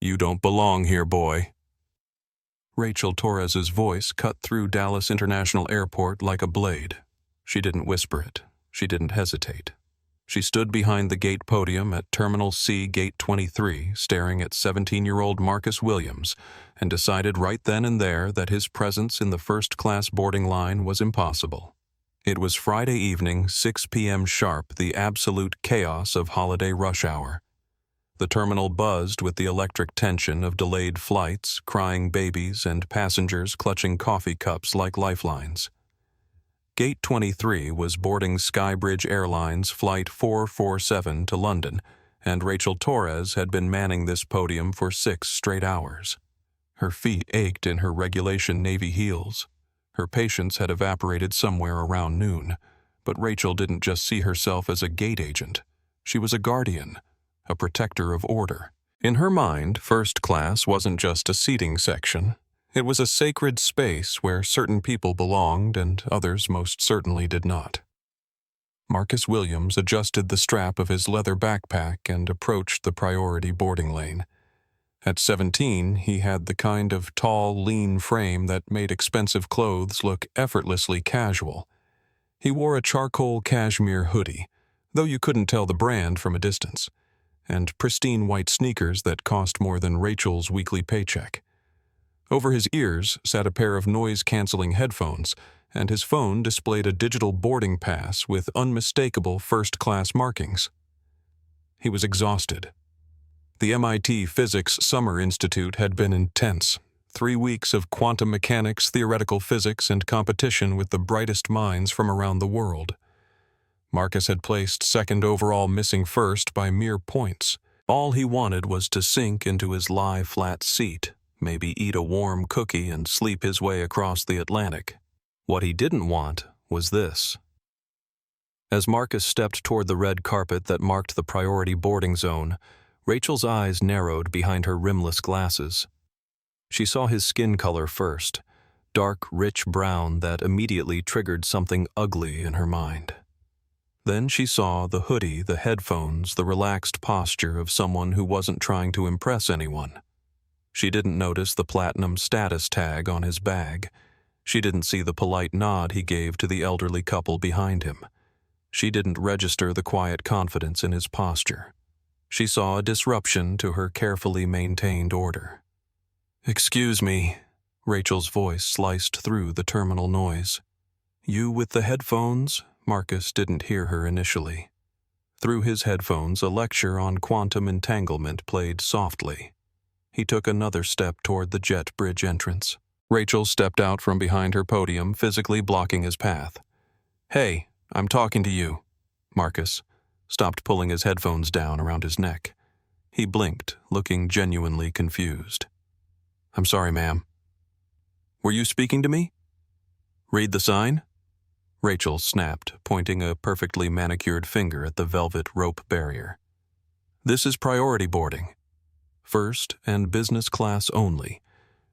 You don't belong here, boy. Rachel Torres's voice cut through Dallas International Airport like a blade. She didn't whisper it. She didn't hesitate. She stood behind the gate podium at Terminal C, Gate 23, staring at 17-year-old Marcus Williams, and decided right then and there that his presence in the first-class boarding line was impossible. It was Friday evening, 6 p.m. sharp, the absolute chaos of holiday rush hour. The terminal buzzed with the electric tension of delayed flights, crying babies, and passengers clutching coffee cups like lifelines. Gate 23 was boarding Skybridge Airlines Flight 447 to London, and Rachel Torres had been manning this podium for 6 straight hours. Her feet ached in her regulation Navy heels. Her patience had evaporated somewhere around noon, but Rachel didn't just see herself as a gate agent. She was a guardian, a protector of order. In her mind, first class wasn't just a seating section. It was a sacred space where certain people belonged and others most certainly did not. Marcus Williams adjusted the strap of his leather backpack and approached the priority boarding lane. At 17, he had the kind of tall, lean frame that made expensive clothes look effortlessly casual. He wore a charcoal cashmere hoodie, though you couldn't tell the brand from a distance, and pristine white sneakers that cost more than Rachel's weekly paycheck. Over his ears sat a pair of noise-canceling headphones, and his phone displayed a digital boarding pass with unmistakable first-class markings. He was exhausted. The MIT Physics Summer Institute had been intense. 3 weeks of quantum mechanics, theoretical physics, and competition with the brightest minds from around the world. Marcus had placed second overall, missing first by mere points. All he wanted was to sink into his lie-flat seat, maybe eat a warm cookie and sleep his way across the Atlantic. What he didn't want was this. As Marcus stepped toward the red carpet that marked the priority boarding zone, Rachel's eyes narrowed behind her rimless glasses. She saw his skin color first, dark, rich brown that immediately triggered something ugly in her mind. Then she saw the hoodie, the headphones, the relaxed posture of someone who wasn't trying to impress anyone. She didn't notice the platinum status tag on his bag. She didn't see the polite nod he gave to the elderly couple behind him. She didn't register the quiet confidence in his posture. She saw a disruption to her carefully maintained order. "Excuse me," Rachel's voice sliced through the terminal noise. "You with the headphones?" Marcus didn't hear her initially. Through his headphones, a lecture on quantum entanglement played softly. He took another step toward the jet bridge entrance. Rachel stepped out from behind her podium, physically blocking his path. "Hey, I'm talking to you." Marcus stopped pulling his headphones down around his neck. He blinked, looking genuinely confused. "I'm sorry, ma'am." "Were you speaking to me?" "Read the sign?" Rachel snapped, pointing a perfectly manicured finger at the velvet rope barrier. "This is priority boarding. First and business class only.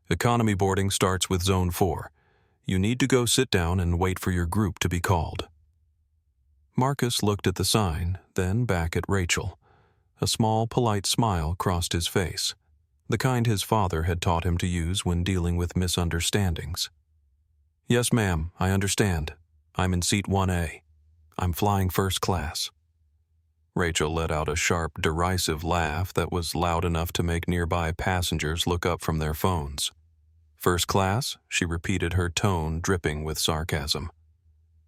Economy boarding starts with Zone 4. You need to go sit down and wait for your group to be called." Marcus looked at the sign, then back at Rachel. A small, polite smile crossed his face, the kind his father had taught him to use when dealing with misunderstandings. "Yes, ma'am, I understand. I'm in seat 1A. I'm flying first class." Rachel let out a sharp, derisive laugh that was loud enough to make nearby passengers look up from their phones. "First class?" she repeated, her tone dripping with sarcasm.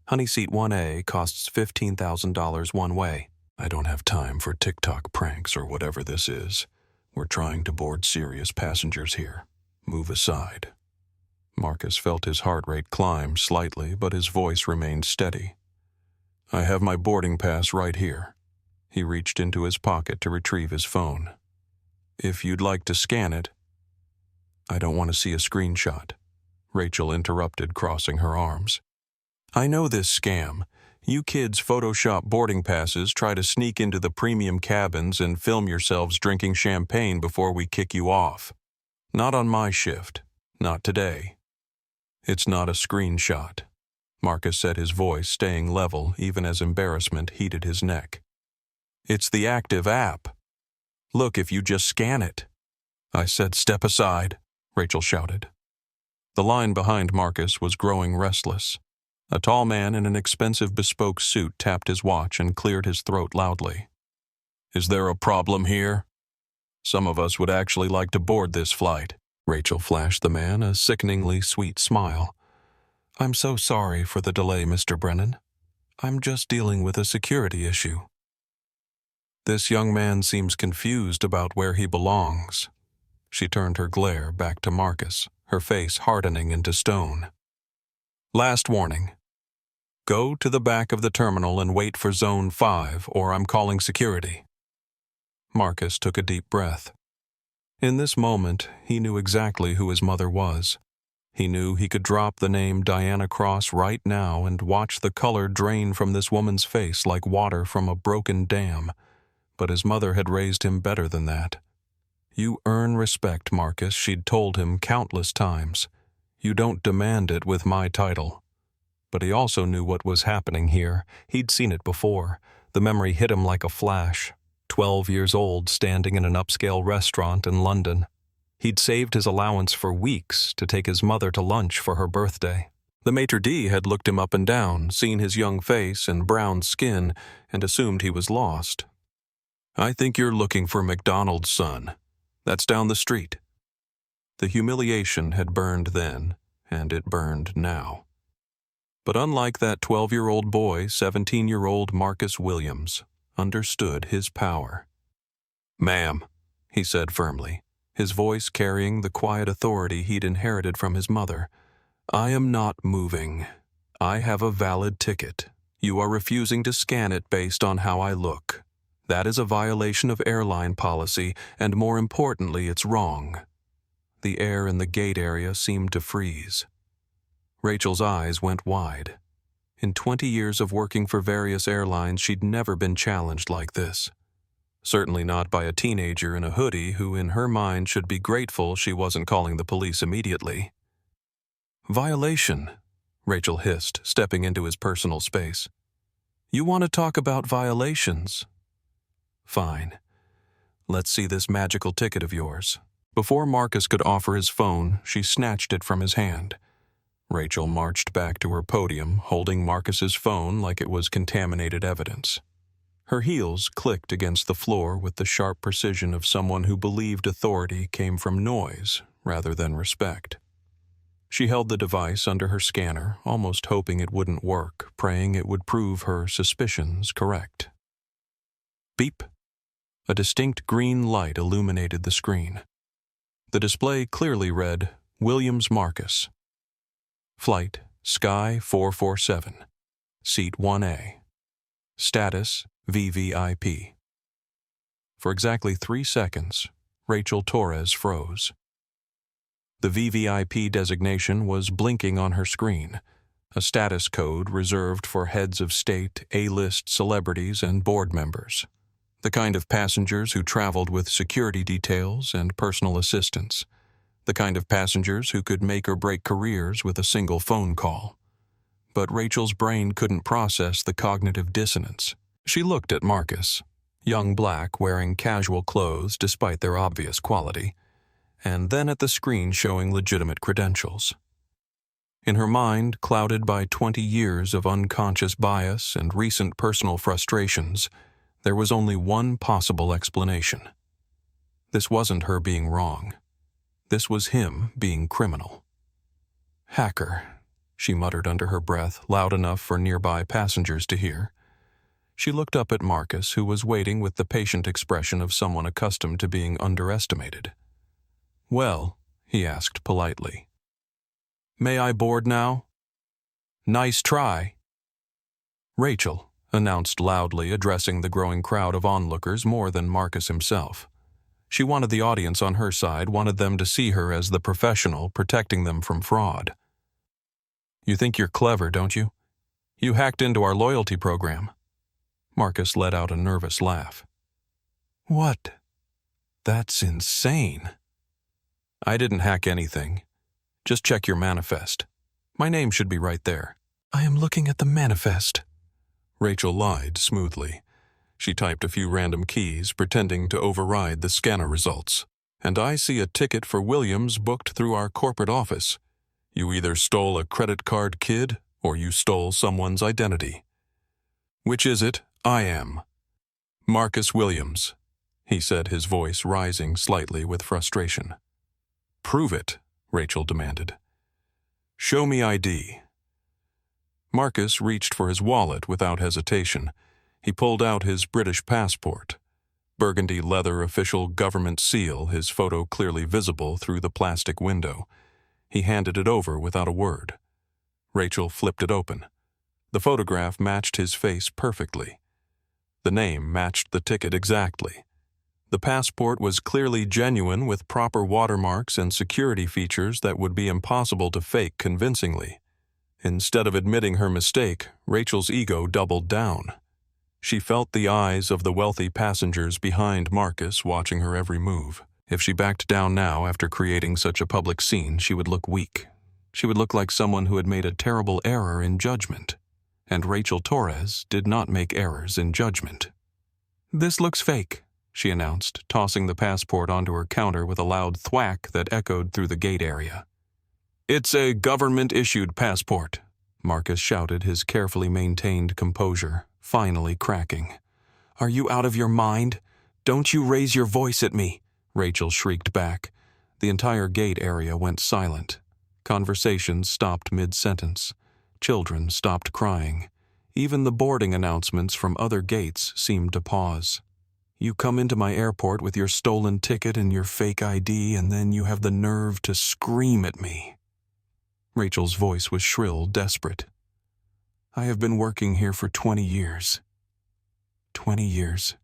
"Honey, seat 1A costs $15,000 one way." "I don't have time for TikTok pranks or whatever this is. We're trying to board serious passengers here. Move aside." Marcus felt his heart rate climb slightly, but his voice remained steady. "I have my boarding pass right here." He reached into his pocket to retrieve his phone. "If you'd like to scan it." "I don't want to see a screenshot," Rachel interrupted, crossing her arms. "I know this scam. You kids Photoshop boarding passes, try to sneak into the premium cabins and film yourselves drinking champagne before we kick you off. Not on my shift. Not today." "It's not a screenshot," Marcus said, his voice staying level even as embarrassment heated his neck. "It's the active app. Look, if you just scan it." I said step aside, Rachel shouted. The line behind Marcus was growing restless. A tall man in an expensive bespoke suit tapped his watch and cleared his throat loudly. Is there a problem here? Some of us would actually like to board this flight. Rachel flashed the man a sickeningly sweet smile. I'm so sorry for the delay, Mr. Brennan. I'm just dealing with a security issue. This young man seems confused about where he belongs. She turned her glare back to Marcus, her face hardening into stone. Last warning. Go to the back of the terminal and wait for Zone 5, or I'm calling security. Marcus took a deep breath. In this moment, he knew exactly who his mother was. He knew he could drop the name Diana Cross right now and watch the color drain from this woman's face like water from a broken dam. But his mother had raised him better than that. You earn respect, Marcus, she'd told him countless times. You don't demand it with my title. But he also knew what was happening here. He'd seen it before. The memory hit him like a flash. 12 years old, standing in an upscale restaurant in London. He'd saved his allowance for weeks to take his mother to lunch for her birthday. The maitre d' had looked him up and down, seen his young face and brown skin, and assumed he was lost. I think you're looking for McDonald's, son. That's down the street. The humiliation had burned then, and it burned now. But unlike that 12-year-old boy, 17-year-old Marcus Williams understood his power. Ma'am, he said firmly, his voice carrying the quiet authority he'd inherited from his mother. I am not moving. I have a valid ticket. You are refusing to scan it based on how I look. That is a violation of airline policy, and more importantly, it's wrong. The air in the gate area seemed to freeze. Rachel's eyes went wide. In 20 years of working for various airlines, she'd never been challenged like this. Certainly not by a teenager in a hoodie who, in her mind, should be grateful she wasn't calling the police immediately. Violation, Rachel hissed, stepping into his personal space. You want to talk about violations? Fine. Let's see this magical ticket of yours. Before Marcus could offer his phone, she snatched it from his hand. Rachel marched back to her podium, holding Marcus's phone like it was contaminated evidence. Her heels clicked against the floor with the sharp precision of someone who believed authority came from noise rather than respect. She held the device under her scanner, almost hoping it wouldn't work, praying it would prove her suspicions correct. Beep. A distinct green light illuminated the screen. The display clearly read, Williams Marcus. Flight, Sky 447. Seat 1A. Status, VVIP. For exactly 3 seconds, Rachel Torres froze. The VVIP designation was blinking on her screen, a status code reserved for heads of state, A-list celebrities, and board members. The kind of passengers who traveled with security details and personal assistants. The kind of passengers who could make or break careers with a single phone call. But Rachel's brain couldn't process the cognitive dissonance. She looked at Marcus, young black wearing casual clothes despite their obvious quality, and then at the screen showing legitimate credentials. In her mind, clouded by 20 years of unconscious bias and recent personal frustrations, there was only one possible explanation. This wasn't her being wrong. This was him being criminal. Hacker, she muttered under her breath, loud enough for nearby passengers to hear. She looked up at Marcus, who was waiting with the patient expression of someone accustomed to being underestimated. Well, he asked politely. May I board now? Nice try. Rachel announced loudly, addressing the growing crowd of onlookers more than Marcus himself. She wanted the audience on her side, wanted them to see her as the professional protecting them from fraud. You think you're clever, don't you? You hacked into our loyalty program. Marcus let out a nervous laugh. What? That's insane. I didn't hack anything. Just check your manifest. My name should be right there. I am looking at the manifest. Rachel lied smoothly. She typed a few random keys, pretending to override the scanner results. And I see a ticket for Williams booked through our corporate office. You either stole a credit card kid or you stole someone's identity. Which is it? I am Marcus Williams, he said, his voice rising slightly with frustration. Prove it, Rachel demanded. Show me ID. Marcus reached for his wallet without hesitation. He pulled out his British passport. Burgundy leather official government seal, his photo clearly visible through the plastic window. He handed it over without a word. Rachel flipped it open. The photograph matched his face perfectly. The name matched the ticket exactly. The passport was clearly genuine with proper watermarks and security features that would be impossible to fake convincingly. Instead of admitting her mistake, Rachel's ego doubled down. She felt the eyes of the wealthy passengers behind Marcus watching her every move. If she backed down now after creating such a public scene, she would look weak. She would look like someone who had made a terrible error in judgment. And Rachel Torres did not make errors in judgment. This looks fake, she announced, tossing the passport onto her counter with a loud thwack that echoed through the gate area. It's a government-issued passport, Marcus shouted, his carefully maintained composure finally cracking. Are you out of your mind? Don't you raise your voice at me, Rachel shrieked back. The entire gate area went silent. Conversations stopped mid-sentence. Children stopped crying. Even the boarding announcements from other gates seemed to pause. You come into my airport with your stolen ticket and your fake ID, and then you have the nerve to scream at me. Rachel's voice was shrill, desperate. I have been working here for 20 years. 20 years.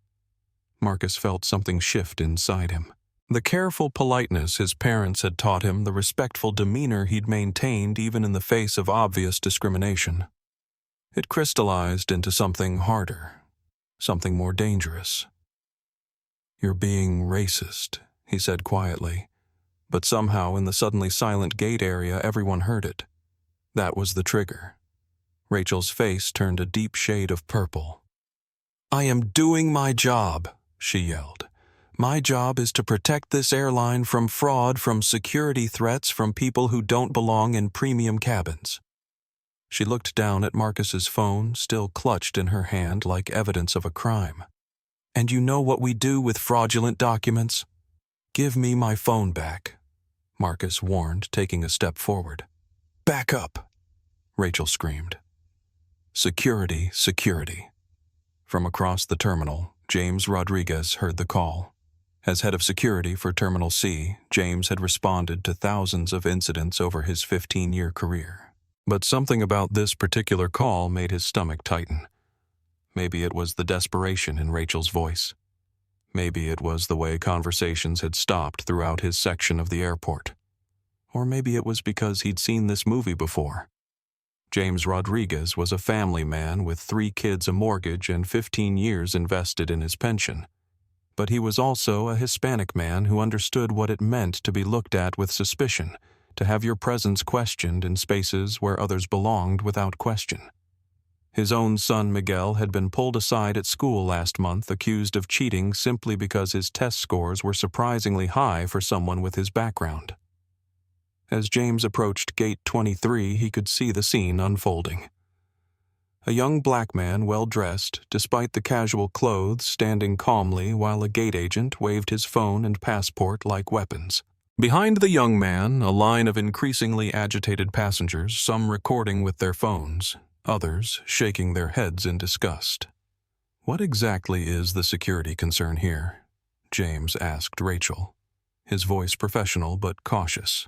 Marcus felt something shift inside him. The careful politeness his parents had taught him, the respectful demeanor he'd maintained even in the face of obvious discrimination. It crystallized into something harder, something more dangerous. You're being racist, he said quietly, but somehow in the suddenly silent gate area everyone heard it. That was the trigger. Rachel's face turned a deep shade of purple. I am doing my job, she yelled. My job is to protect this airline from fraud, from security threats, from people who don't belong in premium cabins. She looked down at Marcus's phone, still clutched in her hand like evidence of a crime. And you know what we do with fraudulent documents? Give me my phone back, Marcus warned, taking a step forward. Back up, Rachel screamed. Security, security. From across the terminal, James Rodriguez heard the call. As head of security for Terminal C, James had responded to thousands of incidents over his 15-year career. But something about this particular call made his stomach tighten. Maybe it was the desperation in Rachel's voice. Maybe it was the way conversations had stopped throughout his section of the airport. Or maybe it was because he'd seen this movie before. James Rodriguez was a family man with 3 kids, a mortgage, and 15 years invested in his pension. But he was also a Hispanic man who understood what it meant to be looked at with suspicion, to have your presence questioned in spaces where others belonged without question. His own son Miguel had been pulled aside at school last month, accused of cheating simply because his test scores were surprisingly high for someone with his background. As James approached Gate 23, he could see the scene unfolding. A young black man, well-dressed, despite the casual clothes, standing calmly while a gate agent waved his phone and passport like weapons. Behind the young man, a line of increasingly agitated passengers, some recording with their phones, others shaking their heads in disgust. What exactly is the security concern here? James asked Rachel, his voice professional but cautious.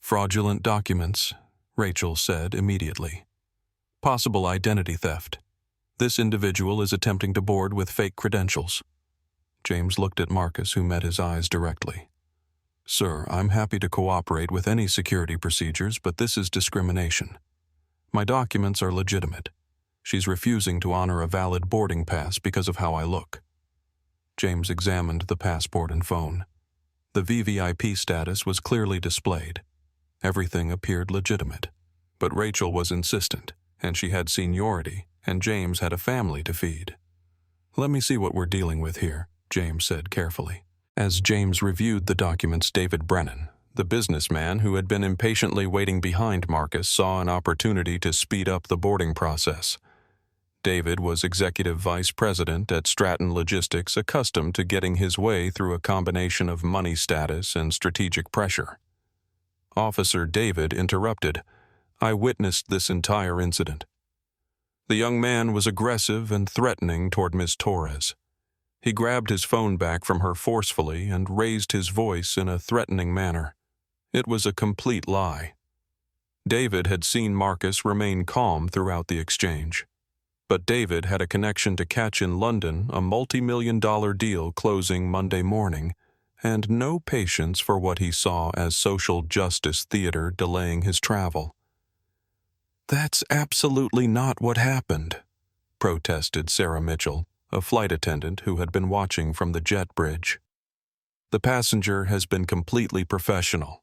Fraudulent documents, Rachel said immediately. Possible identity theft. This individual is attempting to board with fake credentials. James looked at Marcus, who met his eyes directly. Sir, I'm happy to cooperate with any security procedures, but this is discrimination. My documents are legitimate. She's refusing to honor a valid boarding pass because of how I look. James examined the passport and phone. The VVIP status was clearly displayed. Everything appeared legitimate. But Rachel was insistent, and she had seniority, and James had a family to feed. Let me see what we're dealing with here, James said carefully. As James reviewed the documents, David Brennan, the businessman who had been impatiently waiting behind Marcus, saw an opportunity to speed up the boarding process. David was executive vice president at Stratton Logistics, accustomed to getting his way through a combination of money status and strategic pressure. Officer David interrupted. "I witnessed this entire incident." The young man was aggressive and threatening toward Miss Torres. He grabbed his phone back from her forcefully and raised his voice in a threatening manner. It was a complete lie. David had seen Marcus remain calm throughout the exchange. But David had a connection to catch in London, a multi-million-dollar deal closing Monday morning, and no patience for what he saw as social justice theater delaying his travel. "That's absolutely not what happened," protested Sarah Mitchell, a flight attendant who had been watching from the jet bridge. "The passenger has been completely professional."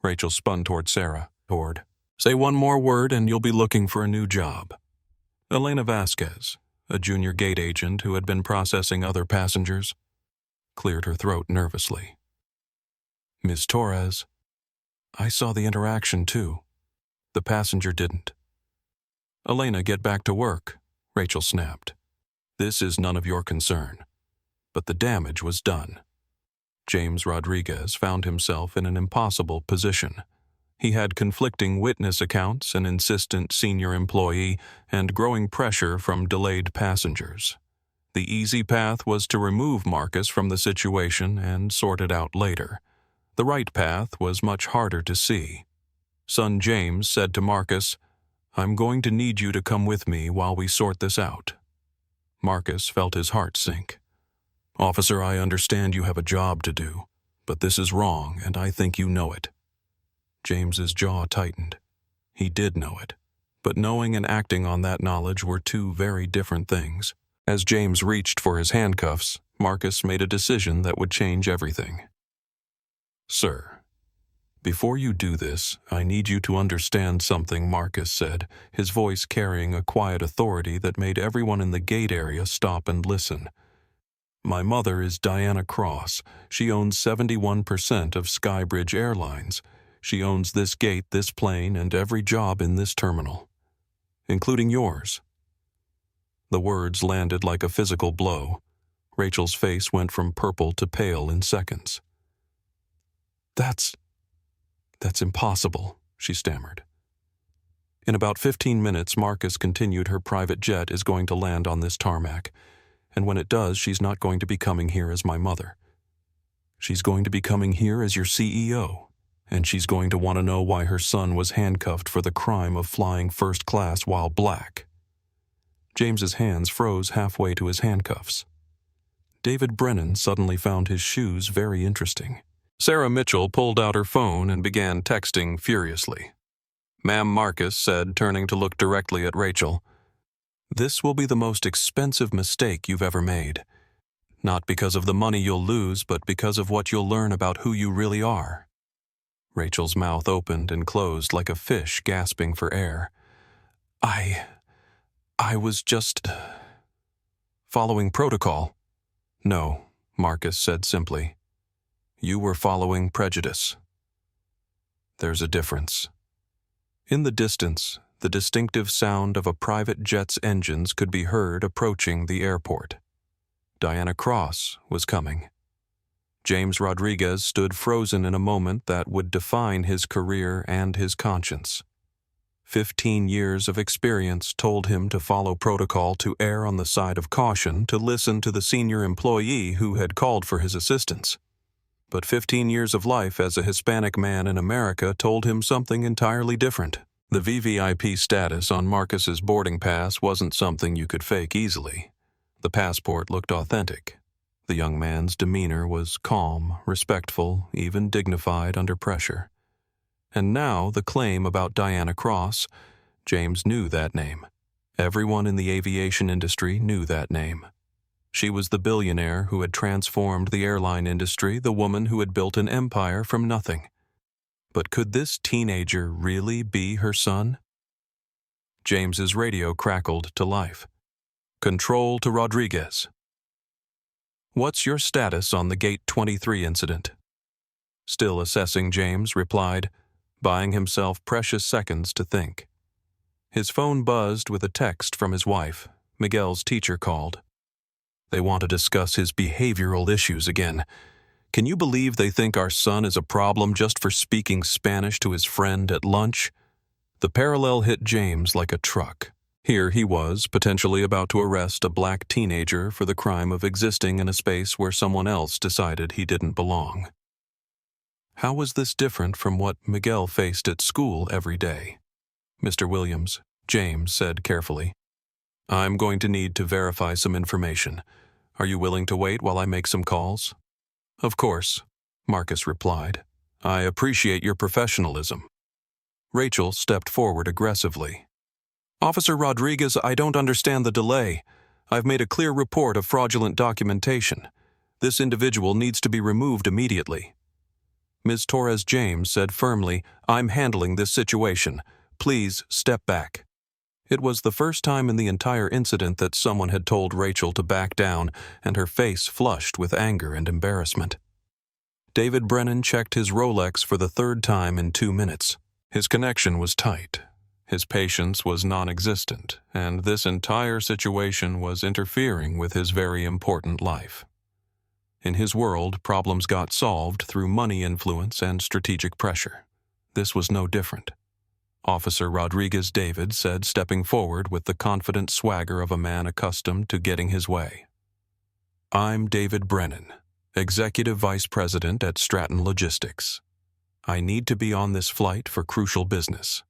Rachel spun toward Sarah. "Say one more word and you'll be looking for a new job." Elena Vasquez, a junior gate agent who had been processing other passengers, cleared her throat nervously. "Miss Torres, I saw the interaction too. The passenger didn't." "Elena, get back to work," Rachel snapped. "This is none of your concern." But the damage was done. James Rodriguez found himself in an impossible position. He had conflicting witness accounts, an insistent senior employee, and growing pressure from delayed passengers. The easy path was to remove Marcus from the situation and sort it out later. The right path was much harder to see. Son James said to Marcus, "I'm going to need you to come with me while we sort this out." Marcus felt his heart sink. "Officer, I understand you have a job to do, but this is wrong, and I think you know it." James's jaw tightened. He did know it, but knowing and acting on that knowledge were two very different things. As James reached for his handcuffs, Marcus made a decision that would change everything. "Sir, before you do this, I need you to understand something," Marcus said, his voice carrying a quiet authority that made everyone in the gate area stop and listen. "My mother is Diana Cross. She owns 71% of Skybridge Airlines. She owns this gate, this plane, and every job in this terminal, including yours." The words landed like a physical blow. Rachel's face went from purple to pale in seconds. That's impossible," she stammered. "In about 15 minutes, Marcus continued, her private jet is going to land on this tarmac, and when it does, she's not going to be coming here as my mother. She's going to be coming here as your CEO. And she's going to want to know why her son was handcuffed for the crime of flying first class while black." James's hands froze halfway to his handcuffs. David Brennan suddenly found his shoes very interesting. Sarah Mitchell pulled out her phone and began texting furiously. "Ma'am," Marcus said, turning to look directly at Rachel, "this will be the most expensive mistake you've ever made. Not because of the money you'll lose, but because of what you'll learn about who you really are." Rachel's mouth opened and closed like a fish gasping for air. I was just following protocol." "No," Marcus said simply. "You were following prejudice. There's a difference." In the distance, the distinctive sound of a private jet's engines could be heard approaching the airport. Diana Cross was coming. James Rodriguez stood frozen in a moment that would define his career and his conscience. 15 years of experience told him to follow protocol, to err on the side of caution, to listen to the senior employee who had called for his assistance. But 15 years of life as a Hispanic man in America told him something entirely different. The VVIP status on Marcus's boarding pass wasn't something you could fake easily. The passport looked authentic. The young man's demeanor was calm, respectful, even dignified under pressure. And now the claim about Diana Cross. James knew that name. Everyone in the aviation industry knew that name. She was the billionaire who had transformed the airline industry, the woman who had built an empire from nothing. But could this teenager really be her son? James's radio crackled to life. "Control to Rodriguez." What's your status on the Gate 23 incident? Still assessing, James replied, buying himself precious seconds to think. His phone buzzed with a text from his wife. Miguel's teacher called. They want to discuss his behavioral issues again. Can you believe they think our son is a problem just for speaking Spanish to his friend at lunch? The parallel hit James like a truck. Here he was, potentially about to arrest a black teenager for the crime of existing in a space where someone else decided he didn't belong. How was this different from what Miguel faced at school every day? Mr. Williams, James said carefully, I'm going to need to verify some information. Are you willing to wait while I make some calls? Of course, Marcus replied. I appreciate your professionalism. Rachel stepped forward aggressively. Officer Rodriguez, I don't understand the delay. I've made a clear report of fraudulent documentation. This individual needs to be removed immediately. Ms. Torres James said firmly, I'm handling this situation. Please step back. It was the first time in the entire incident that someone had told Rachel to back down, and her face flushed with anger and embarrassment. David Brennan checked his Rolex for the third time in 2 minutes. His connection was tight. His patience was non-existent, and this entire situation was interfering with his very important life. In his world, problems got solved through money influence and strategic pressure. This was no different. Officer Rodriguez David said, stepping forward with the confident swagger of a man accustomed to getting his way. I'm David Brennan, Executive Vice President at Stratton Logistics. I need to be on this flight for crucial business.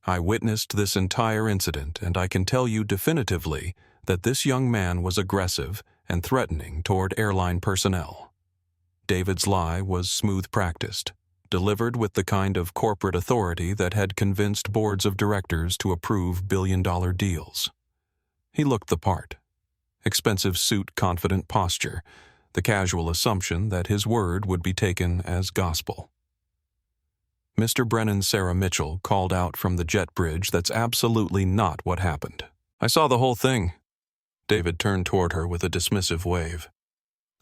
I witnessed this entire incident, and I can tell you definitively that this young man was aggressive and threatening toward airline personnel. David's lie was smooth practiced, delivered with the kind of corporate authority that had convinced boards of directors to approve billion-dollar deals. He looked the part. Expensive suit, confident posture, the casual assumption that his word would be taken as gospel. Mr. Brennan's Sarah Mitchell called out from the jet bridge, that's absolutely not what happened. I saw the whole thing. David turned toward her with a dismissive wave.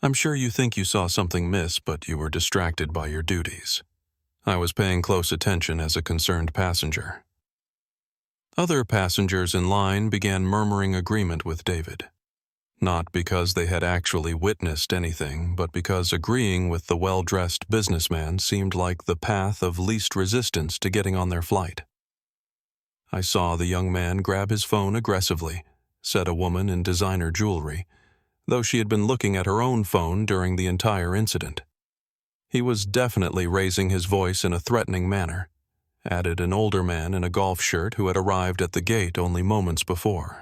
I'm sure you think you saw something miss, but you were distracted by your duties. I was paying close attention as a concerned passenger. Other passengers in line began murmuring agreement with David. Not because they had actually witnessed anything, but because agreeing with the well-dressed businessman seemed like the path of least resistance to getting on their flight. I saw the young man grab his phone aggressively, said a woman in designer jewelry, though she had been looking at her own phone during the entire incident. He was definitely raising his voice in a threatening manner, added an older man in a golf shirt who had arrived at the gate only moments before.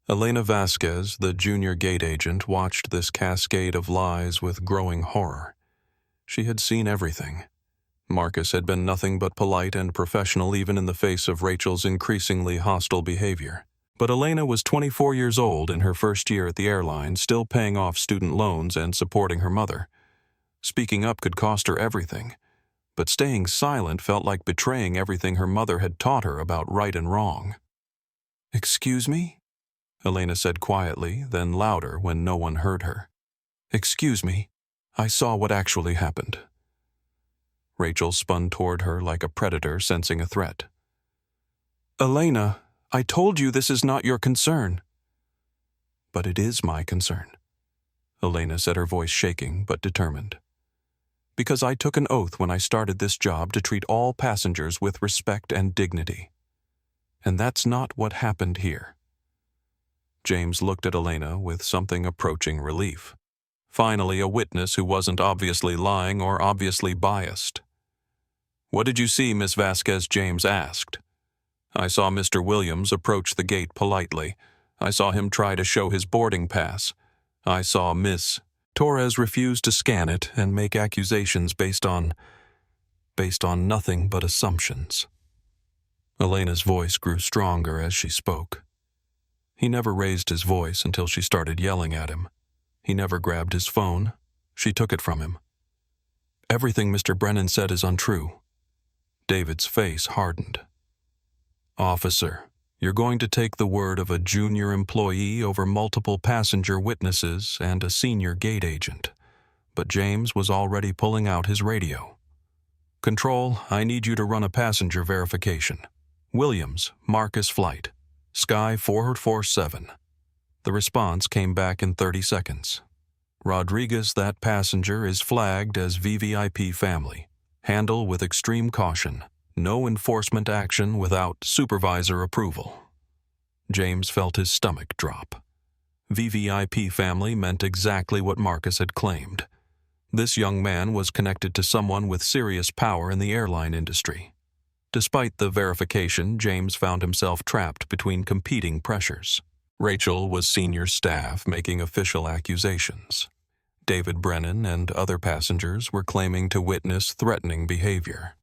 Elena Vasquez, the junior gate agent, watched this cascade of lies with growing horror. She had seen everything. Marcus had been nothing but polite and professional even in the face of Rachel's increasingly hostile behavior. But Elena was 24 years old in her first year at the airline, still paying off student loans and supporting her mother. Speaking up could cost her everything, but staying silent felt like betraying everything her mother had taught her about right and wrong. Excuse me? Elena said quietly, then louder when no one heard her. Excuse me, I saw what actually happened. Rachel spun toward her like a predator sensing a threat. Elena, I told you this is not your concern. But it is my concern, Elena said, her voice shaking but determined. Because I took an oath when I started this job to treat all passengers with respect and dignity. And that's not what happened here. James looked at Elena with something approaching relief. Finally, a witness who wasn't obviously lying or obviously biased. What did you see, Miss Vasquez? James asked. I saw Mr. Williams approach the gate politely. I saw him try to show his boarding pass. I saw Miss Torres refuse to scan it and make accusations based on nothing but assumptions. Elena's voice grew stronger as she spoke. He never raised his voice until she started yelling at him. He never grabbed his phone. She took it from him. Everything Mr. Brennan said is untrue. David's face hardened. Officer, You're going to take the word of a junior employee over multiple passenger witnesses and a senior gate agent. But James was already pulling out his radio. Control, I need you to run a passenger verification. Williams, Marcus Flight, Sky 447. The response came back in 30 seconds. Rodriguez, that passenger, is flagged as VVIP family. Handle with extreme caution. No enforcement action without supervisor approval. James felt his stomach drop. VVIP family meant exactly what Marcus had claimed. This young man was connected to someone with serious power in the airline industry. Despite the verification, James found himself trapped between competing pressures. Rachel was senior staff making official accusations. David Brennan and other passengers were claiming to witness threatening behavior.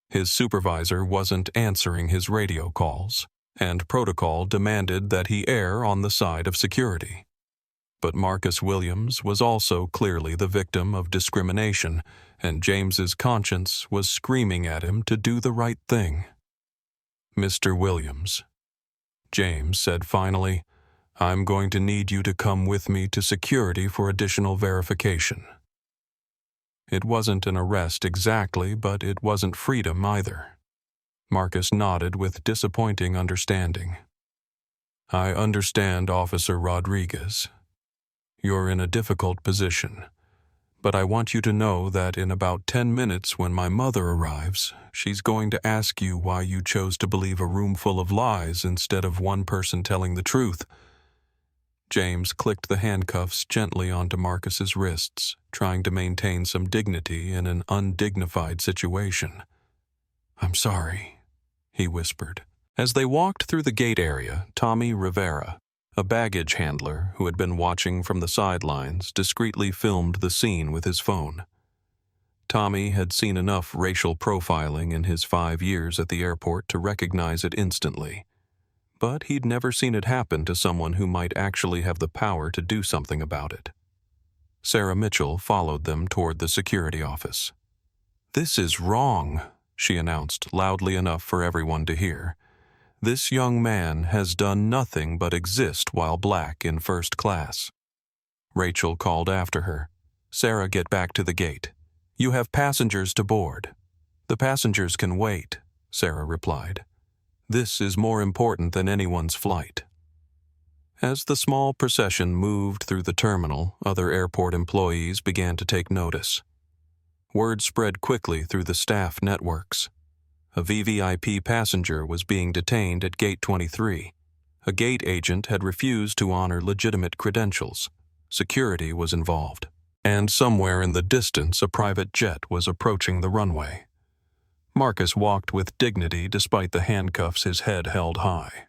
His supervisor wasn't answering his radio calls, and protocol demanded that he err on the side of security. But Marcus Williams was also clearly the victim of discrimination, and James's conscience was screaming at him to do the right thing. "Mr. Williams," James said finally, "I'm going to need you to come with me to security for additional verification." It wasn't an arrest exactly, but it wasn't freedom either. Marcus nodded with disappointing understanding. "I understand, Officer Rodriguez. You're in a difficult position, but I want you to know that in about 10 minutes when my mother arrives, she's going to ask you why you chose to believe a room full of lies instead of one person telling the truth." James clicked the handcuffs gently onto Marcus's wrists, trying to maintain some dignity in an undignified situation. "I'm sorry," he whispered. As they walked through the gate area, Tommy Rivera, a baggage handler who had been watching from the sidelines, discreetly filmed the scene with his phone. Tommy had seen enough racial profiling in his 5 years at the airport to recognize it instantly. But he'd never seen it happen to someone who might actually have the power to do something about it. Sarah Mitchell followed them toward the security office. "This is wrong," she announced loudly enough for everyone to hear. "This young man has done nothing but exist while black in first class." Rachel called after her. "Sarah, get back to the gate. You have passengers to board." "The passengers can wait," Sarah replied. "This is more important than anyone's flight." As the small procession moved through the terminal, other airport employees began to take notice. Word spread quickly through the staff networks. A VVIP passenger was being detained at Gate 23. A gate agent had refused to honor legitimate credentials. Security was involved. And somewhere in the distance, a private jet was approaching the runway. Marcus walked with dignity despite the handcuffs his head held high.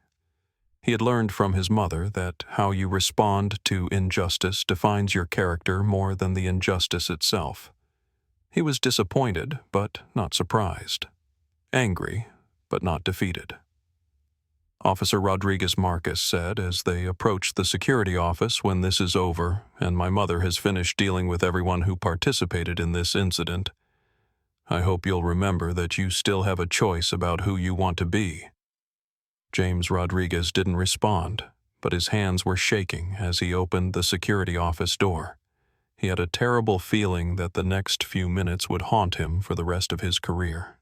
He had learned from his mother that how you respond to injustice defines your character more than the injustice itself. He was disappointed, but not surprised. Angry, but not defeated. Officer Rodriguez Marcus said as they approached the security office, "When this is over, and my mother has finished dealing with everyone who participated in this incident, I hope you'll remember that you still have a choice about who you want to be." James Rodriguez didn't respond, but his hands were shaking as he opened the security office door. He had a terrible feeling that the next few minutes would haunt him for the rest of his career.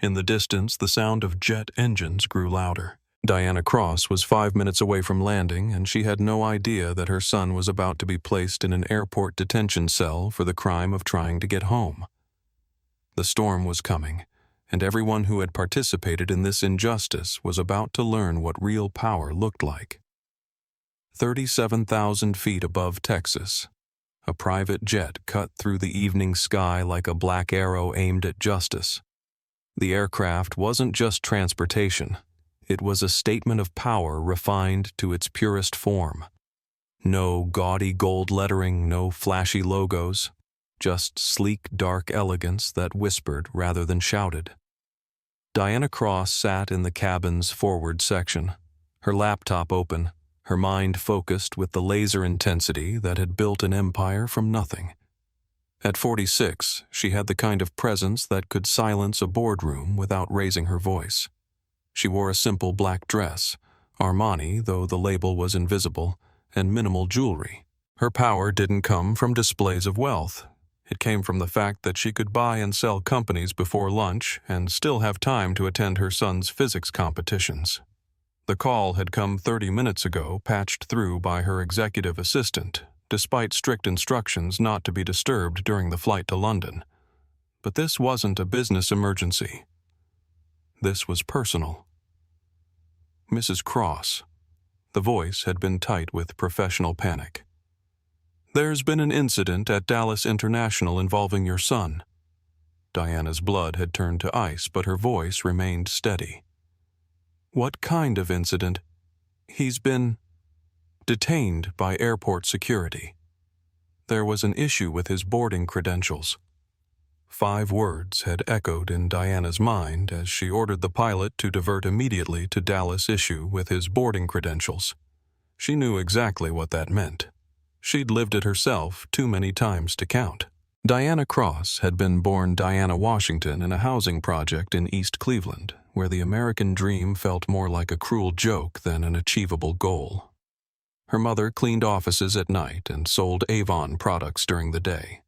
In the distance, the sound of jet engines grew louder. Diana Cross was 5 minutes away from landing, and she had no idea that her son was about to be placed in an airport detention cell for the crime of trying to get home. The storm was coming, and everyone who had participated in this injustice was about to learn what real power looked like. 37,000 feet above Texas, a private jet cut through the evening sky like a black arrow aimed at justice. The aircraft wasn't just transportation. It was a statement of power refined to its purest form. No gaudy gold lettering, no flashy logos, just sleek, dark elegance that whispered rather than shouted. Diana Cross sat in the cabin's forward section, her laptop open, her mind focused with the laser intensity that had built an empire from nothing. At 46, she had the kind of presence that could silence a boardroom without raising her voice. She wore a simple black dress, Armani, though the label was invisible, and minimal jewelry. Her power didn't come from displays of wealth. It came from the fact that she could buy and sell companies before lunch and still have time to attend her son's physics competitions. The call had come 30 minutes ago, patched through by her executive assistant, despite strict instructions not to be disturbed during the flight to London. But this wasn't a business emergency. This was personal. Mrs. Cross. The voice had been tight with professional panic. There's been an incident at Dallas International involving your son. Diana's blood had turned to ice, but her voice remained steady. What kind of incident? He's been detained by airport security. There was an issue with his boarding credentials. 5 words had echoed in Diana's mind as she ordered the pilot to divert immediately to Dallas issue with his boarding credentials. She knew exactly what that meant. She'd lived it herself too many times to count. Diana Cross had been born Diana Washington in a housing project in East Cleveland, where the American dream felt more like a cruel joke than an achievable goal. Her mother cleaned offices at night and sold Avon products during the day.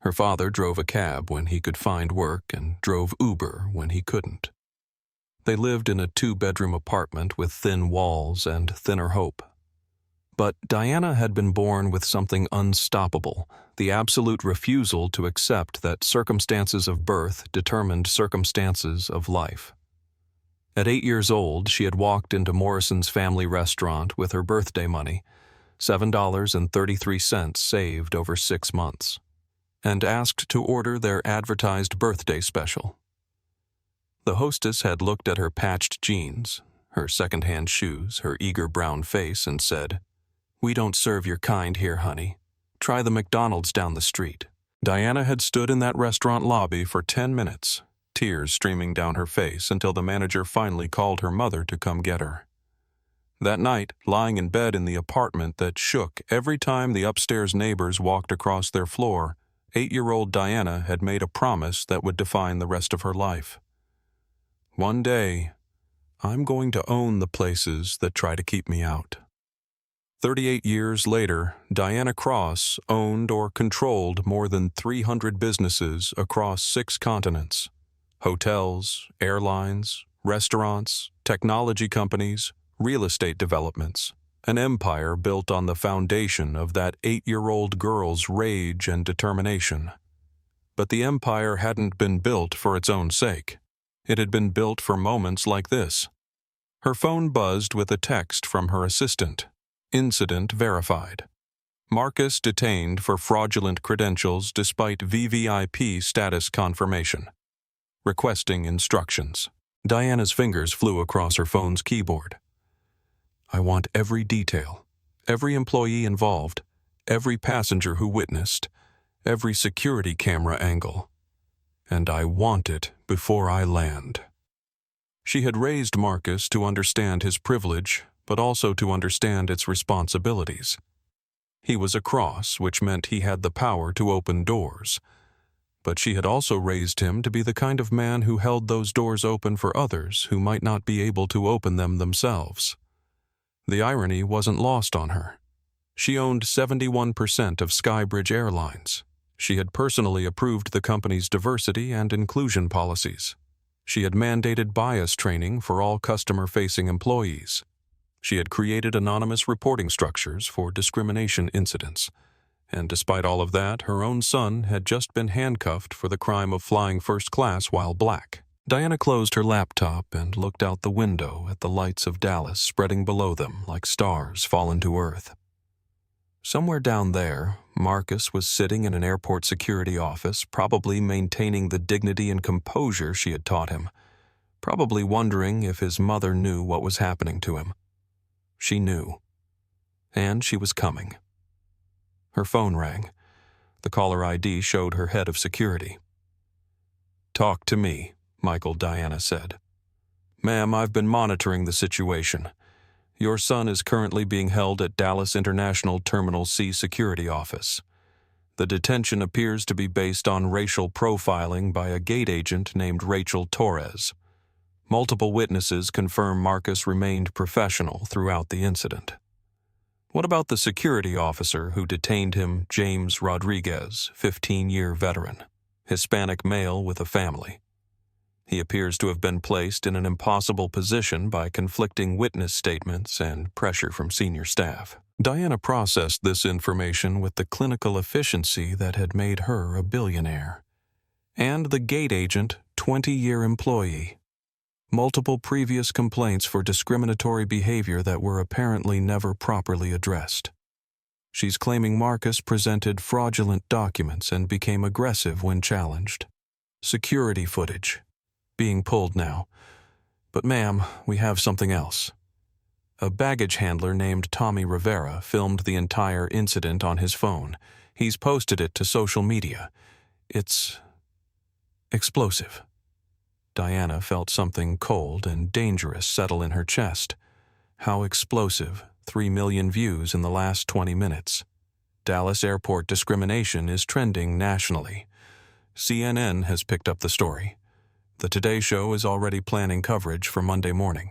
Her father drove a cab when he could find work and drove Uber when he couldn't. They lived in a 2-bedroom apartment with thin walls and thinner hope. But Diana had been born with something unstoppable, the absolute refusal to accept that circumstances of birth determined circumstances of life. At 8 years old, she had walked into Morrison's family restaurant with her birthday money, $7.33 saved over 6 months, and asked to order their advertised birthday special. The hostess had looked at her patched jeans, her second-hand shoes, her eager brown face, and said, "We don't serve your kind here, honey. Try the McDonald's down the street." Diana had stood in that restaurant lobby for 10 minutes, tears streaming down her face until the manager finally called her mother to come get her. That night, lying in bed in the apartment that shook every time the upstairs neighbors walked across their floor, 8-year-old Diana had made a promise that would define the rest of her life. One day, I'm going to own the places that try to keep me out. 38 years later, Diana Cross owned or controlled more than 300 businesses across 6 continents. Hotels, airlines, restaurants, technology companies, real estate developments. An empire built on the foundation of that 8-year-old girl's rage and determination. But the empire hadn't been built for its own sake. It had been built for moments like this. Her phone buzzed with a text from her assistant. Incident verified. Marcus detained for fraudulent credentials despite VVIP status confirmation. Requesting instructions. Diana's fingers flew across her phone's keyboard. I want every detail, every employee involved, every passenger who witnessed, every security camera angle. And I want it before I land. She had raised Marcus to understand his privilege, but also to understand its responsibilities. He was a cross, which meant he had the power to open doors. But she had also raised him to be the kind of man who held those doors open for others who might not be able to open them themselves. The irony wasn't lost on her. She owned 71% of Skybridge Airlines. She had personally approved the company's diversity and inclusion policies. She had mandated bias training for all customer-facing employees. She had created anonymous reporting structures for discrimination incidents. And despite all of that, her own son had just been handcuffed for the crime of flying first class while black. Diana closed her laptop and looked out the window at the lights of Dallas spreading below them like stars fallen to earth. Somewhere down there, Marcus was sitting in an airport security office, probably maintaining the dignity and composure she had taught him, probably wondering if his mother knew what was happening to him. She knew. And she was coming. Her phone rang. The caller ID showed her head of security. "Talk to me," Michael, Diana said. "Ma'am, I've been monitoring the situation. Your son is currently being held at Dallas International Terminal C security office. The detention appears to be based on racial profiling by a gate agent named Rachel Torres. Multiple witnesses confirm Marcus remained professional throughout the incident. What about the security officer who detained him, James Rodriguez, 15-year veteran, Hispanic male with a family? He appears to have been placed in an impossible position by conflicting witness statements and pressure from senior staff. Diana processed this information with the clinical efficiency that had made her a billionaire. And the gate agent, 20-year employee. Multiple previous complaints for discriminatory behavior that were apparently never properly addressed. She's claiming Marcus presented fraudulent documents and became aggressive when challenged. Security footage. Being pulled now. But ma'am, we have something else. A baggage handler named Tommy Rivera filmed the entire incident on his phone. He's posted it to social media. It's explosive. Diana felt something cold and dangerous settle in her chest. How explosive. 3 million views in the last 20 minutes. Dallas airport discrimination is trending nationally. CNN has picked up the story. The Today Show is already planning coverage for Monday morning.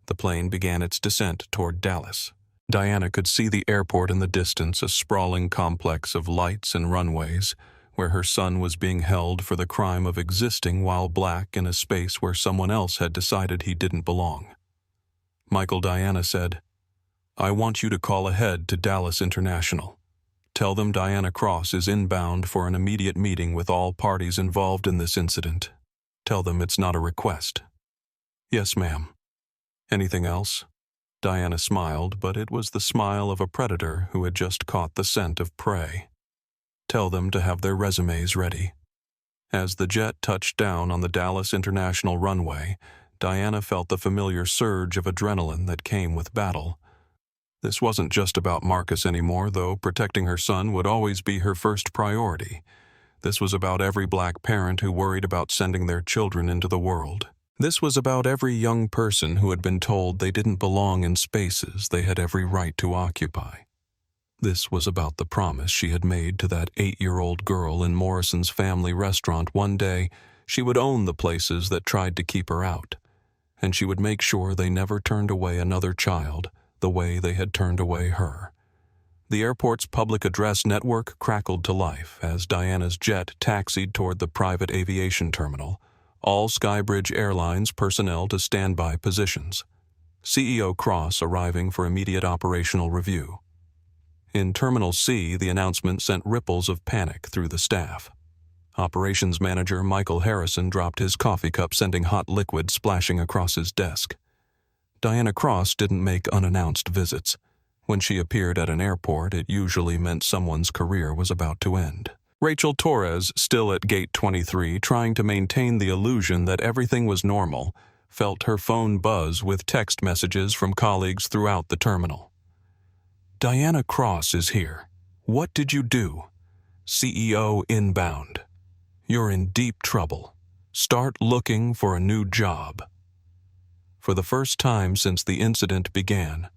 The plane began its descent toward Dallas. Diana could see the airport in the distance, a sprawling complex of lights and runways, where her son was being held for the crime of existing while black in a space where someone else had decided he didn't belong. Michael, Diana said, "I want you to call ahead to Dallas International. Tell them Diana Cross is inbound for an immediate meeting with all parties involved in this incident. Tell them it's not a request." "Yes, ma'am." "Anything else?" Diana smiled, but it was the smile of a predator who had just caught the scent of prey. "Tell them to have their resumes ready." As the jet touched down on the Dallas International runway, Diana felt the familiar surge of adrenaline that came with battle. This wasn't just about Marcus anymore, though protecting her son would always be her first priority. This was about every black parent who worried about sending their children into the world. This was about every young person who had been told they didn't belong in spaces they had every right to occupy. This was about the promise she had made to that 8-year-old girl in Morrison's family restaurant one day she would own the places that tried to keep her out, and she would make sure they never turned away another child the way they had turned away her. The airport's public address network crackled to life as Diana's jet taxied toward the private aviation terminal, all Skybridge Airlines personnel to standby positions. CEO Cross arriving for immediate operational review. In Terminal C, the announcement sent ripples of panic through the staff. Operations Manager Michael Harrison dropped his coffee cup, sending hot liquid splashing across his desk. Diana Cross didn't make unannounced visits. When she appeared at an airport, it usually meant someone's career was about to end. Rachel Torres, still at Gate 23, trying to maintain the illusion that everything was normal, felt her phone buzz with text messages from colleagues throughout the terminal. "Diana Cross is here. What did you do? CEO inbound. You're in deep trouble. Start looking for a new job." For the first time since the incident began,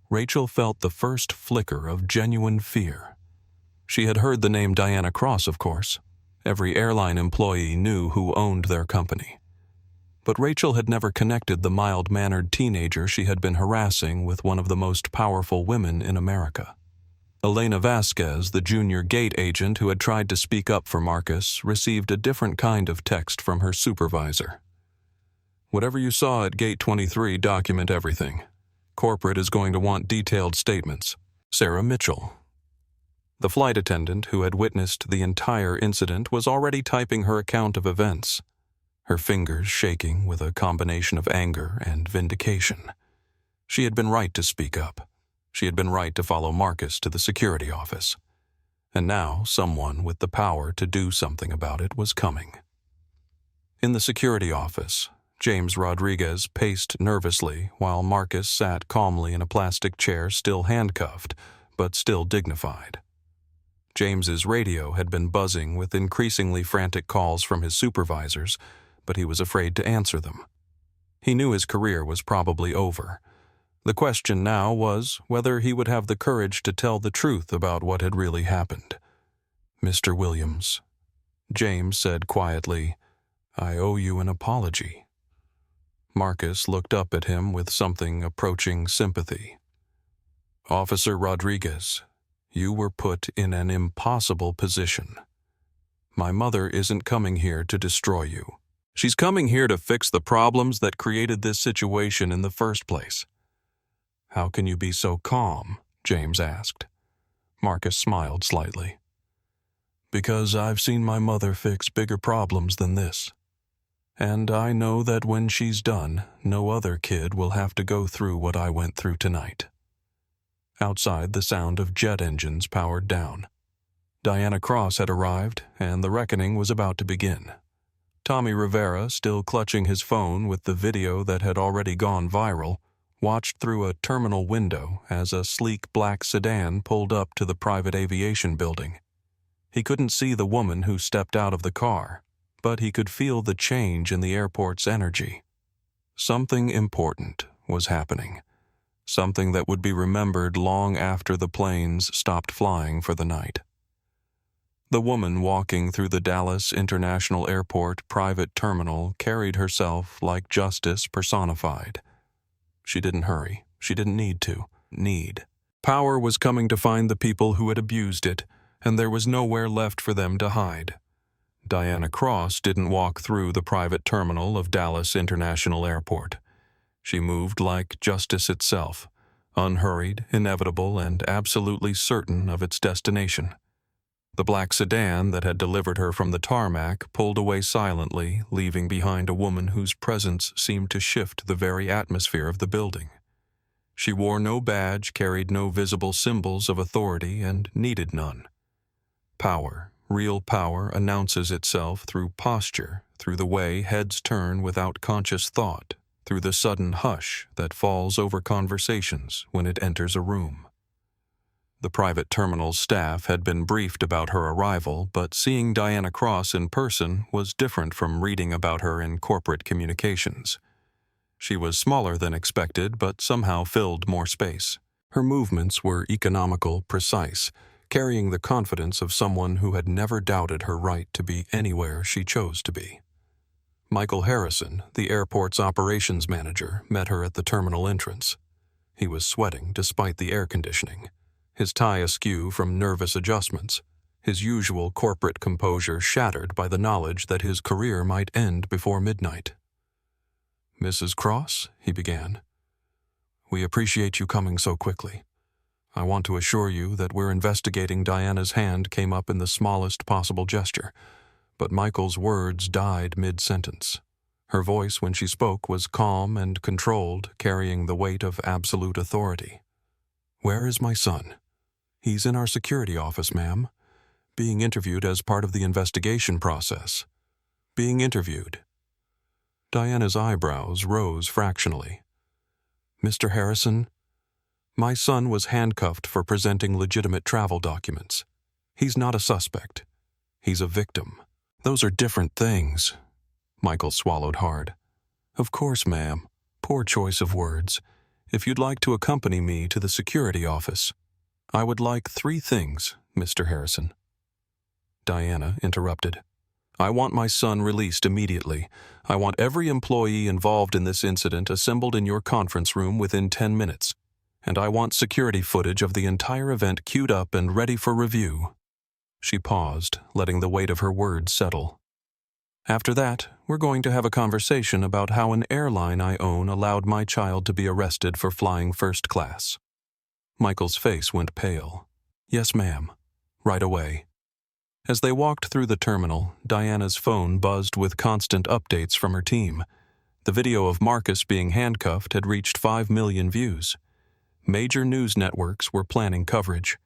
Rachel felt the first flicker of genuine fear. She had heard the name Diana Cross, of course. Every airline employee knew who owned their company. But Rachel had never connected the mild-mannered teenager she had been harassing with one of the most powerful women in America. Elena Vasquez, the junior gate agent who had tried to speak up for Marcus, received a different kind of text from her supervisor. "Whatever you saw at Gate 23, document everything. Corporate is going to want detailed statements. Sarah Mitchell." The flight attendant who had witnessed the entire incident was already typing her account of events, her fingers shaking with a combination of anger and vindication. She had been right to speak up. She had been right to follow Marcus to the security office. And now someone with the power to do something about it was coming. In the security office, James Rodriguez paced nervously while Marcus sat calmly in a plastic chair, still handcuffed, but still dignified. James's radio had been buzzing with increasingly frantic calls from his supervisors, but he was afraid to answer them. He knew his career was probably over. The question now was whether he would have the courage to tell the truth about what had really happened. "Mr. Williams," James said quietly, "I owe you an apology." Marcus looked up at him with something approaching sympathy. "Officer Rodriguez, you were put in an impossible position. My mother isn't coming here to destroy you. She's coming here to fix the problems that created this situation in the first place." "How can you be so calm?" James asked. Marcus smiled slightly. "Because I've seen my mother fix bigger problems than this. And I know that when she's done, no other kid will have to go through what I went through tonight." Outside, the sound of jet engines powered down. Diana Cross had arrived, and the reckoning was about to begin. Tommy Rivera, still clutching his phone with the video that had already gone viral, watched through a terminal window as a sleek black sedan pulled up to the private aviation building. He couldn't see the woman who stepped out of the car, but he could feel the change in the airport's energy. Something important was happening. Something that would be remembered long after the planes stopped flying for the night. The woman walking through the Dallas International Airport private terminal carried herself like justice personified. She didn't hurry. She didn't need to. Power was coming to find the people who had abused it, and there was nowhere left for them to hide. Diana Cross didn't walk through the private terminal of Dallas International Airport. She moved like justice itself, unhurried, inevitable, and absolutely certain of its destination. The black sedan that had delivered her from the tarmac pulled away silently, leaving behind a woman whose presence seemed to shift the very atmosphere of the building. She wore no badge, carried no visible symbols of authority, and needed none. Power, real power, announces itself through posture, through the way heads turn without conscious thought, through the sudden hush that falls over conversations when it enters a room. The private terminal's staff had been briefed about her arrival, but seeing Diana Cross in person was different from reading about her in corporate communications. She was smaller than expected, but somehow filled more space. Her movements were economical, precise, carrying the confidence of someone who had never doubted her right to be anywhere she chose to be. Michael Harrison, the airport's operations manager, met her at the terminal entrance. He was sweating despite the air conditioning, his tie askew from nervous adjustments, his usual corporate composure shattered by the knowledge that his career might end before midnight. "Mrs. Cross," he began, "we appreciate you coming so quickly. I want to assure you that we're investigating. Diana's hand came up in the smallest possible gesture, but Michael's words died mid-sentence. Her voice when she spoke was calm and controlled, carrying the weight of absolute authority. Where is my son? He's in our security office, ma'am, being interviewed as part of the investigation process. Being interviewed." Diana's eyebrows rose fractionally. "Mr. Harrison, my son was handcuffed for presenting legitimate travel documents. He's not a suspect. He's a victim." "Those are different things." Michael swallowed hard. "Of course, ma'am. Poor choice of words. If you'd like to accompany me to the security office." "I would like 3 things, Mr. Harrison." Diana interrupted. "I want my son released immediately. I want every employee involved in this incident assembled in your conference room within 10 minutes. And I want security footage of the entire event queued up and ready for review." She paused, letting the weight of her words settle. "After that, we're going to have a conversation about how an airline I own allowed my child to be arrested for flying first class." Michael's face went pale. "Yes, ma'am. Right away." As they walked through the terminal, Diana's phone buzzed with constant updates from her team. The video of Marcus being handcuffed had reached 5 million views. Major news networks were planning coverage.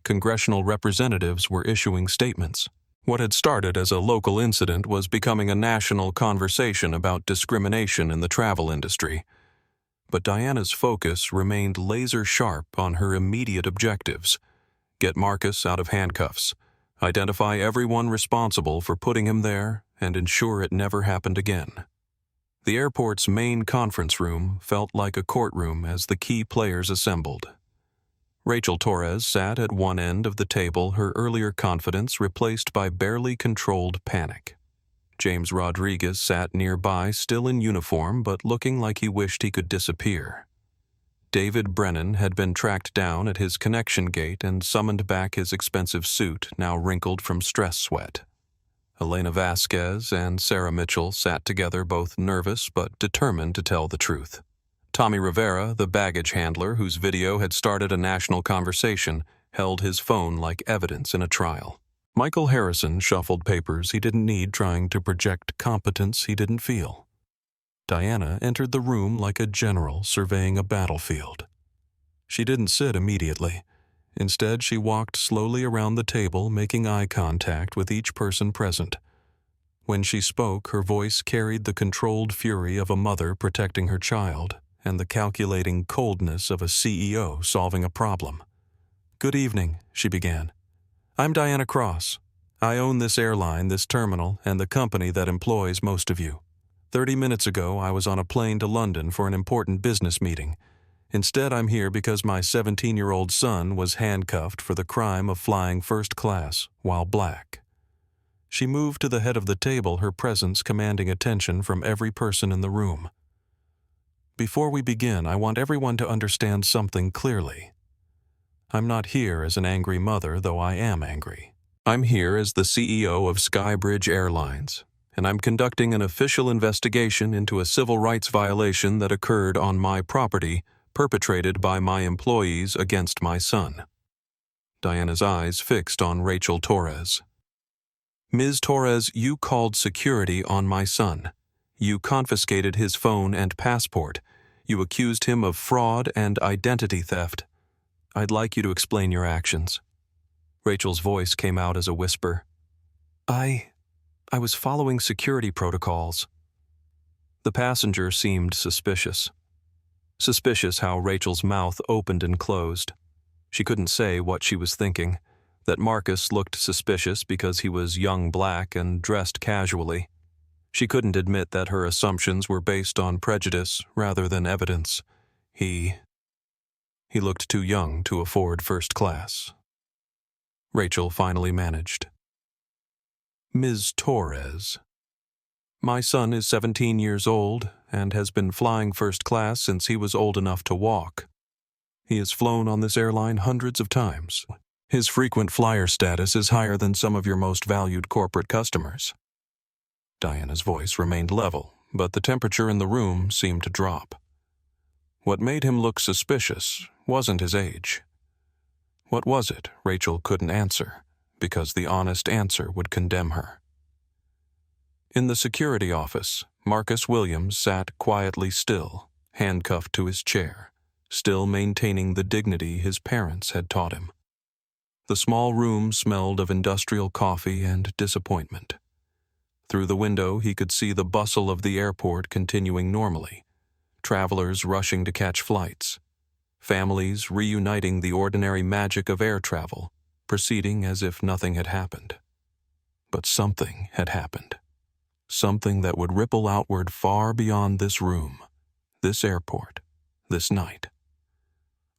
Congressional representatives were issuing statements. What had started as a local incident was becoming a national conversation about discrimination in the travel industry. But Diana's focus remained laser-sharp on her immediate objectives. Get Marcus out of handcuffs, identify everyone responsible for putting him there, and ensure it never happened again. The airport's main conference room felt like a courtroom as the key players assembled. Rachel Torres sat at one end of the table, her earlier confidence replaced by barely controlled panic. James Rodriguez sat nearby, still in uniform but looking like he wished he could disappear. David Brennan had been tracked down at his connection gate and summoned back his expensive suit, now wrinkled from stress sweat. Elena Vasquez and Sarah Mitchell sat together, both nervous but determined to tell the truth. Tommy Rivera, the baggage handler whose video had started a national conversation, held his phone like evidence in a trial. Michael Harrison shuffled papers he didn't need, trying to project competence he didn't feel. Diana entered the room like a general surveying a battlefield. She didn't sit immediately. Instead, she walked slowly around the table, making eye contact with each person present. When she spoke, her voice carried the controlled fury of a mother protecting her child and the calculating coldness of a CEO solving a problem. "Good evening," she began. "I'm Diana Cross. I own this airline, this terminal, and the company that employs most of you. 30 minutes ago, I was on a plane to London for an important business meeting. Instead, I'm here because my 17-year-old son was handcuffed for the crime of flying first class while black." She moved to the head of the table, her presence commanding attention from every person in the room. "Before we begin, I want everyone to understand something clearly. I'm not here as an angry mother, though I am angry. I'm here as the CEO of Skybridge Airlines, and I'm conducting an official investigation into a civil rights violation that occurred on my property, perpetrated by my employees against my son." Diana's eyes fixed on Rachel Torres. "Ms. Torres, you called security on my son. You confiscated his phone and passport. You accused him of fraud and identity theft. I'd like you to explain your actions." Rachel's voice came out as a whisper. I was following security protocols." The passenger seemed suspicious. Suspicious how Rachel's mouth opened and closed. She couldn't say what she was thinking, that Marcus looked suspicious because he was young black and dressed casually. She couldn't admit that her assumptions were based on prejudice rather than evidence. He looked too young to afford first class. Rachel finally managed. "Ms. Torres, my son is 17 years old and has been flying first class since he was old enough to walk. He has flown on this airline hundreds of times. His frequent flyer status is higher than some of your most valued corporate customers." Diana's voice remained level, but the temperature in the room seemed to drop. What made him look suspicious wasn't his age. What was it? Rachel couldn't answer, because the honest answer would condemn her. In the security office, Marcus Williams sat quietly still, handcuffed to his chair, still maintaining the dignity his parents had taught him. The small room smelled of industrial coffee and disappointment. Through the window, he could see the bustle of the airport continuing normally, travelers rushing to catch flights, families reuniting the ordinary magic of air travel, proceeding as if nothing had happened. But something had happened. Something that would ripple outward far beyond this room, this airport, this night.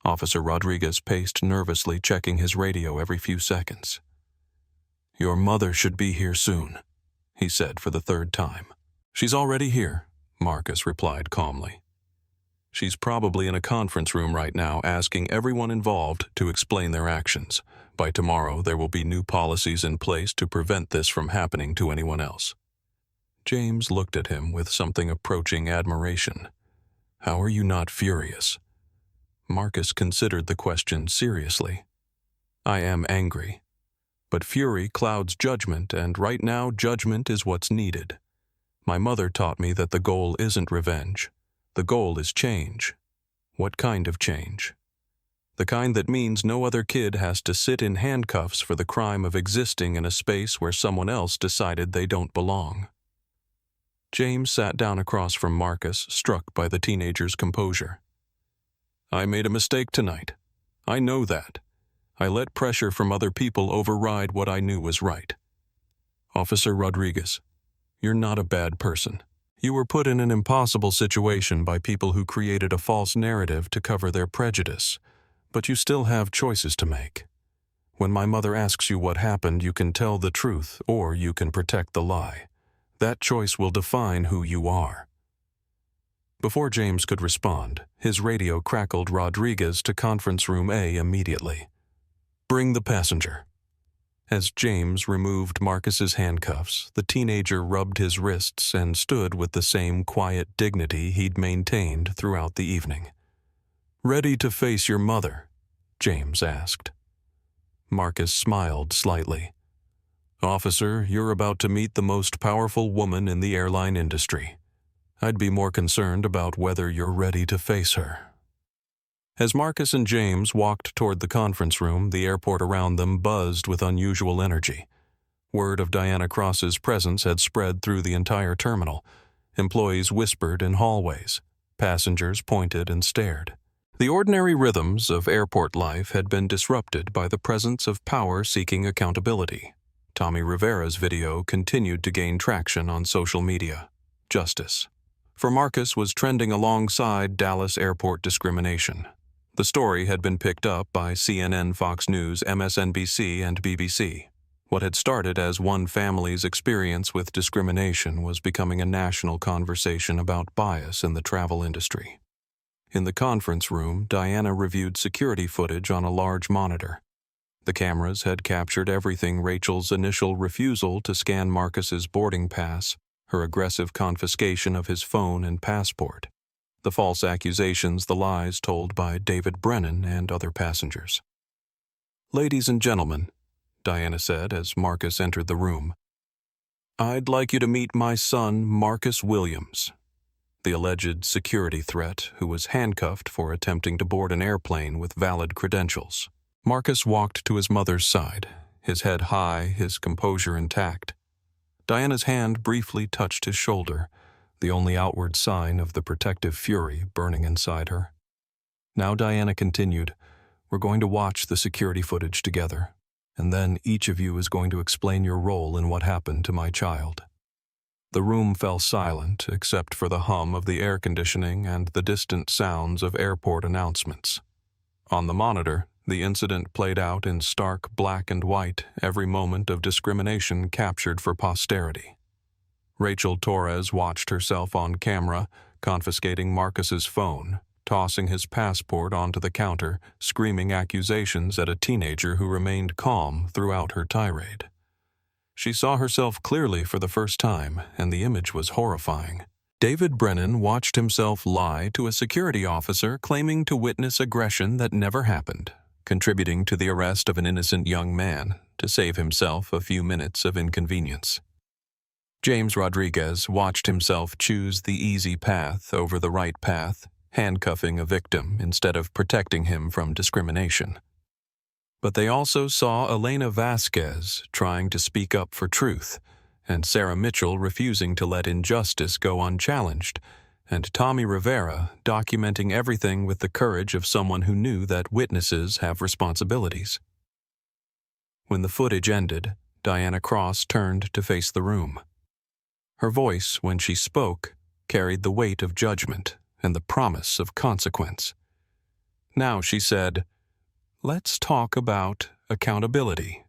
Officer Rodriguez paced nervously, checking his radio every few seconds. "Your mother should be here soon," he said for the third time. "She's already here," Marcus replied calmly. "She's probably in a conference room right now asking everyone involved to explain their actions. By tomorrow, there will be new policies in place to prevent this from happening to anyone else." James looked at him with something approaching admiration. "How are you not furious?" Marcus considered the question seriously. "I am angry. But fury clouds judgment, and right now judgment is what's needed. My mother taught me that the goal isn't revenge. The goal is change. What kind of change? The kind that means no other kid has to sit in handcuffs for the crime of existing in a space where someone else decided they don't belong." James sat down across from Marcus, struck by the teenager's composure. "I made a mistake tonight. I know that. I let pressure from other people override what I knew was right. Officer Rodriguez, you're not a bad person. You were put in an impossible situation by people who created a false narrative to cover their prejudice, but you still have choices to make. When my mother asks you what happened, you can tell the truth or you can protect the lie. That choice will define who you are." Before James could respond, his radio crackled Rodriguez to conference room A immediately. "Bring the passenger." As James removed Marcus's handcuffs, the teenager rubbed his wrists and stood with the same quiet dignity he'd maintained throughout the evening. "Ready to face your mother?" James asked. Marcus smiled slightly. "Officer, you're about to meet the most powerful woman in the airline industry. I'd be more concerned about whether you're ready to face her." As Marcus and James walked toward the conference room, the airport around them buzzed with unusual energy. Word of Diana Cross's presence had spread through the entire terminal. Employees whispered in hallways. Passengers pointed and stared. The ordinary rhythms of airport life had been disrupted by the presence of power seeking accountability. Tommy Rivera's video continued to gain traction on social media. Justice for Marcus was trending alongside Dallas airport discrimination. The story had been picked up by CNN, Fox News, MSNBC, and BBC. What had started as one family's experience with discrimination was becoming a national conversation about bias in the travel industry. In the conference room, Diana reviewed security footage on a large monitor. The cameras had captured everything: Rachel's initial refusal to scan Marcus's boarding pass, her aggressive confiscation of his phone and passport, the false accusations, the lies told by David Brennan and other passengers. "Ladies and gentlemen," Diana said as Marcus entered the room, "I'd like you to meet my son, Marcus Williams," the alleged security threat who was handcuffed for attempting to board an airplane with valid credentials. Marcus walked to his mother's side, his head high, his composure intact. Diana's hand briefly touched his shoulder, the only outward sign of the protective fury burning inside her. Now Diana continued, "We're going to watch the security footage together, and then each of you is going to explain your role in what happened to my child." The room fell silent except for the hum of the air conditioning and the distant sounds of airport announcements. On the monitor, the incident played out in stark black and white, every moment of discrimination captured for posterity. Rachel Torres watched herself on camera, confiscating Marcus's phone, tossing his passport onto the counter, screaming accusations at a teenager who remained calm throughout her tirade. She saw herself clearly for the first time, and the image was horrifying. David Brennan watched himself lie to a security officer claiming to witness aggression that never happened, contributing to the arrest of an innocent young man to save himself a few minutes of inconvenience. James Rodriguez watched himself choose the easy path over the right path, handcuffing a victim instead of protecting him from discrimination. But they also saw Elena Vasquez trying to speak up for truth, and Sarah Mitchell refusing to let injustice go unchallenged, and Tommy Rivera documenting everything with the courage of someone who knew that witnesses have responsibilities. When the footage ended, Diana Cross turned to face the room. Her voice, when she spoke, carried the weight of judgment and the promise of consequence. Now she said, "Let's talk about accountability."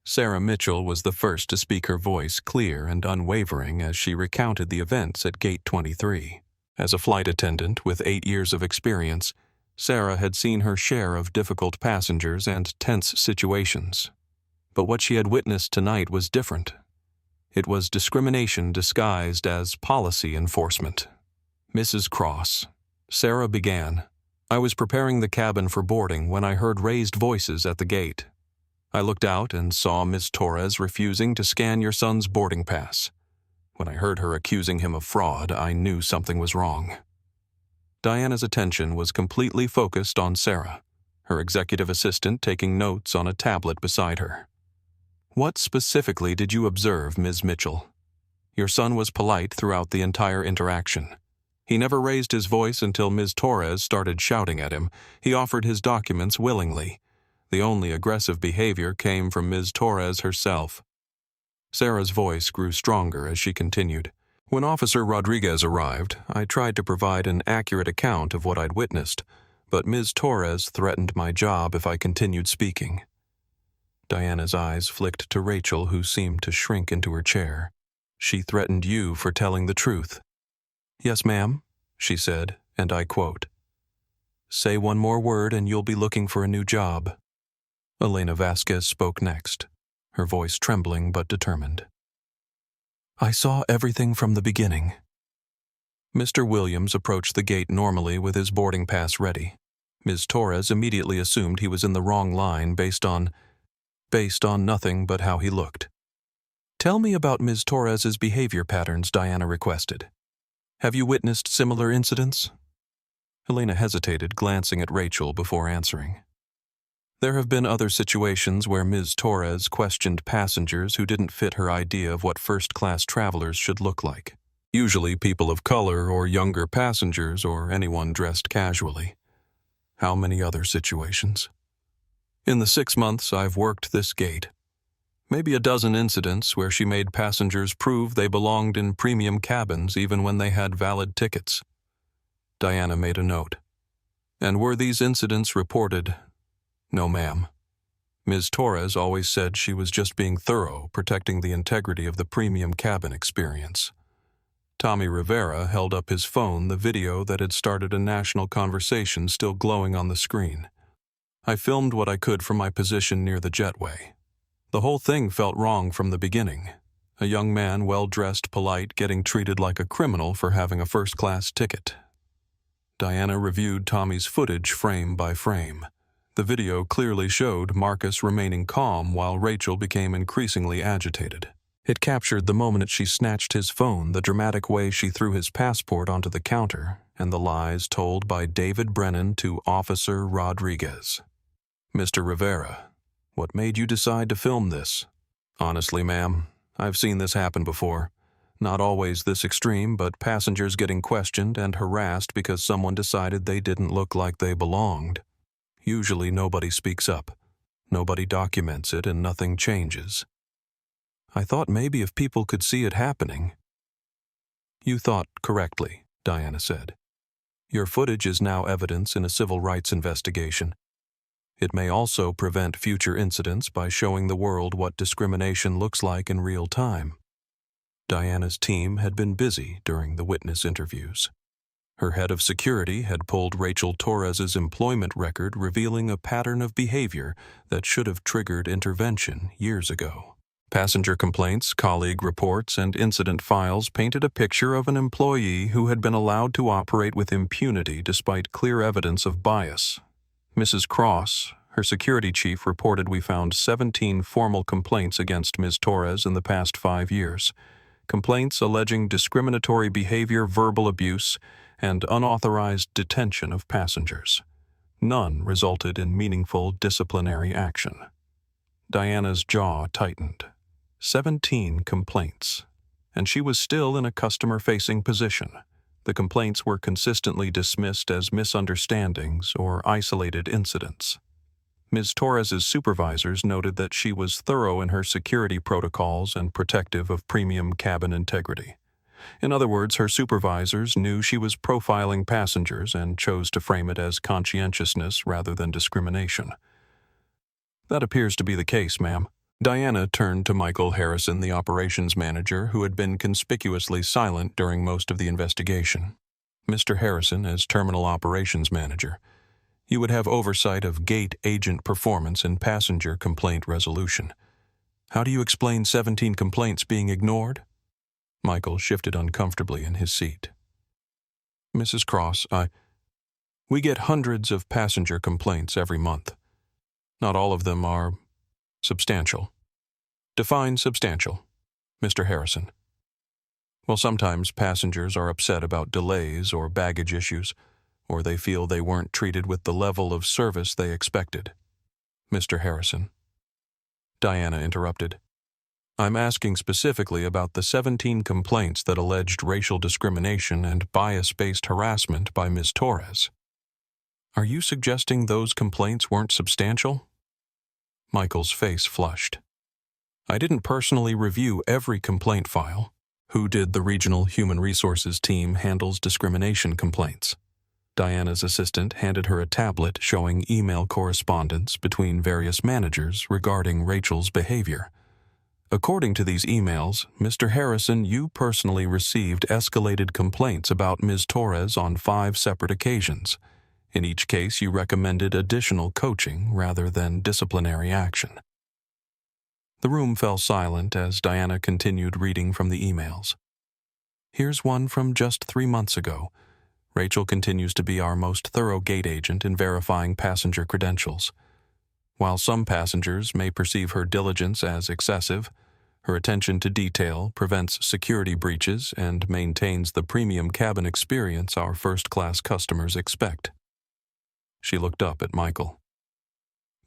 Sarah Mitchell was the first to speak, her voice clear and unwavering as she recounted the events at Gate 23. As a flight attendant with 8 years of experience, Sarah had seen her share of difficult passengers and tense situations. But what she had witnessed tonight was different. It was discrimination disguised as policy enforcement. "Mrs. Cross," Sarah began, "I was preparing the cabin for boarding when I heard raised voices at the gate. I looked out and saw Ms. Torres refusing to scan your son's boarding pass. When I heard her accusing him of fraud, I knew something was wrong." Diana's attention was completely focused on Sarah, her executive assistant taking notes on a tablet beside her. "What specifically did you observe, Ms. Mitchell? Your son was polite throughout the entire interaction. He never raised his voice until Ms. Torres started shouting at him. He offered his documents willingly. The only aggressive behavior came from Ms. Torres herself." Sarah's voice grew stronger as she continued. "When Officer Rodriguez arrived, I tried to provide an accurate account of what I'd witnessed, but Ms. Torres threatened my job if I continued speaking." Diana's eyes flicked to Rachel, who seemed to shrink into her chair. She threatened you for telling the truth. Yes, ma'am, she said, and I quote, "Say one more word and you'll be looking for a new job." Elena Vasquez spoke next, her voice trembling but determined. "I saw everything from the beginning." Mr. Williams approached the gate normally with his boarding pass ready. Ms. Torres immediately assumed he was in the wrong line based on nothing but how he looked. "Tell me about Ms. Torres's behavior patterns," Diana requested. "Have you witnessed similar incidents?" Helena hesitated, glancing at Rachel before answering. "There have been other situations where Ms. Torres questioned passengers who didn't fit her idea of what first-class travelers should look like. Usually people of color or younger passengers or anyone dressed casually. How many other situations? In the 6 months I've worked this gate, maybe a dozen incidents where she made passengers prove they belonged in premium cabins even when they had valid tickets." Diana made a note. "And were these incidents reported?" "No, ma'am. Ms. Torres always said she was just being thorough, protecting the integrity of the premium cabin experience." Tommy Rivera held up his phone, the video that had started a national conversation still glowing on the screen. "I filmed what I could from my position near the jetway. The whole thing felt wrong from the beginning. A young man, well-dressed, polite, getting treated like a criminal for having a first-class ticket." Diana reviewed Tommy's footage frame by frame. The video clearly showed Marcus remaining calm while Rachel became increasingly agitated. It captured the moment she snatched his phone, the dramatic way she threw his passport onto the counter, and the lies told by David Brennan to Officer Rodriguez. "Mr. Rivera, what made you decide to film this?" "Honestly, ma'am, I've seen this happen before. Not always this extreme, but passengers getting questioned and harassed because someone decided they didn't look like they belonged. Usually nobody speaks up. Nobody documents it and nothing changes. I thought maybe if people could see it happening." "You thought correctly," Diana said. "Your footage is now evidence in a civil rights investigation. It may also prevent future incidents by showing the world what discrimination looks like in real time." Diana's team had been busy during the witness interviews. Her head of security had pulled Rachel Torres's employment record, revealing a pattern of behavior that should have triggered intervention years ago. Passenger complaints, colleague reports, and incident files painted a picture of an employee who had been allowed to operate with impunity despite clear evidence of bias. Mrs. Cross, her security chief, reported we found 17 formal complaints against Ms. Torres in the past 5 years. Complaints alleging discriminatory behavior, verbal abuse, and unauthorized detention of passengers. None resulted in meaningful disciplinary action. Diana's jaw tightened. 17 complaints, and she was still in a customer-facing position. The complaints were consistently dismissed as misunderstandings or isolated incidents. Ms. Torres's supervisors noted that she was thorough in her security protocols and protective of premium cabin integrity. In other words, her supervisors knew she was profiling passengers and chose to frame it as conscientiousness rather than discrimination. "That appears to be the case, ma'am." Diana turned to Michael Harrison, the operations manager, who had been conspicuously silent during most of the investigation. "Mr. Harrison, as terminal operations manager, you would have oversight of gate agent performance and passenger complaint resolution. How do you explain 17 complaints being ignored?" Michael shifted uncomfortably in his seat. "Mrs. Cross, we get hundreds of passenger complaints every month. Not all of them are substantial." "Define substantial, Mr. Harrison." "Well, sometimes passengers are upset about delays or baggage issues, or they feel they weren't treated with the level of service they expected." "Mr. Harrison." Diana interrupted. "I'm asking specifically about the 17 complaints that alleged racial discrimination and bias-based harassment by Ms. Torres. Are you suggesting those complaints weren't substantial?" Michael's face flushed. "I didn't personally review every complaint file. Who did the regional human resources team handles discrimination complaints?" Diana's assistant handed her a tablet showing email correspondence between various managers regarding Rachel's behavior. According to these emails, Mr. Harrison, you personally received escalated complaints about Ms. Torres on 5 separate occasions. In each case, you recommended additional coaching rather than disciplinary action. The room fell silent as Diana continued reading from the emails. Here's one from just 3 months ago. Rachel continues to be our most thorough gate agent in verifying passenger credentials. While some passengers may perceive her diligence as excessive, her attention to detail prevents security breaches and maintains the premium cabin experience our first-class customers expect. She looked up at Michael.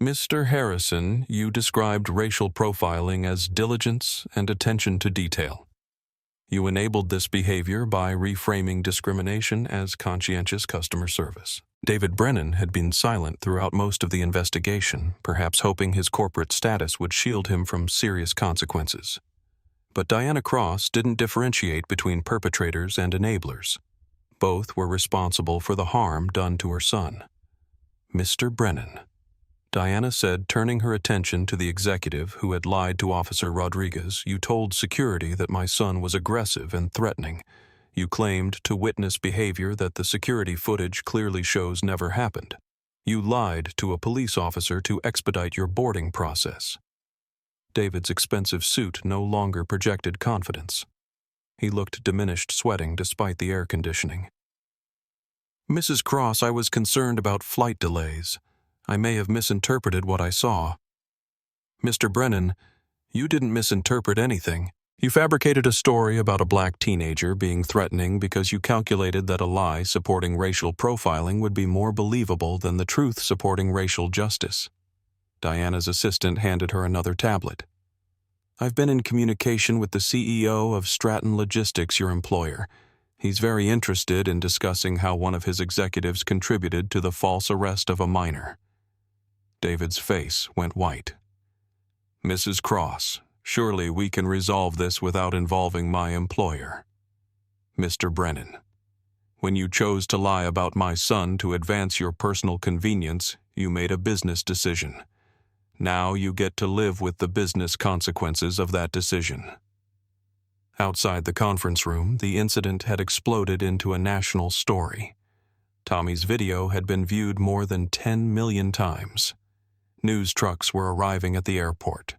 Mr. Harrison, you described racial profiling as diligence and attention to detail. You enabled this behavior by reframing discrimination as conscientious customer service. David Brennan had been silent throughout most of the investigation, perhaps hoping his corporate status would shield him from serious consequences. But Diana Cross didn't differentiate between perpetrators and enablers. Both were responsible for the harm done to her son. Mr. Brennan, Diana said, turning her attention to the executive who had lied to Officer Rodriguez, you told security that my son was aggressive and threatening. You claimed to witness behavior that the security footage clearly shows never happened. You lied to a police officer to expedite your boarding process. David's expensive suit no longer projected confidence. He looked diminished, sweating despite the air conditioning. Mrs. Cross, I was concerned about flight delays. I may have misinterpreted what I saw. Mr. Brennan, you didn't misinterpret anything. You fabricated a story about a black teenager being threatening because you calculated that a lie supporting racial profiling would be more believable than the truth supporting racial justice. Diana's assistant handed her another tablet. I've been in communication with the CEO of Stratton Logistics, your employer. He's very interested in discussing how one of his executives contributed to the false arrest of a minor. David's face went white. Mrs. Cross, surely we can resolve this without involving my employer. Mr. Brennan, when you chose to lie about my son to advance your personal convenience, you made a business decision. Now you get to live with the business consequences of that decision. Outside the conference room, the incident had exploded into a national story. Tommy's video had been viewed more than 10 million times. News trucks were arriving at the airport.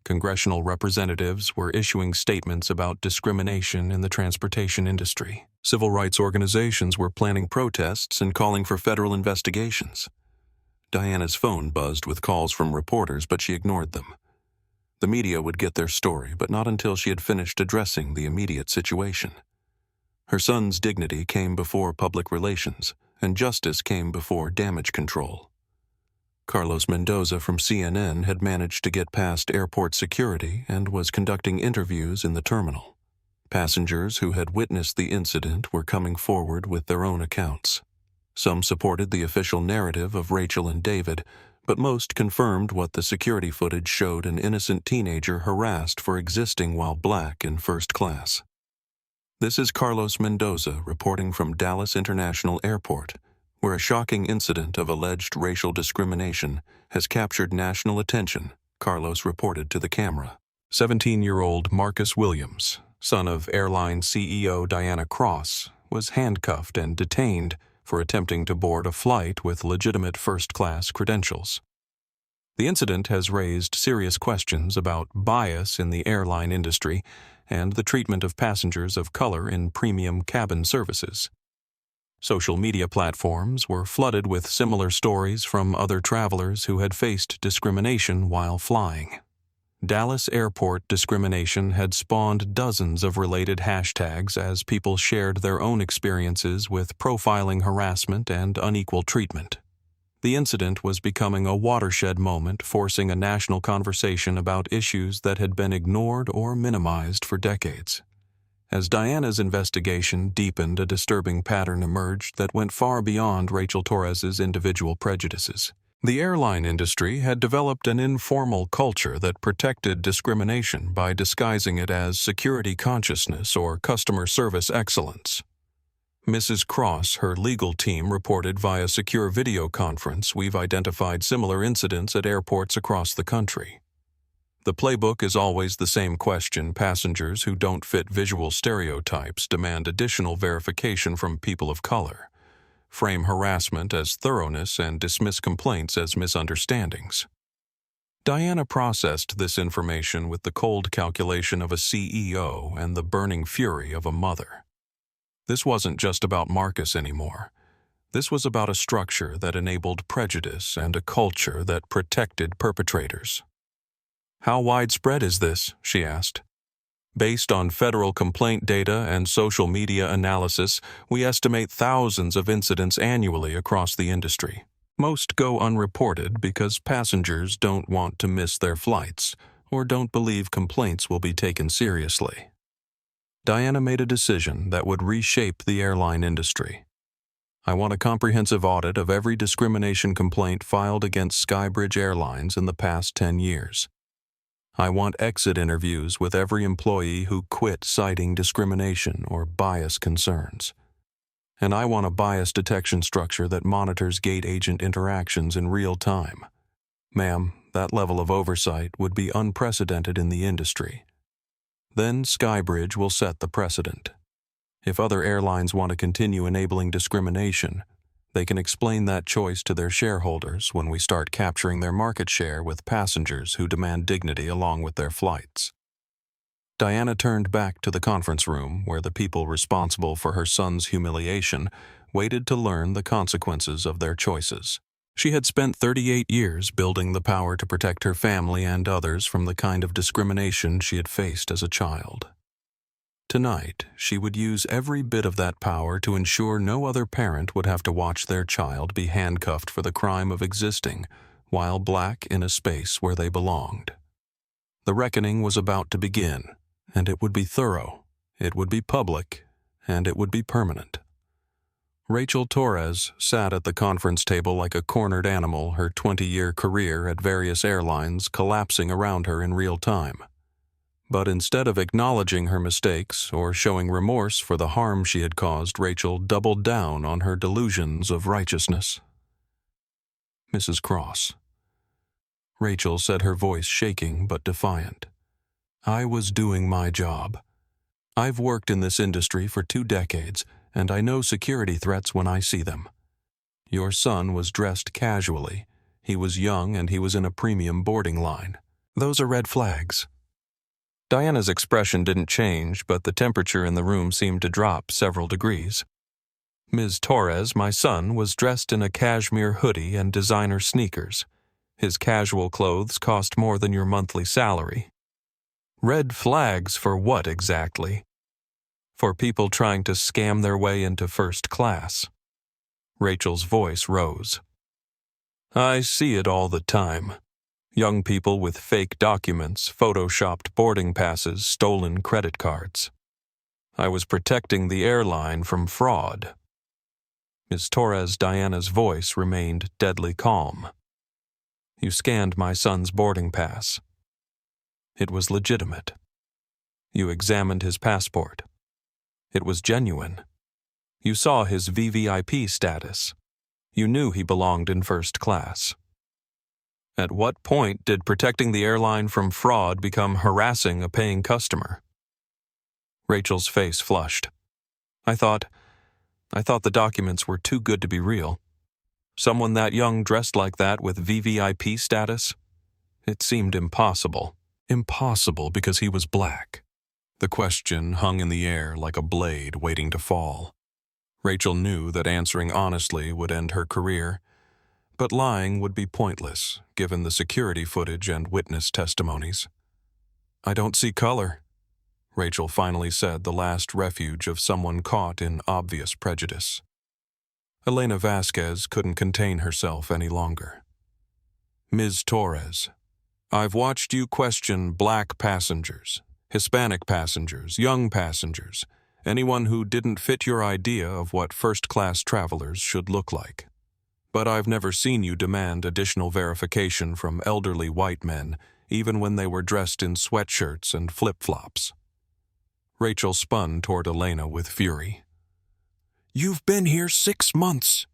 Congressional representatives were issuing statements about discrimination in the transportation industry. Civil rights organizations were planning protests and calling for federal investigations. Diana's phone buzzed with calls from reporters, but she ignored them. The media would get their story, but not until she had finished addressing the immediate situation. Her son's dignity came before public relations, and justice came before damage control. Carlos Mendoza from CNN had managed to get past airport security and was conducting interviews in the terminal. Passengers who had witnessed the incident were coming forward with their own accounts. Some supported the official narrative of Rachel and David, but most confirmed what the security footage showed: an innocent teenager harassed for existing while black in first class. This is Carlos Mendoza reporting from Dallas International Airport, where a shocking incident of alleged racial discrimination has captured national attention, Carlos reported to the camera. 17-year-old Marcus Williams, son of airline CEO Diana Cross, was handcuffed and detained for attempting to board a flight with legitimate first-class credentials. The incident has raised serious questions about bias in the airline industry and the treatment of passengers of color in premium cabin services. Social media platforms were flooded with similar stories from other travelers who had faced discrimination while flying. Dallas airport discrimination had spawned dozens of related hashtags as people shared their own experiences with profiling, harassment, and unequal treatment. The incident was becoming a watershed moment, forcing a national conversation about issues that had been ignored or minimized for decades. As Diana's investigation deepened, a disturbing pattern emerged that went far beyond Rachel Torres's individual prejudices. The airline industry had developed an informal culture that protected discrimination by disguising it as security consciousness or customer service excellence. Mrs. Cross, her legal team, reported via secure video conference, we've identified similar incidents at airports across the country. The playbook is always the same question. Passengers who don't fit visual stereotypes demand additional verification from people of color, frame harassment as thoroughness, and dismiss complaints as misunderstandings. Diana processed this information with the cold calculation of a CEO and the burning fury of a mother. This wasn't just about Marcus anymore. This was about a structure that enabled prejudice and a culture that protected perpetrators. "How widespread is this?" she asked. "Based on federal complaint data and social media analysis, we estimate thousands of incidents annually across the industry. Most go unreported because passengers don't want to miss their flights or don't believe complaints will be taken seriously." Diana made a decision that would reshape the airline industry. "I want a comprehensive audit of every discrimination complaint filed against Skybridge Airlines in the past 10 years. I want exit interviews with every employee who quit citing discrimination or bias concerns. And I want a bias detection structure that monitors gate agent interactions in real time. Ma'am, that level of oversight would be unprecedented in the industry. Then Skybridge will set the precedent. If other airlines want to continue enabling discrimination, they can explain that choice to their shareholders when we start capturing their market share with passengers who demand dignity along with their flights." Diana turned back to the conference room where the people responsible for her son's humiliation waited to learn the consequences of their choices. She had spent 38 years building the power to protect her family and others from the kind of discrimination she had faced as a child. Tonight, she would use every bit of that power to ensure no other parent would have to watch their child be handcuffed for the crime of existing while black in a space where they belonged. The reckoning was about to begin, and it would be thorough, it would be public, and it would be permanent. Rachel Torres sat at the conference table like a cornered animal, her 20-year career at various airlines collapsing around her in real time. But instead of acknowledging her mistakes or showing remorse for the harm she had caused, Rachel doubled down on her delusions of righteousness. "Mrs. Cross." Rachel said, her voice shaking but defiant. "I was doing my job. I've worked in this industry for 2 decades, and I know security threats when I see them. Your son was dressed casually. He was young and he was in a premium boarding line. Those are red flags." Diana's expression didn't change, but the temperature in the room seemed to drop several degrees. "Ms. Torres, my son was dressed in a cashmere hoodie and designer sneakers. His casual clothes cost more than your monthly salary." "Red flags for what exactly?" "For people trying to scam their way into first class." Rachel's voice rose. "I see it all the time. Young people with fake documents, photoshopped boarding passes, stolen credit cards. I was protecting the airline from fraud." Ms. Torres, Diana's voice remained deadly calm. "You scanned my son's boarding pass. It was legitimate. You examined his passport. It was genuine. You saw his VVIP status. You knew he belonged in first class. At what point did protecting the airline from fraud become harassing a paying customer?" Rachel's face flushed. I thought the documents were too good to be real. Someone that young dressed like that with VVIP status? It seemed impossible. Impossible because he was black. The question hung in the air like a blade waiting to fall. Rachel knew that answering honestly would end her career, but lying would be pointless, given the security footage and witness testimonies. "I don't see color," Rachel finally said, the last refuge of someone caught in obvious prejudice. Elena Vasquez couldn't contain herself any longer. "Ms. Torres, I've watched you question black passengers, Hispanic passengers, young passengers, anyone who didn't fit your idea of what first-class travelers should look like. But I've never seen you demand additional verification from elderly white men, even when they were dressed in sweatshirts and flip-flops." Rachel spun toward Elena with fury. "You've been here 6 months.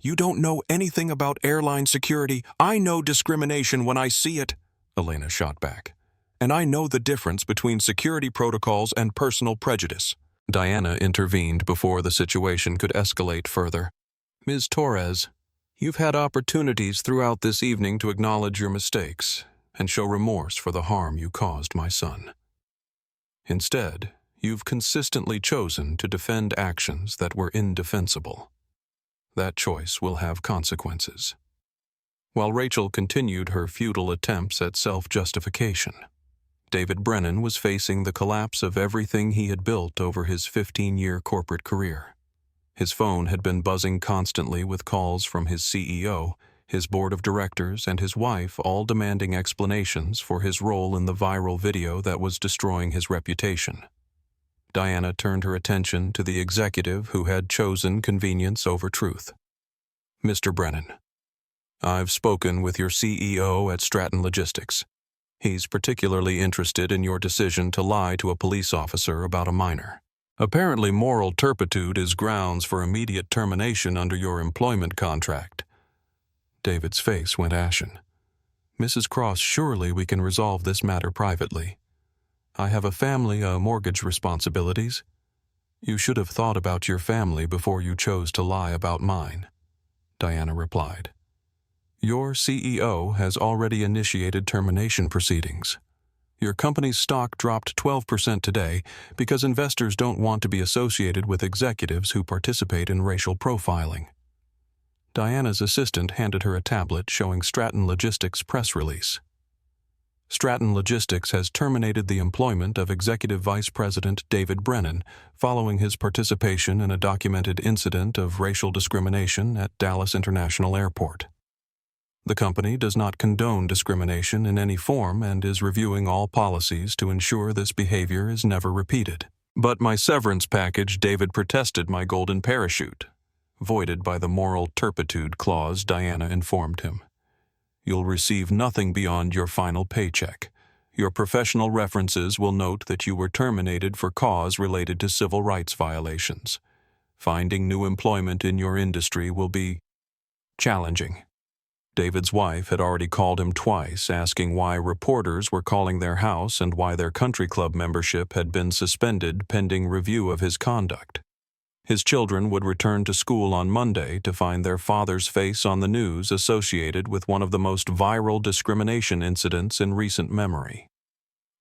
You don't know anything about airline security. I know discrimination when I see it," Elena shot back. and I know the difference between security protocols and personal prejudice." Diana intervened before the situation could escalate further. "Ms. Torres, you've had opportunities throughout this evening to acknowledge your mistakes and show remorse for the harm you caused my son. Instead, you've consistently chosen to defend actions that were indefensible. That choice will have consequences." While Rachel continued her futile attempts at self-justification, David Brennan was facing the collapse of everything he had built over his 15-year corporate career. His phone had been buzzing constantly with calls from his CEO, his board of directors, and his wife, all demanding explanations for his role in the viral video that was destroying his reputation. Diana turned her attention to the executive who had chosen convenience over truth. "Mr. Brennan, I've spoken with your CEO at Stratton Logistics. He's particularly interested in your decision to lie to a police officer about a minor. Apparently, moral turpitude is grounds for immediate termination under your employment contract." David's face went ashen. "Mrs. Cross, surely we can resolve this matter privately. I have a family, mortgage responsibilities. You should have thought about your family before you chose to lie about mine," Diana replied. "Your CEO has already initiated termination proceedings. Your company's stock dropped 12% today because investors don't want to be associated with executives who participate in racial profiling." Diana's assistant handed her a tablet showing Stratton Logistics' press release. "Stratton Logistics has terminated the employment of Executive Vice President David Brennan following his participation in a documented incident of racial discrimination at Dallas International Airport. The company does not condone discrimination in any form and is reviewing all policies to ensure this behavior is never repeated. But my severance package, David protested my golden parachute, voided by the moral turpitude clause, Diana informed him. You'll receive nothing beyond your final paycheck. Your professional references will note that you were terminated for cause related to civil rights violations. Finding new employment in your industry will be challenging." David's wife had already called him twice, asking why reporters were calling their house and why their country club membership had been suspended pending review of his conduct. His children would return to school on Monday to find their father's face on the news associated with one of the most viral discrimination incidents in recent memory.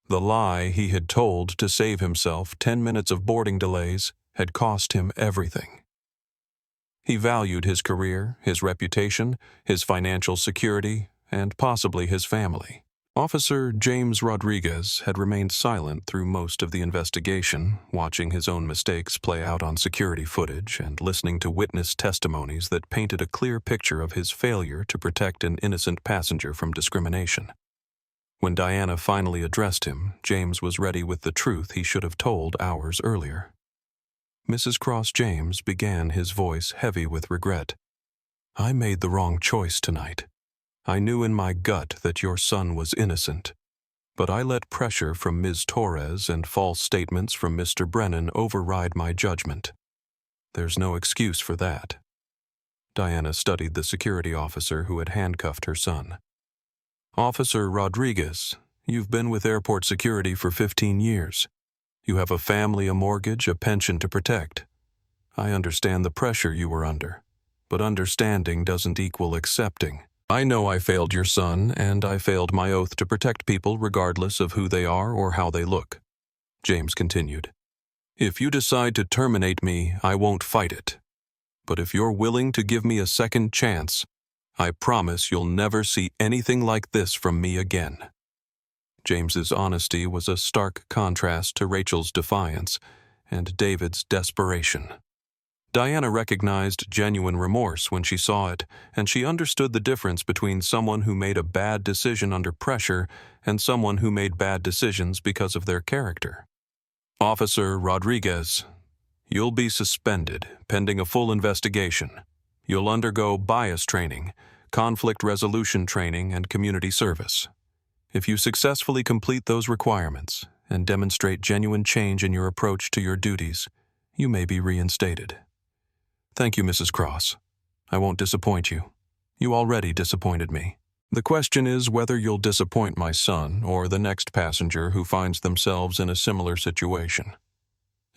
The lie he had told to save himself 10 minutes of boarding delays had cost him everything. He valued his career, his reputation, his financial security, and possibly his family. Officer James Rodriguez had remained silent through most of the investigation, watching his own mistakes play out on security footage and listening to witness testimonies that painted a clear picture of his failure to protect an innocent passenger from discrimination. When Diana finally addressed him, James was ready with the truth he should have told hours earlier. "Mrs. Cross," James began, his voice heavy with regret. "I made the wrong choice tonight. I knew in my gut that your son was innocent, but I let pressure from Ms. Torres and false statements from Mr. Brennan override my judgment. There's no excuse for that." Diana studied the security officer who had handcuffed her son. "Officer Rodriguez, you've been with airport security for 15 years. You have a family, a mortgage, a pension to protect. I understand the pressure you were under, but understanding doesn't equal accepting. I know I failed your son, and I failed my oath to protect people regardless of who they are or how they look." James continued. "If you decide to terminate me, I won't fight it. But if you're willing to give me a second chance, I promise you'll never see anything like this from me again." James's honesty was a stark contrast to Rachel's defiance and David's desperation. Diana recognized genuine remorse when she saw it, and she understood the difference between someone who made a bad decision under pressure and someone who made bad decisions because of their character. "Officer Rodriguez, you'll be suspended pending a full investigation. You'll undergo bias training, conflict resolution training, and community service. If you successfully complete those requirements and demonstrate genuine change in your approach to your duties, you may be reinstated." "Thank you, Mrs. Cross. I won't disappoint you. You already disappointed me." The question is whether you'll disappoint my son or the next passenger who finds themselves in a similar situation.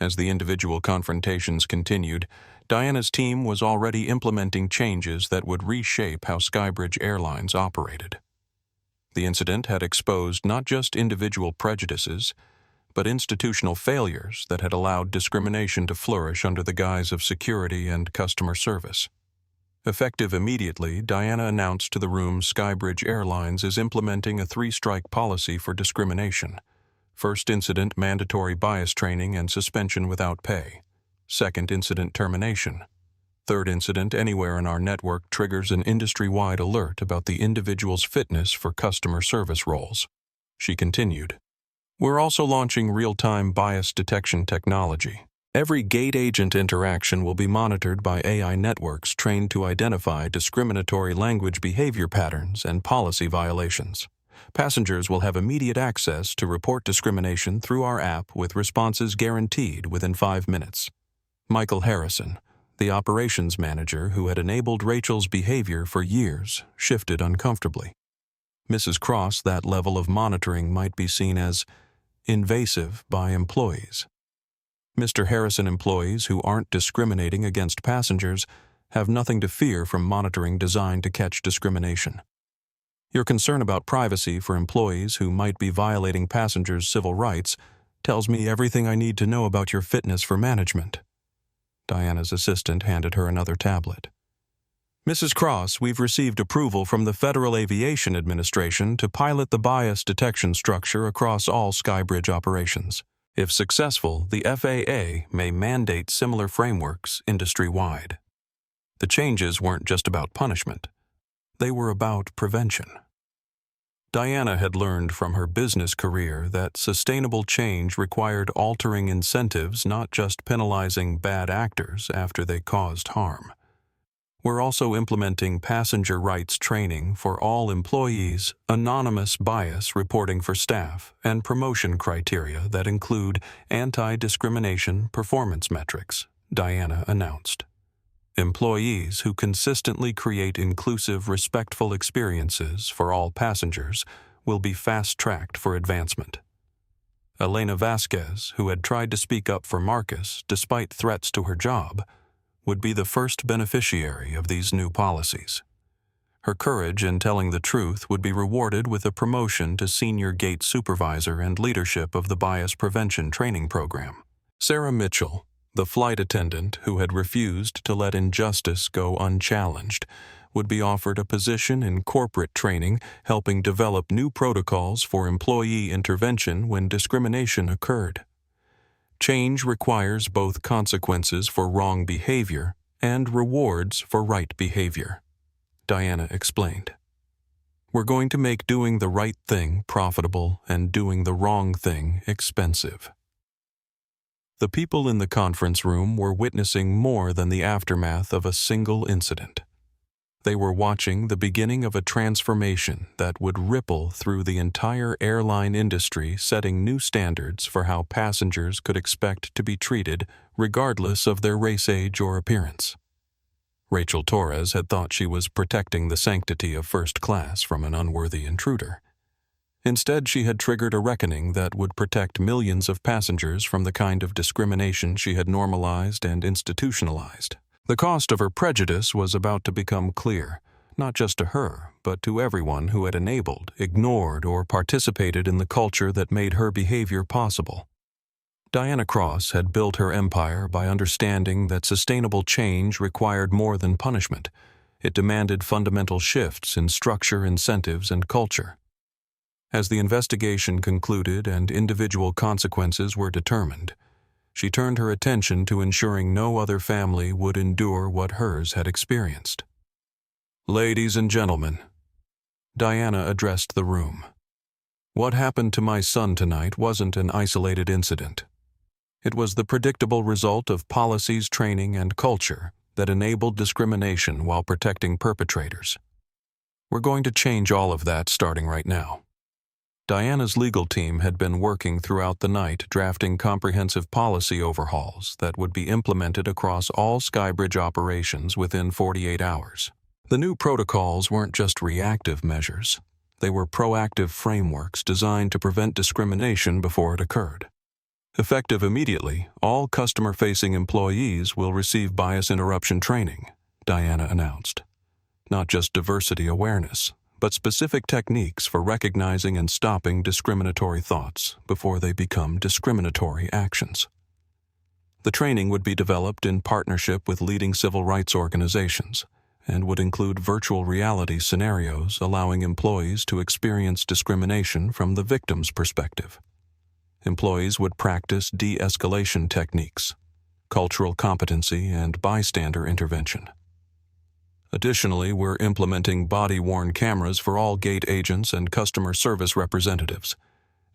As the individual confrontations continued, Diana's team was already implementing changes that would reshape how Skybridge Airlines operated. The incident had exposed not just individual prejudices, but institutional failures that had allowed discrimination to flourish under the guise of security and customer service. Effective immediately, Diana announced to the room Skybridge Airlines is implementing a 3-strike policy for discrimination. First incident, mandatory bias training and suspension without pay. Second incident, termination. Third incident, anywhere in our network triggers an industry-wide alert about the individual's fitness for customer service roles. She continued, "We're also launching real-time bias detection technology. Every gate agent interaction will be monitored by AI networks trained to identify discriminatory language behavior patterns and policy violations. Passengers will have immediate access to report discrimination through our app with responses guaranteed within 5 minutes." Michael Harrison, the operations manager who had enabled Rachel's behavior for years, shifted uncomfortably. Mrs. Cross, that level of monitoring might be seen as invasive by employees. Mr. Harrison, employees who aren't discriminating against passengers have nothing to fear from monitoring designed to catch discrimination. Your concern about privacy for employees who might be violating passengers' civil rights tells me everything I need to know about your fitness for management. Diana's assistant handed her another tablet. "Mrs. Cross, we've received approval from the Federal Aviation Administration to pilot the bias detection structure across all Skybridge operations. If successful, the FAA may mandate similar frameworks industry-wide." The changes weren't just about punishment. They were about prevention. Diana had learned from her business career that sustainable change required altering incentives, not just penalizing bad actors after they caused harm. "We're also implementing passenger rights training for all employees, anonymous bias reporting for staff, and promotion criteria that include anti-discrimination performance metrics," Diana announced. "Employees who consistently create inclusive, respectful experiences for all passengers will be fast-tracked for advancement." Elena Vasquez, who had tried to speak up for Marcus despite threats to her job, would be the first beneficiary of these new policies. Her courage in telling the truth would be rewarded with a promotion to senior gate supervisor and leadership of the bias prevention training program. Sarah Mitchell, the flight attendant who had refused to let injustice go unchallenged, would be offered a position in corporate training, helping develop new protocols for employee intervention when discrimination occurred. Change requires both consequences for wrong behavior and rewards for right behavior, Diana explained. "We're going to make doing the right thing profitable and doing the wrong thing expensive." The people in the conference room were witnessing more than the aftermath of a single incident. They were watching the beginning of a transformation that would ripple through the entire airline industry, setting new standards for how passengers could expect to be treated regardless of their race, age, or appearance. Rachel Torres had thought she was protecting the sanctity of first class from an unworthy intruder. Instead, she had triggered a reckoning that would protect millions of passengers from the kind of discrimination she had normalized and institutionalized. The cost of her prejudice was about to become clear, not just to her, but to everyone who had enabled, ignored, or participated in the culture that made her behavior possible. Diana Cross had built her empire by understanding that sustainable change required more than punishment. It demanded fundamental shifts in structure, incentives, and culture. As the investigation concluded and individual consequences were determined, she turned her attention to ensuring no other family would endure what hers had experienced. "Ladies and gentlemen," Diana addressed the room, "what happened to my son tonight wasn't an isolated incident. It was the predictable result of policies, training, and culture that enabled discrimination while protecting perpetrators. We're going to change all of that starting right now." Diana's legal team had been working throughout the night drafting comprehensive policy overhauls that would be implemented across all Skybridge operations within 48 hours. The new protocols weren't just reactive measures. They were proactive frameworks designed to prevent discrimination before it occurred. Effective immediately, all customer-facing employees will receive bias interruption training, Diana announced. Not just diversity awareness, but specific techniques for recognizing and stopping discriminatory thoughts before they become discriminatory actions. The training would be developed in partnership with leading civil rights organizations and would include virtual reality scenarios allowing employees to experience discrimination from the victim's perspective. Employees would practice de-escalation techniques, cultural competency, and bystander intervention. Additionally, we're implementing body-worn cameras for all gate agents and customer service representatives.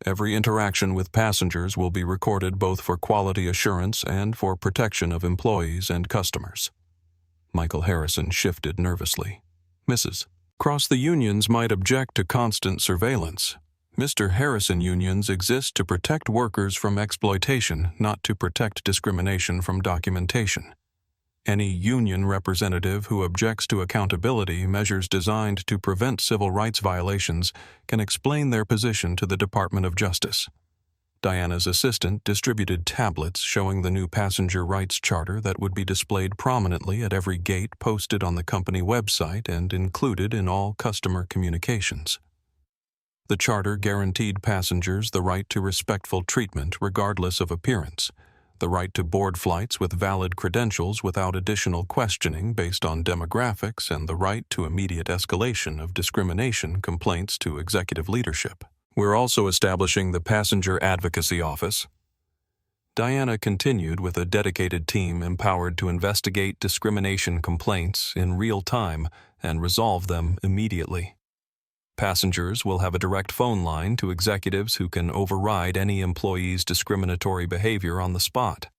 Every interaction with passengers will be recorded both for quality assurance and for protection of employees and customers. Michael Harrison shifted nervously. Mrs. Cross, the unions might object to constant surveillance. Mr. Harrison, unions exist to protect workers from exploitation, not to protect discrimination from documentation. Any union representative who objects to accountability measures designed to prevent civil rights violations can explain their position to the Department of Justice. Diana's assistant distributed tablets showing the new passenger rights charter that would be displayed prominently at every gate posted on the company website and included in all customer communications. The charter guaranteed passengers the right to respectful treatment regardless of appearance, the right to board flights with valid credentials without additional questioning based on demographics, and the right to immediate escalation of discrimination complaints to executive leadership. We're also establishing the Passenger Advocacy Office. Diana continued with a dedicated team empowered to investigate discrimination complaints in real time and resolve them immediately. Passengers will have a direct phone line to executives who can override any employee's discriminatory behavior on the spot.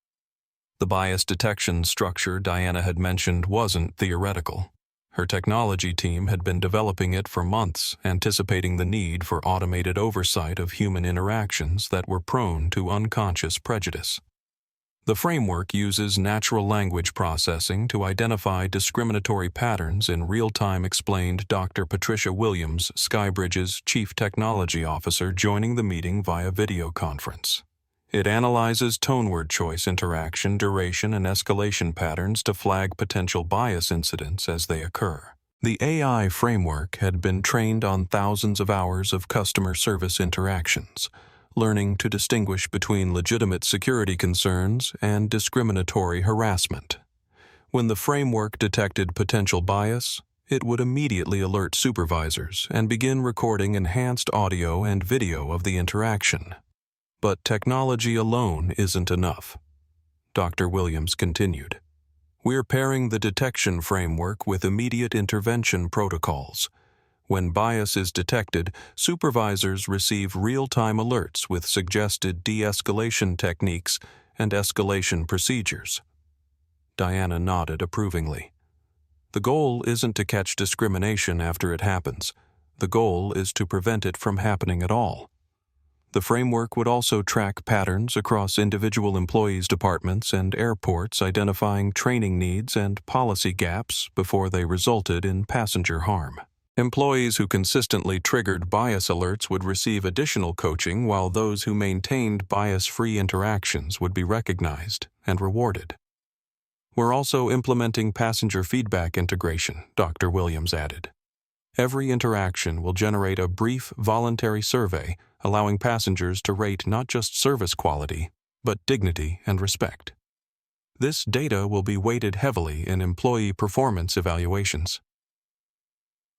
The bias detection structure Diana had mentioned wasn't theoretical. Her technology team had been developing it for months, anticipating the need for automated oversight of human interactions that were prone to unconscious prejudice. The framework uses natural language processing to identify discriminatory patterns in real-time, explained Dr. Patricia Williams, Skybridge's Chief Technology Officer, joining the meeting via video conference. It analyzes tone-word choice, interaction, duration, and escalation patterns to flag potential bias incidents as they occur. The AI framework had been trained on thousands of hours of customer service interactions, learning to distinguish between legitimate security concerns and discriminatory harassment. When the framework detected potential bias, it would immediately alert supervisors and begin recording enhanced audio and video of the interaction. But technology alone isn't enough. Dr. Williams continued. We're pairing the detection framework with immediate intervention protocols. When bias is detected, supervisors receive real-time alerts with suggested de-escalation techniques and escalation procedures. Diana nodded approvingly. The goal isn't to catch discrimination after it happens. The goal is to prevent it from happening at all. The framework would also track patterns across individual employees' departments and airports, identifying training needs and policy gaps before they resulted in passenger harm. Employees who consistently triggered bias alerts would receive additional coaching, while those who maintained bias-free interactions would be recognized and rewarded. We're also implementing passenger feedback integration, Dr. Williams added. Every interaction will generate a brief voluntary survey, allowing passengers to rate not just service quality, but dignity and respect. This data will be weighted heavily in employee performance evaluations.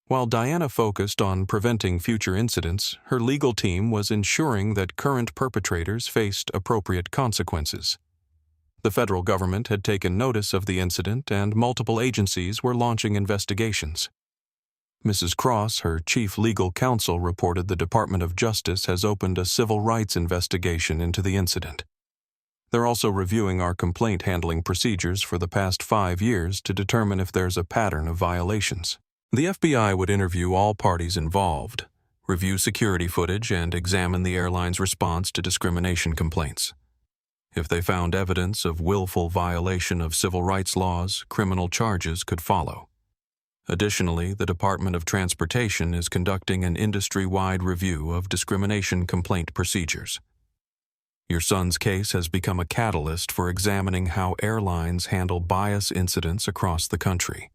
While Diana focused on preventing future incidents, her legal team was ensuring that current perpetrators faced appropriate consequences. The federal government had taken notice of the incident, and multiple agencies were launching investigations. Mrs. Cross, her chief legal counsel, reported the Department of Justice has opened a civil rights investigation into the incident. They're also reviewing our complaint handling procedures for the past 5 years to determine if there's a pattern of violations. The FBI would interview all parties involved, review security footage, and examine the airline's response to discrimination complaints. If they found evidence of willful violation of civil rights laws, criminal charges could follow. Additionally, the Department of Transportation is conducting an industry-wide review of discrimination complaint procedures. Your son's case has become a catalyst for examining how airlines handle bias incidents across the country.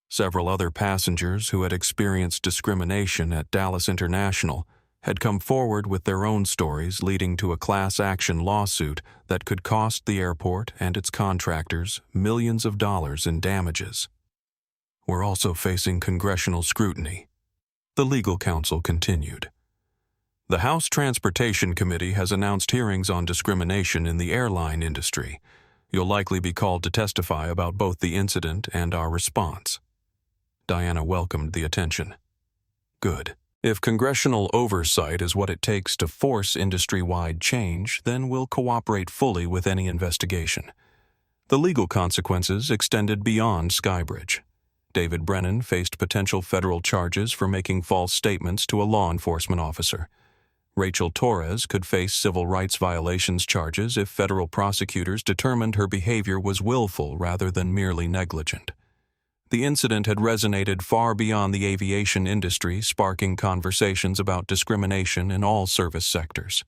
Several other passengers who had experienced discrimination at Dallas International had come forward with their own stories, leading to a class action lawsuit that could cost the airport and its contractors millions of dollars in damages. We're also facing congressional scrutiny. The legal counsel continued. The House Transportation Committee has announced hearings on discrimination in the airline industry. You'll likely be called to testify about both the incident and our response. Diana welcomed the attention. Good. If congressional oversight is what it takes to force industry-wide change, then we'll cooperate fully with any investigation. The legal consequences extended beyond Skybridge. David Brennan faced potential federal charges for making false statements to a law enforcement officer. Rachel Torres could face civil rights violations charges if federal prosecutors determined her behavior was willful rather than merely negligent. The incident had resonated far beyond the aviation industry, sparking conversations about discrimination in all service sectors.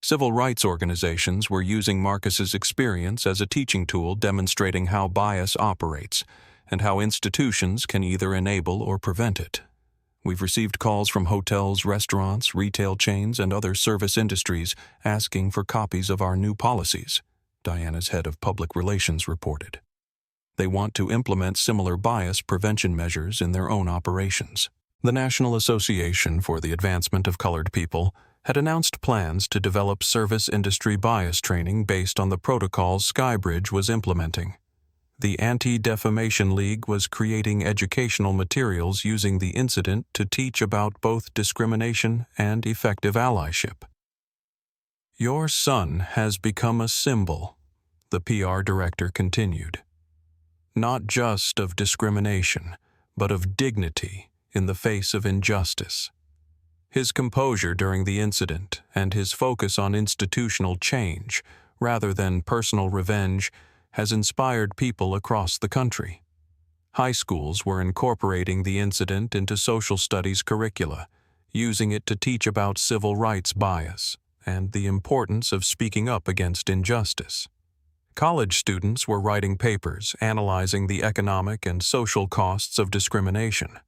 Civil rights organizations were using Marcus's experience as a teaching tool, demonstrating how bias operates and how institutions can either enable or prevent it. We've received calls from hotels, restaurants, retail chains, and other service industries asking for copies of our new policies, Diana's head of public relations reported. They want to implement similar bias prevention measures in their own operations. The National Association for the Advancement of Colored People had announced plans to develop service industry bias training based on the protocols Skybridge was implementing. The Anti-Defamation League was creating educational materials using the incident to teach about both discrimination and effective allyship. Your son has become a symbol, the PR director continued. Not just of discrimination, but of dignity in the face of injustice. His composure during the incident and his focus on institutional change, rather than personal revenge, has inspired people across the country. High schools were incorporating the incident into social studies curricula, using it to teach about civil rights bias and the importance of speaking up against injustice. College students were writing papers analyzing the economic and social costs of discrimination.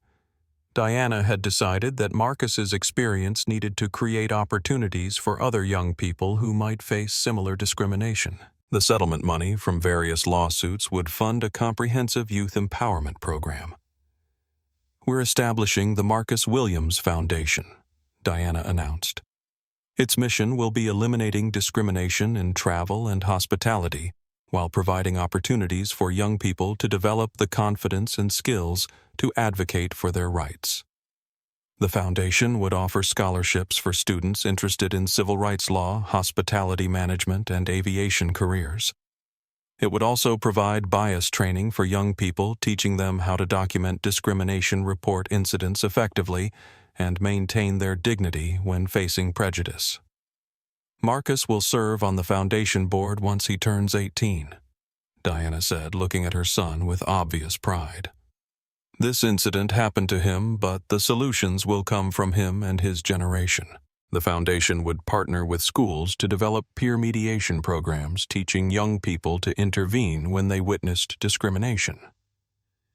Diana had decided that Marcus's experience needed to create opportunities for other young people who might face similar discrimination. The settlement money from various lawsuits would fund a comprehensive youth empowerment program. We're establishing the Marcus Williams Foundation, Diana announced. Its mission will be eliminating discrimination in travel and hospitality while providing opportunities for young people to develop the confidence and skills to advocate for their rights. The foundation would offer scholarships for students interested in civil rights law, hospitality management, and aviation careers. It would also provide bias training for young people, teaching them how to document discrimination report incidents effectively and maintain their dignity when facing prejudice. Marcus will serve on the foundation board once he turns 18, Diana said, looking at her son with obvious pride. This incident happened to him, but the solutions will come from him and his generation. The foundation would partner with schools to develop peer mediation programs teaching young people to intervene when they witnessed discrimination.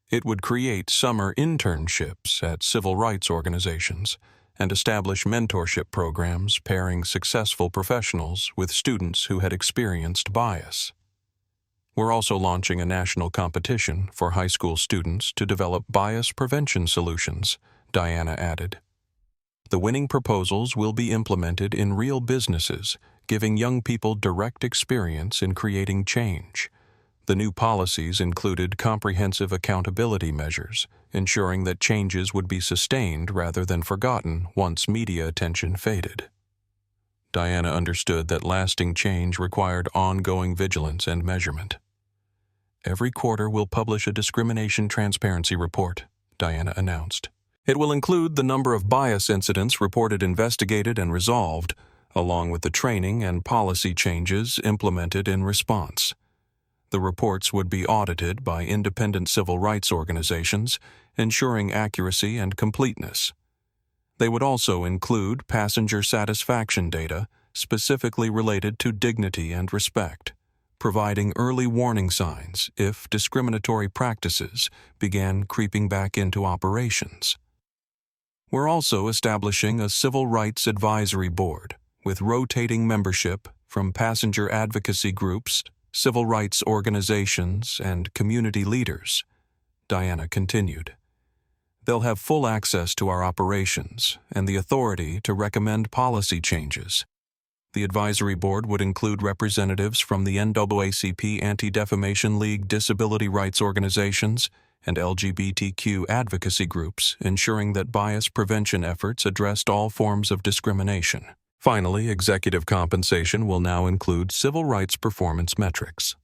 It would create summer internships at civil rights organizations and establish mentorship programs pairing successful professionals with students who had experienced bias. We're also launching a national competition for high school students to develop bias prevention solutions, Diana added. The winning proposals will be implemented in real businesses, giving young people direct experience in creating change. The new policies included comprehensive accountability measures, ensuring that changes would be sustained rather than forgotten once media attention faded. Diana understood that lasting change required ongoing vigilance and measurement. Every quarter we'll publish a discrimination transparency report, Diana announced. It will include the number of bias incidents reported, investigated, and resolved, along with the training and policy changes implemented in response. The reports would be audited by independent civil rights organizations, ensuring accuracy and completeness. They would also include passenger satisfaction data specifically related to dignity and respect, providing early warning signs if discriminatory practices began creeping back into operations. We're also establishing a civil rights advisory board with rotating membership from passenger advocacy groups, civil rights organizations, and community leaders, Diana continued. They'll have full access to our operations and the authority to recommend policy changes. The advisory board would include representatives from the NAACP Anti-Defamation League disability rights organizations and LGBTQ advocacy groups, ensuring that bias prevention efforts addressed all forms of discrimination. Finally, executive compensation will now include civil rights performance metrics.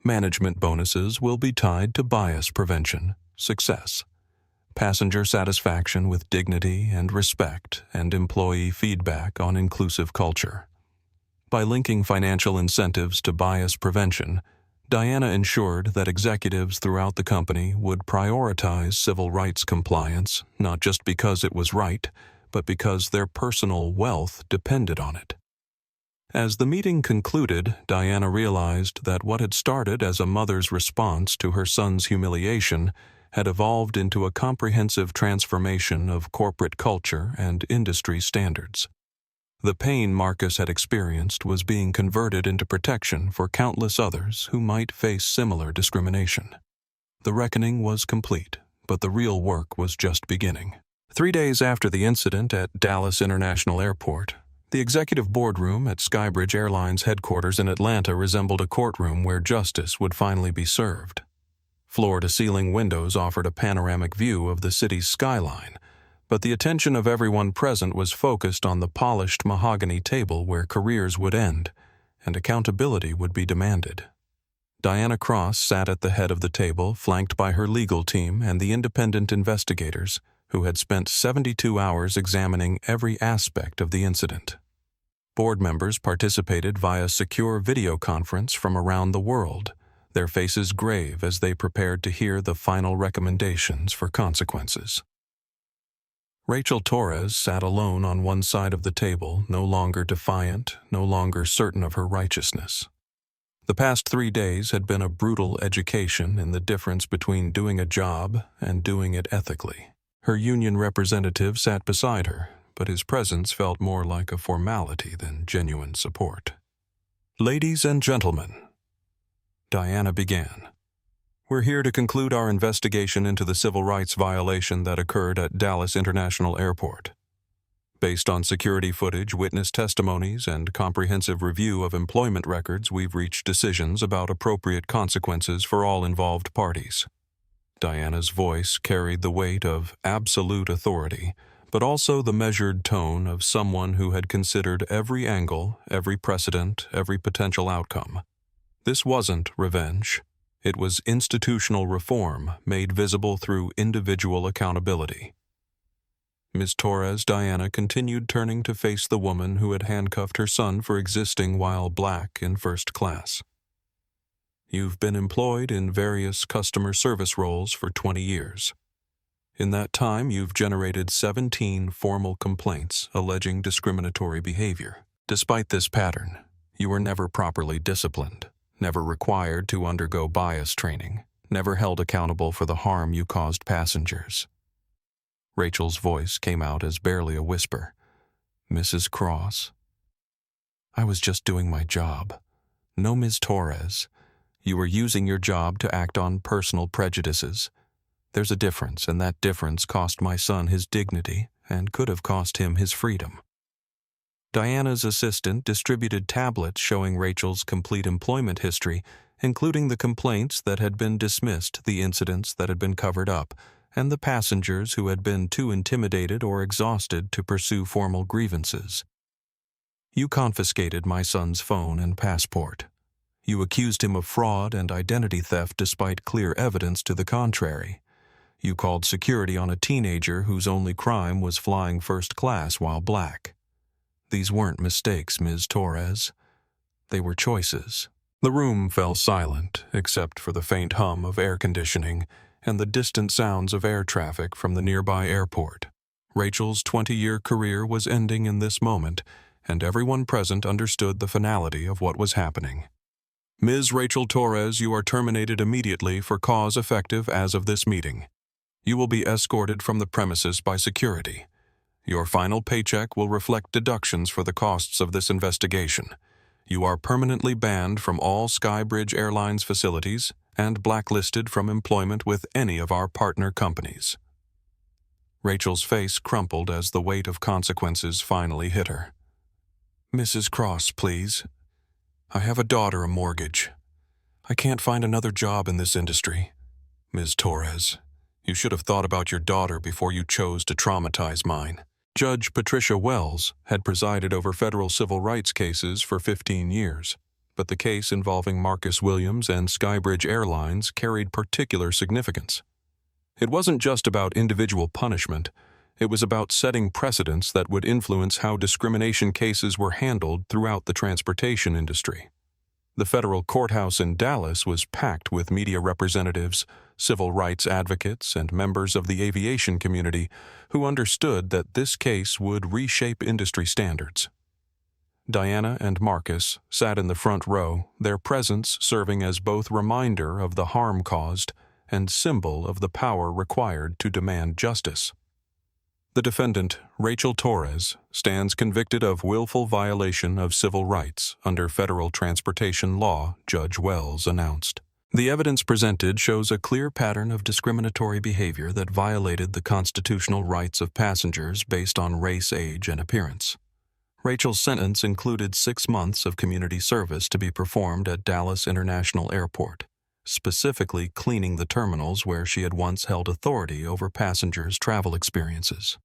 Management bonuses will be tied to bias prevention, success, passenger satisfaction with dignity and respect, and employee feedback on inclusive culture. By linking financial incentives to bias prevention, Diana ensured that executives throughout the company would prioritize civil rights compliance, not just because it was right, but because their personal wealth depended on it. As the meeting concluded, Diana realized that what had started as a mother's response to her son's humiliation had evolved into a comprehensive transformation of corporate culture and industry standards. The pain Marcus had experienced was being converted into protection for countless others who might face similar discrimination. The reckoning was complete, but the real work was just beginning. 3 days after the incident at Dallas International Airport, the executive boardroom at Skybridge Airlines headquarters in Atlanta resembled a courtroom where justice would finally be served. Floor-to-ceiling windows offered a panoramic view of the city's skyline, but the attention of everyone present was focused on the polished mahogany table where careers would end and accountability would be demanded. Diana Cross sat at the head of the table, flanked by her legal team and the independent investigators who had spent 72 hours examining every aspect of the incident. Board members participated via secure video conference from around the world, their faces grave as they prepared to hear the final recommendations for consequences. Rachel Torres sat alone on one side of the table, no longer defiant, no longer certain of her righteousness. The past 3 days had been a brutal education in the difference between doing a job and doing it ethically. Her union representative sat beside her, but his presence felt more like a formality than genuine support. "Ladies and gentlemen," Diana began, "we're here to conclude our investigation into the civil rights violation that occurred at Dallas International Airport. Based on security footage, witness testimonies, and comprehensive review of employment records, we've reached decisions about appropriate consequences for all involved parties." Diana's voice carried the weight of absolute authority, but also the measured tone of someone who had considered every angle, every precedent, every potential outcome. This wasn't revenge. It was institutional reform made visible through individual accountability. Ms. Torres, Diana continued turning to face the woman who had handcuffed her son for existing while black in first class. "You've been employed in various customer service roles for 20 years. In that time, you've generated 17 formal complaints alleging discriminatory behavior. Despite this pattern, you were never properly disciplined, never required to undergo bias training, never held accountable for the harm you caused passengers." Rachel's voice came out as barely a whisper. "Mrs. Cross, I was just doing my job. No, Ms. Torres. You were using your job to act on personal prejudices. There's a difference, and that difference cost my son his dignity and could have cost him his freedom." Diana's assistant distributed tablets showing Rachel's complete employment history, including the complaints that had been dismissed, the incidents that had been covered up, and the passengers who had been too intimidated or exhausted to pursue formal grievances. "You confiscated my son's phone and passport. You accused him of fraud and identity theft despite clear evidence to the contrary. You called security on a teenager whose only crime was flying first class while black. These weren't mistakes, Ms. Torres. They were choices. The room fell silent, except for the faint hum of air conditioning and the distant sounds of air traffic from the nearby airport. Rachel's 20-year career was ending in this moment, and everyone present understood the finality of what was happening. Ms. Rachel Torres, you are terminated immediately for cause effective as of this meeting. You will be escorted from the premises by security. Your final paycheck will reflect deductions for the costs of this investigation. You are permanently banned from all Skybridge Airlines facilities and blacklisted from employment with any of our partner companies. Rachel's face crumpled as the weight of consequences finally hit her. Mrs. Cross, please. I have a daughter, a mortgage. I can't find another job in this industry. Ms. Torres, you should have thought about your daughter before you chose to traumatize mine. Judge Patricia Wells had presided over federal civil rights cases for 15 years, but the case involving Marcus Williams and Skybridge Airlines carried particular significance. It wasn't just about individual punishment. It was about setting precedents that would influence how discrimination cases were handled throughout the transportation industry. The federal courthouse in Dallas was packed with media representatives, civil rights advocates, and members of the aviation community who understood that this case would reshape industry standards. Diana and Marcus sat in the front row, their presence serving as both reminder of the harm caused and symbol of the power required to demand justice. The defendant, Rachel Torres, stands convicted of willful violation of civil rights under federal transportation law, Judge Wells announced. The evidence presented shows a clear pattern of discriminatory behavior that violated the constitutional rights of passengers based on race, age, and appearance. Rachel's sentence included 6 months of community service to be performed at Dallas International Airport, specifically cleaning the terminals where she had once held authority over passengers' travel experiences.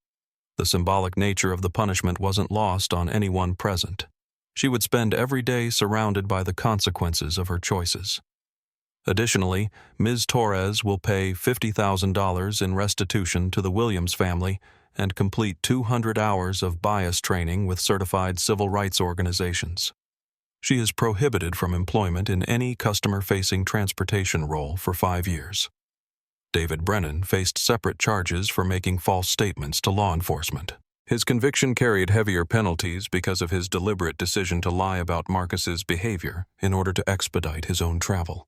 The symbolic nature of the punishment wasn't lost on anyone present. She would spend every day surrounded by the consequences of her choices. Additionally, Ms. Torres will pay $50,000 in restitution to the Williams family and complete 200 hours of bias training with certified civil rights organizations. She is prohibited from employment in any customer-facing transportation role for 5 years. David Brennan faced separate charges for making false statements to law enforcement. His conviction carried heavier penalties because of his deliberate decision to lie about Marcus's behavior in order to expedite his own travel.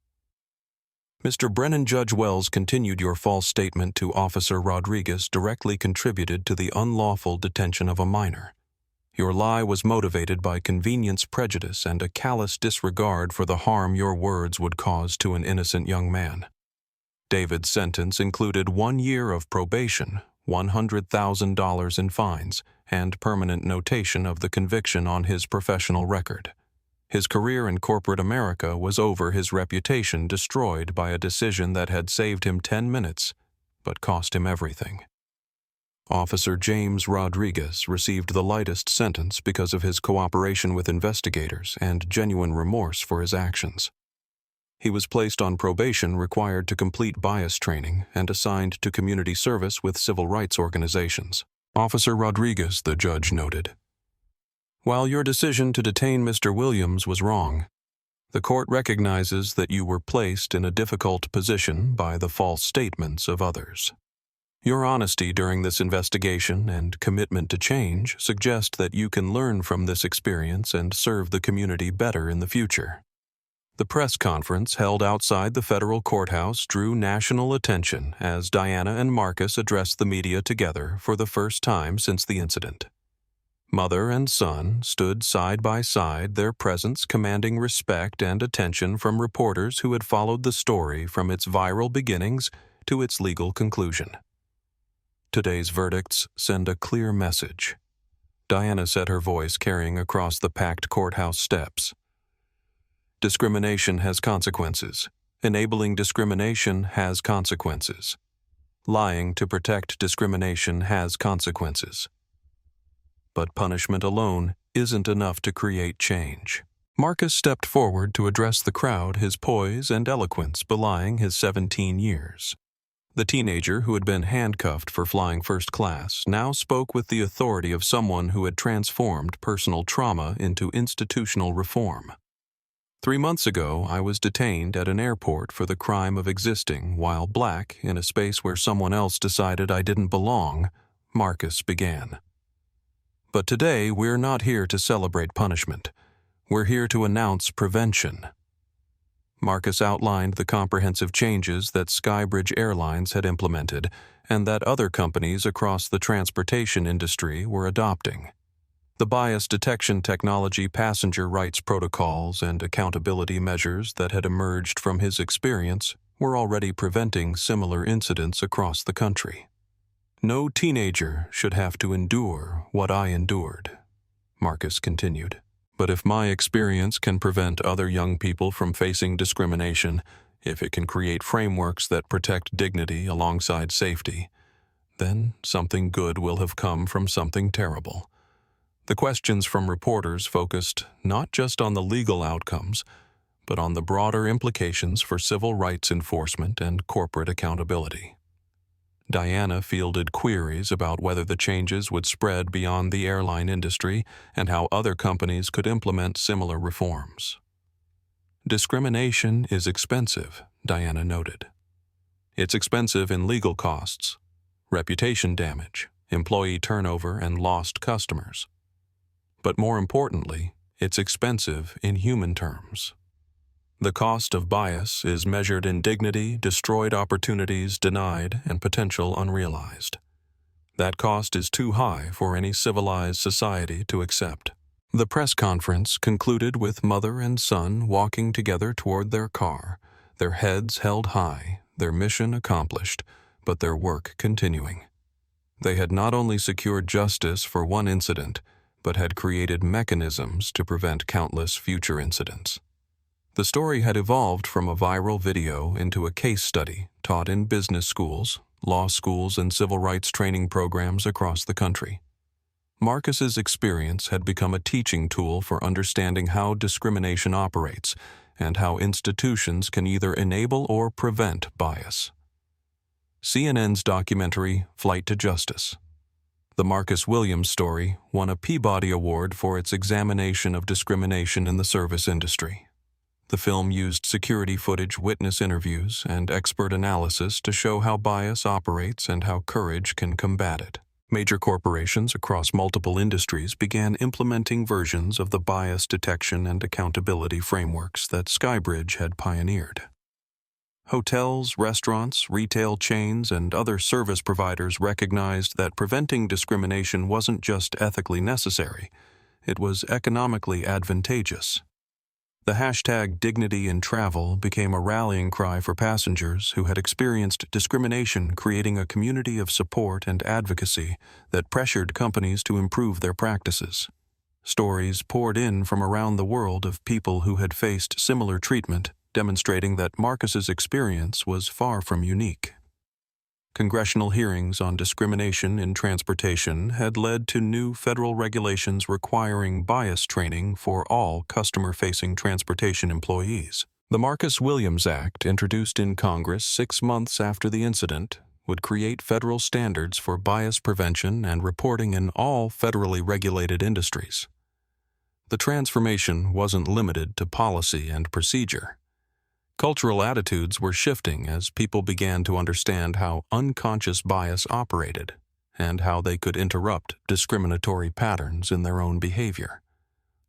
Mr. Brennan, Judge Wells continued your false statement to Officer Rodriguez directly contributed to the unlawful detention of a minor. Your lie was motivated by convenience prejudice and a callous disregard for the harm your words would cause to an innocent young man. David's sentence included 1 year of probation, $100,000 in fines, and permanent notation of the conviction on his professional record. His career in corporate America was over, his reputation destroyed by a decision that had saved him 10 minutes, but cost him everything. Officer James Rodriguez received the lightest sentence because of his cooperation with investigators and genuine remorse for his actions. He was placed on probation required to complete bias training and assigned to community service with civil rights organizations. Officer Rodriguez, the judge noted, while your decision to detain Mr. Williams was wrong, the court recognizes that you were placed in a difficult position by the false statements of others. Your honesty during this investigation and commitment to change suggest that you can learn from this experience and serve the community better in the future. The press conference held outside the federal courthouse drew national attention as Diana and Marcus addressed the media together for the first time since the incident. Mother and son stood side by side, their presence commanding respect and attention from reporters who had followed the story from its viral beginnings to its legal conclusion. Today's verdicts send a clear message. Diana said, her voice carrying across the packed courthouse steps. Discrimination has consequences. Enabling discrimination has consequences. Lying to protect discrimination has consequences. But punishment alone isn't enough to create change. Marcus stepped forward to address the crowd, his poise and eloquence belying his 17 years. The teenager who had been handcuffed for flying first class now spoke with the authority of someone who had transformed personal trauma into institutional reform. 3 months ago, I was detained at an airport for the crime of existing while black in a space where someone else decided I didn't belong, Marcus began. But today, we're not here to celebrate punishment. We're here to announce prevention. Marcus outlined the comprehensive changes that Skybridge Airlines had implemented and that other companies across the transportation industry were adopting. The bias detection technology, passenger rights protocols, and accountability measures that had emerged from his experience were already preventing similar incidents across the country. No teenager should have to endure what I endured, Marcus continued. But if my experience can prevent other young people from facing discrimination, if it can create frameworks that protect dignity alongside safety, then something good will have come from something terrible. The questions from reporters focused not just on the legal outcomes, but on the broader implications for civil rights enforcement and corporate accountability. Diana fielded queries about whether the changes would spread beyond the airline industry and how other companies could implement similar reforms. Discrimination is expensive, Diana noted. It's expensive in legal costs, reputation damage, employee turnover, and lost customers. But more importantly, it's expensive in human terms. The cost of bias is measured in dignity, destroyed opportunities denied, and potential unrealized. That cost is too high for any civilized society to accept. The press conference concluded with mother and son walking together toward their car, their heads held high, their mission accomplished, but their work continuing. They had not only secured justice for one incident, but had created mechanisms to prevent countless future incidents. The story had evolved from a viral video into a case study taught in business schools, law schools, and civil rights training programs across the country. Marcus's experience had become a teaching tool for understanding how discrimination operates and how institutions can either enable or prevent bias. CNN's documentary, Flight to Justice. The Marcus Williams story won a Peabody Award for its examination of discrimination in the service industry. The film used security footage, witness interviews, and expert analysis to show how bias operates and how courage can combat it. Major corporations across multiple industries began implementing versions of the bias detection and accountability frameworks that Skybridge had pioneered. Hotels, restaurants, retail chains, and other service providers recognized that preventing discrimination wasn't just ethically necessary, it was economically advantageous. The hashtag Dignity in Travel became a rallying cry for passengers who had experienced discrimination, creating a community of support and advocacy that pressured companies to improve their practices. Stories poured in from around the world of people who had faced similar treatment, demonstrating that Marcus's experience was far from unique. Congressional hearings on discrimination in transportation had led to new federal regulations requiring bias training for all customer-facing transportation employees. The Marcus Williams Act, introduced in Congress 6 months after the incident, would create federal standards for bias prevention and reporting in all federally regulated industries. The transformation wasn't limited to policy and procedure. Cultural attitudes were shifting as people began to understand how unconscious bias operated and how they could interrupt discriminatory patterns in their own behavior.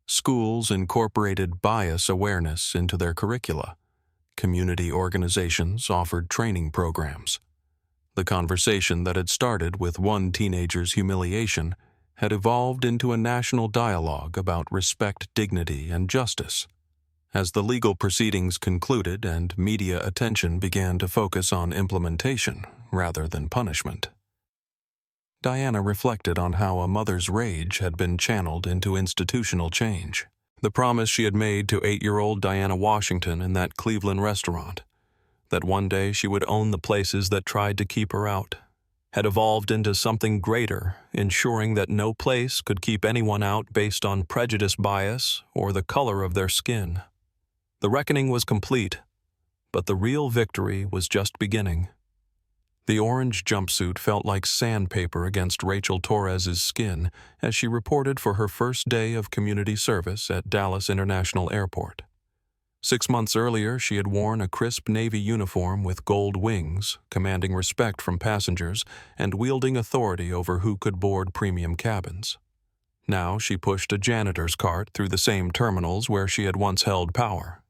Schools incorporated bias awareness into their curricula. Community organizations offered training programs. The conversation that had started with one teenager's humiliation had evolved into a national dialogue about respect, dignity, and justice. As the legal proceedings concluded and media attention began to focus on implementation rather than punishment, Diana reflected on how a mother's rage had been channeled into institutional change. The promise she had made to 8-year-old Diana Washington in that Cleveland restaurant, that one day she would own the places that tried to keep her out, had evolved into something greater, ensuring that no place could keep anyone out based on prejudice, bias, or the color of their skin. The reckoning was complete, but the real victory was just beginning. The orange jumpsuit felt like sandpaper against Rachel Torres' skin as she reported for her first day of community service at Dallas International Airport. 6 months earlier, she had worn a crisp Navy uniform with gold wings, commanding respect from passengers and wielding authority over who could board premium cabins. Now she pushed a janitor's cart through the same terminals where she had once held power.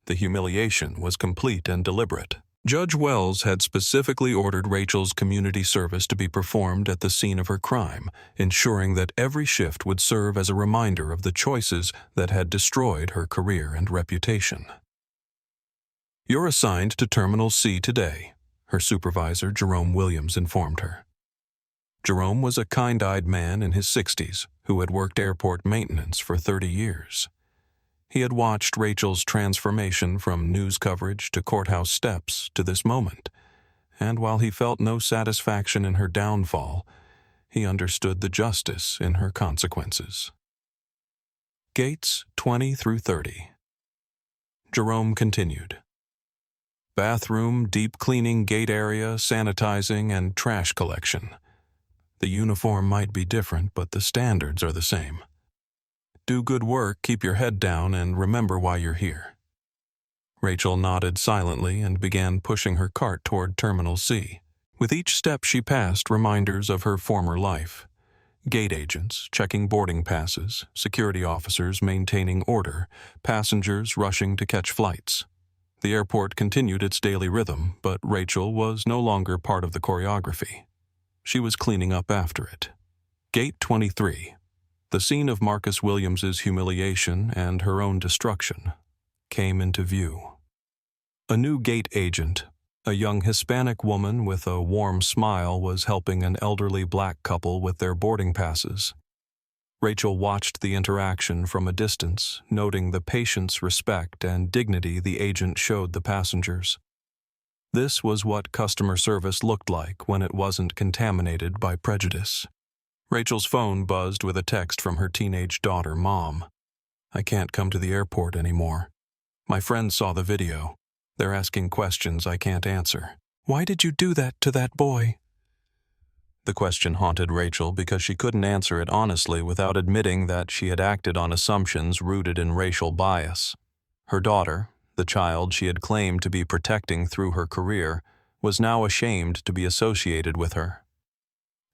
The humiliation was complete and deliberate. Judge Wells had specifically ordered Rachel's community service to be performed at the scene of her crime, ensuring that every shift would serve as a reminder of the choices that had destroyed her career and reputation. "You're assigned to Terminal C today," her supervisor, Jerome Williams, informed her. Jerome was a kind-eyed man in his 60s who had worked airport maintenance for 30 years. He had watched Rachel's transformation from news coverage to courthouse steps to this moment, and while he felt no satisfaction in her downfall, he understood the justice in her consequences. Gates 20 through 30. Jerome continued. Bathroom, deep cleaning, gate area, sanitizing, and trash collection. The uniform might be different, but the standards are the same. Do good work, keep your head down, and remember why you're here. Rachel nodded silently and began pushing her cart toward Terminal C. With each step she passed reminders of her former life. Gate agents checking boarding passes, security officers maintaining order, passengers rushing to catch flights. The airport continued its daily rhythm, but Rachel was no longer part of the choreography. She was cleaning up after it. Gate 23. The scene of Marcus Williams's humiliation and her own destruction came into view. A new gate agent, a young Hispanic woman with a warm smile, was helping an elderly black couple with their boarding passes. Rachel watched the interaction from a distance, noting the patience, respect, and dignity the agent showed the passengers. This was what customer service looked like when it wasn't contaminated by prejudice. Rachel's phone buzzed with a text from her teenage daughter, "Mom, I can't come to the airport anymore. My friends saw the video. They're asking questions I can't answer. Why did you do that to that boy?" The question haunted Rachel because she couldn't answer it honestly without admitting that she had acted on assumptions rooted in racial bias. Her daughter, the child she had claimed to be protecting through her career, was now ashamed to be associated with her.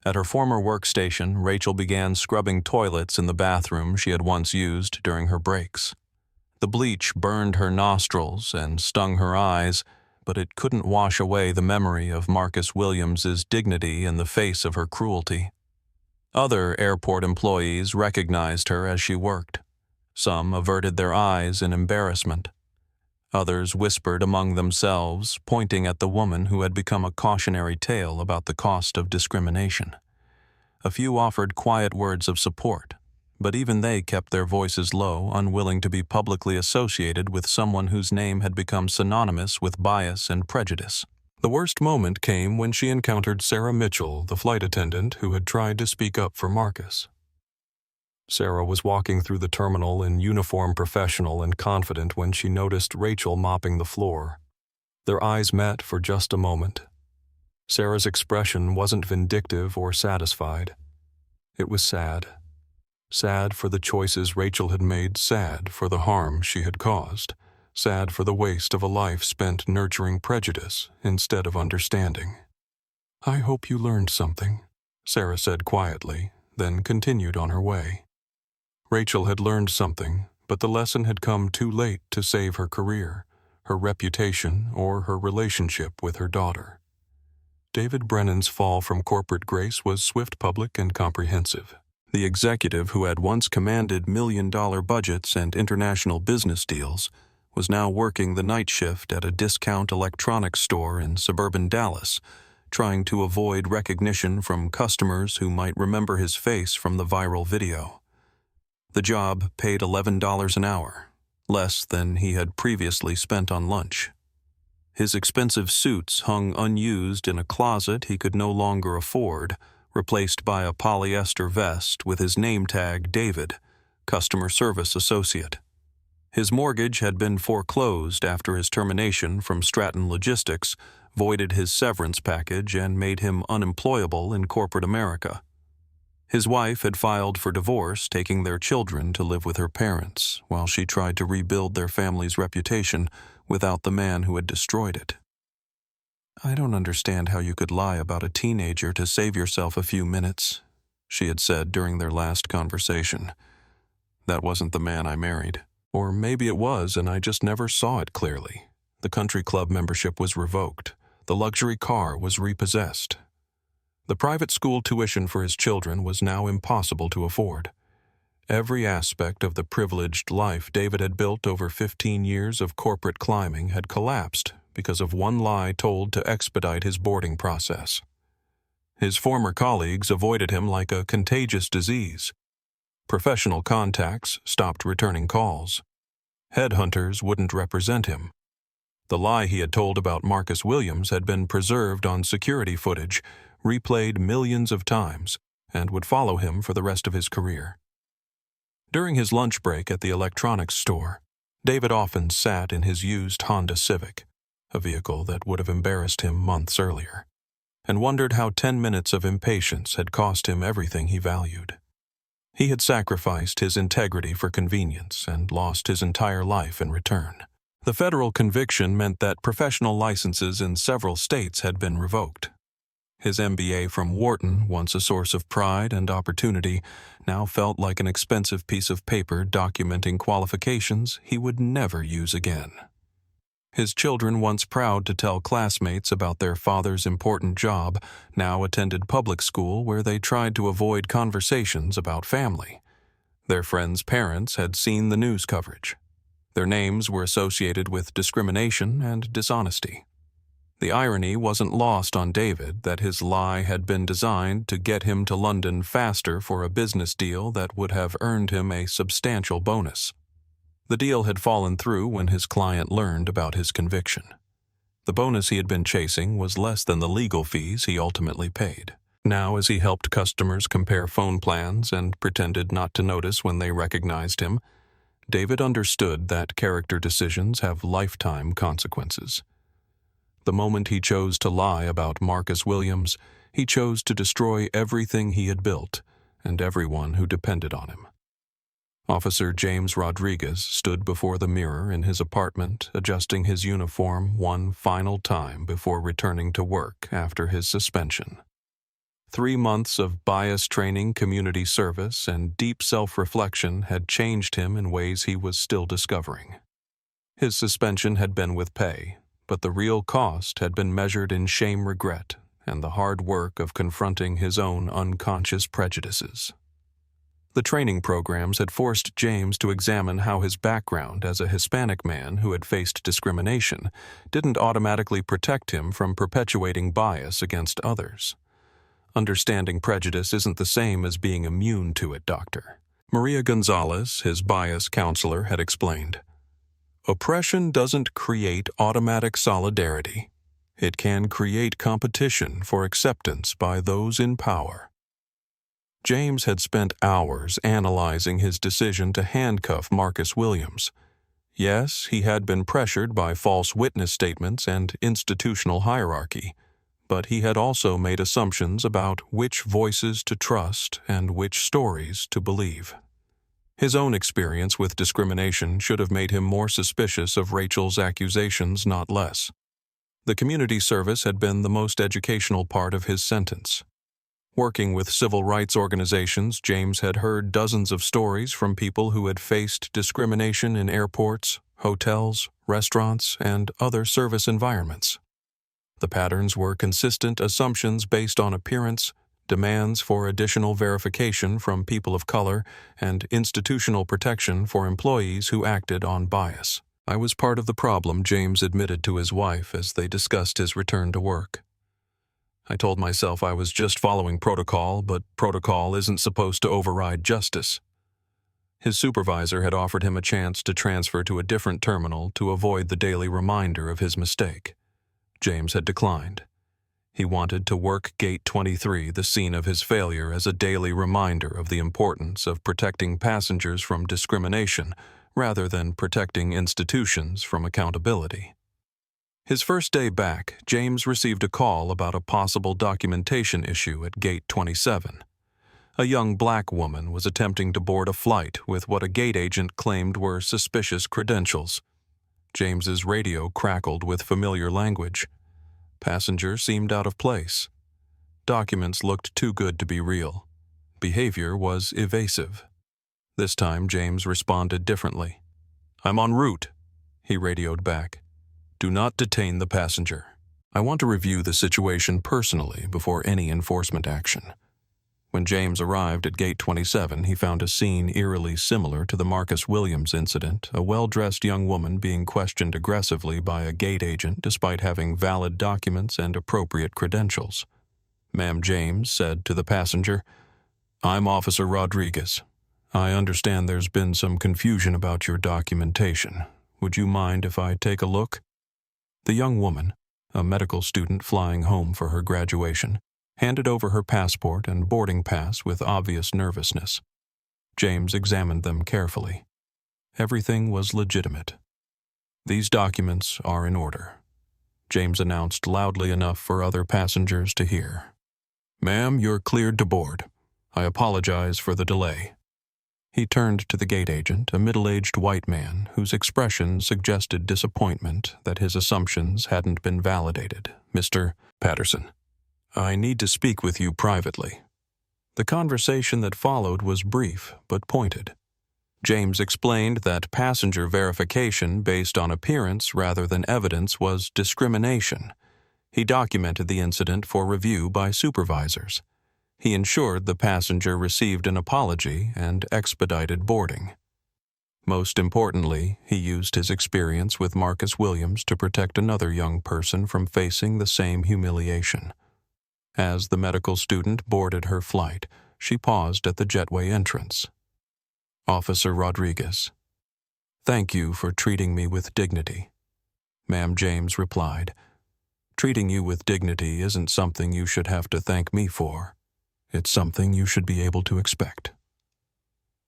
At her former workstation, Rachel began scrubbing toilets in the bathroom she had once used during her breaks. The bleach burned her nostrils and stung her eyes, but it couldn't wash away the memory of Marcus Williams's dignity in the face of her cruelty. Other airport employees recognized her as she worked. Some averted their eyes in embarrassment. Others whispered among themselves, pointing at the woman who had become a cautionary tale about the cost of discrimination. A few offered quiet words of support, but even they kept their voices low, unwilling to be publicly associated with someone whose name had become synonymous with bias and prejudice. The worst moment came when she encountered Sarah Mitchell, the flight attendant who had tried to speak up for Marcus. Sarah was walking through the terminal in uniform, professional and confident when she noticed Rachel mopping the floor. Their eyes met for just a moment. Sarah's expression wasn't vindictive or satisfied. It was sad. Sad for the choices Rachel had made, sad for the harm she had caused, sad for the waste of a life spent nurturing prejudice instead of understanding. "I hope you learned something," Sarah said quietly, then continued on her way. Rachel had learned something, but the lesson had come too late to save her career, her reputation, or her relationship with her daughter. David Brennan's fall from corporate grace was swift, public, and comprehensive. The executive who had once commanded million-dollar budgets and international business deals was now working the night shift at a discount electronics store in suburban Dallas, trying to avoid recognition from customers who might remember his face from the viral video. The job paid $11 an hour, less than he had previously spent on lunch. His expensive suits hung unused in a closet he could no longer afford, replaced by a polyester vest with his name tag David, customer service associate. His mortgage had been foreclosed after his termination from Stratton Logistics voided his severance package and made him unemployable in corporate America. His wife had filed for divorce, taking their children to live with her parents, while she tried to rebuild their family's reputation without the man who had destroyed it. "I don't understand how you could lie about a teenager to save yourself a few minutes," she had said during their last conversation. "That wasn't the man I married. Or maybe it was, and I just never saw it clearly. The country club membership was revoked. The luxury car was repossessed. The private school tuition for his children was now impossible to afford. Every aspect of the privileged life David had built over 15 years of corporate climbing had collapsed because of one lie told to expedite his boarding process. His former colleagues avoided him like a contagious disease. Professional contacts stopped returning calls. Headhunters wouldn't represent him. The lie he had told about Marcus Williams had been preserved on security footage, replayed millions of times, and would follow him for the rest of his career. During his lunch break at the electronics store, David often sat in his used Honda Civic, a vehicle that would have embarrassed him months earlier, and wondered how 10 minutes of impatience had cost him everything he valued. He had sacrificed his integrity for convenience and lost his entire life in return. The federal conviction meant that professional licenses in several states had been revoked. His MBA from Wharton, once a source of pride and opportunity, now felt like an expensive piece of paper documenting qualifications he would never use again. His children, once proud to tell classmates about their father's important job, now attended public school where they tried to avoid conversations about family. Their friends' parents had seen the news coverage. Their names were associated with discrimination and dishonesty. The irony wasn't lost on David that his lie had been designed to get him to London faster for a business deal that would have earned him a substantial bonus. The deal had fallen through when his client learned about his conviction. The bonus he had been chasing was less than the legal fees he ultimately paid. Now, as he helped customers compare phone plans and pretended not to notice when they recognized him, David understood that character decisions have lifetime consequences. The moment he chose to lie about Marcus Williams, he chose to destroy everything he had built and everyone who depended on him. Officer James Rodriguez stood before the mirror in his apartment, adjusting his uniform one final time before returning to work after his suspension. 3 months of bias training, community service, and deep self-reflection had changed him in ways he was still discovering. His suspension had been with pay, but the real cost had been measured in shame, regret, and the hard work of confronting his own unconscious prejudices. The training programs had forced James to examine how his background as a Hispanic man who had faced discrimination didn't automatically protect him from perpetuating bias against others. Understanding prejudice isn't the same as being immune to it, Doctor. Maria Gonzalez, his bias counselor, had explained. Oppression doesn't create automatic solidarity. It can create competition for acceptance by those in power. James had spent hours analyzing his decision to handcuff Marcus Williams. Yes, he had been pressured by false witness statements and institutional hierarchy, but he had also made assumptions about which voices to trust and which stories to believe. His own experience with discrimination should have made him more suspicious of Rachel's accusations, not less. The community service had been the most educational part of his sentence. Working with civil rights organizations, James had heard dozens of stories from people who had faced discrimination in airports, hotels, restaurants, and other service environments. The patterns were consistent assumptions based on appearance, demands for additional verification from people of color, and institutional protection for employees who acted on bias. I was part of the problem, James admitted to his wife as they discussed his return to work. I told myself I was just following protocol, but protocol isn't supposed to override justice. His supervisor had offered him a chance to transfer to a different terminal to avoid the daily reminder of his mistake. James had declined. He wanted to work Gate 23, the scene of his failure, as a daily reminder of the importance of protecting passengers from discrimination rather than protecting institutions from accountability. His first day back, James received a call about a possible documentation issue at Gate 27. A young black woman was attempting to board a flight with what a gate agent claimed were suspicious credentials. James's radio crackled with familiar language. Passenger seemed out of place. Documents looked too good to be real. Behavior was evasive. This time, James responded differently. "I'm en route," he radioed back. "Do not detain the passenger. I want to review the situation personally before any enforcement action." When James arrived at Gate 27, he found a scene eerily similar to the Marcus Williams incident, a well-dressed young woman being questioned aggressively by a gate agent despite having valid documents and appropriate credentials. "Ma'am," James said to the passenger, "I'm Officer Rodriguez. I understand there's been some confusion about your documentation. Would you mind if I take a look?" The young woman, a medical student flying home for her graduation, handed over her passport and boarding pass with obvious nervousness. James examined them carefully. Everything was legitimate. "These documents are in order," James announced loudly enough for other passengers to hear. "Ma'am, you're cleared to board. I apologize for the delay." He turned to the gate agent, a middle-aged white man whose expression suggested disappointment that his assumptions hadn't been validated. "Mr. Patterson, I need to speak with you privately." The conversation that followed was brief but pointed. James explained that passenger verification based on appearance rather than evidence was discrimination. He documented the incident for review by supervisors. He ensured the passenger received an apology and expedited boarding. Most importantly, he used his experience with Marcus Williams to protect another young person from facing the same humiliation. As the medical student boarded her flight, she paused at the jetway entrance. "Officer Rodriguez, thank you for treating me with dignity." "Ma'am," James replied, "treating you with dignity isn't something you should have to thank me for. It's something you should be able to expect."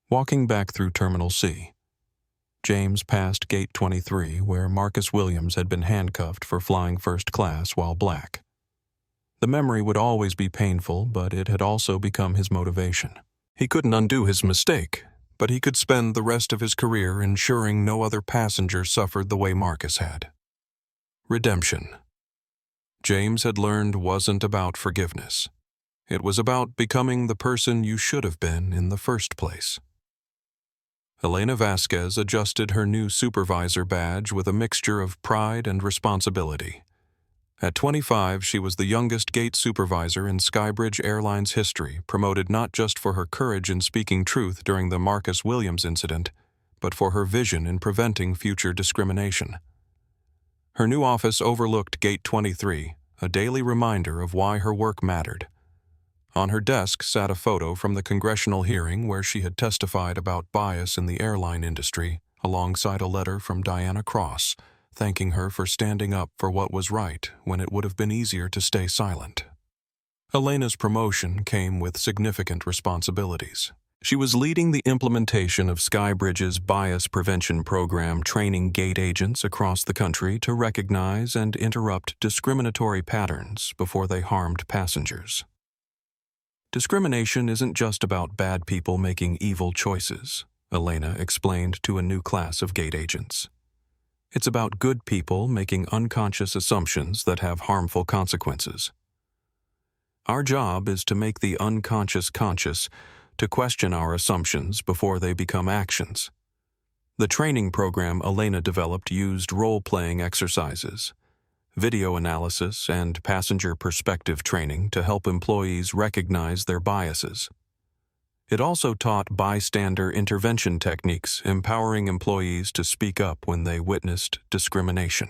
Walking back through Terminal C, James passed Gate 23, where Marcus Williams had been handcuffed for flying first class while black. The memory would always be painful, but it had also become his motivation. He couldn't undo his mistake, but he could spend the rest of his career ensuring no other passenger suffered the way Marcus had. Redemption. James had learned wasn't about forgiveness. It was about becoming the person you should have been in the first place. Elena Vasquez adjusted her new supervisor badge with a mixture of pride and responsibility. At 25, she was the youngest gate supervisor in Skybridge Airlines history, promoted not just for her courage in speaking truth during the Marcus Williams incident, but for her vision in preventing future discrimination. Her new office overlooked Gate 23, a daily reminder of why her work mattered. On her desk sat a photo from the congressional hearing where she had testified about bias in the airline industry, alongside a letter from Diana Cross, thanking her for standing up for what was right when it would have been easier to stay silent. Elena's promotion came with significant responsibilities. She was leading the implementation of Skybridge's bias prevention program, training gate agents across the country to recognize and interrupt discriminatory patterns before they harmed passengers. Discrimination isn't just about bad people making evil choices, Elena explained to a new class of gate agents. It's about good people making unconscious assumptions that have harmful consequences. Our job is to make the unconscious conscious, to question our assumptions before they become actions. The training program Elena developed used role-playing exercises, video analysis, and passenger perspective training to help employees recognize their biases. It also taught bystander intervention techniques, empowering employees to speak up when they witnessed discrimination.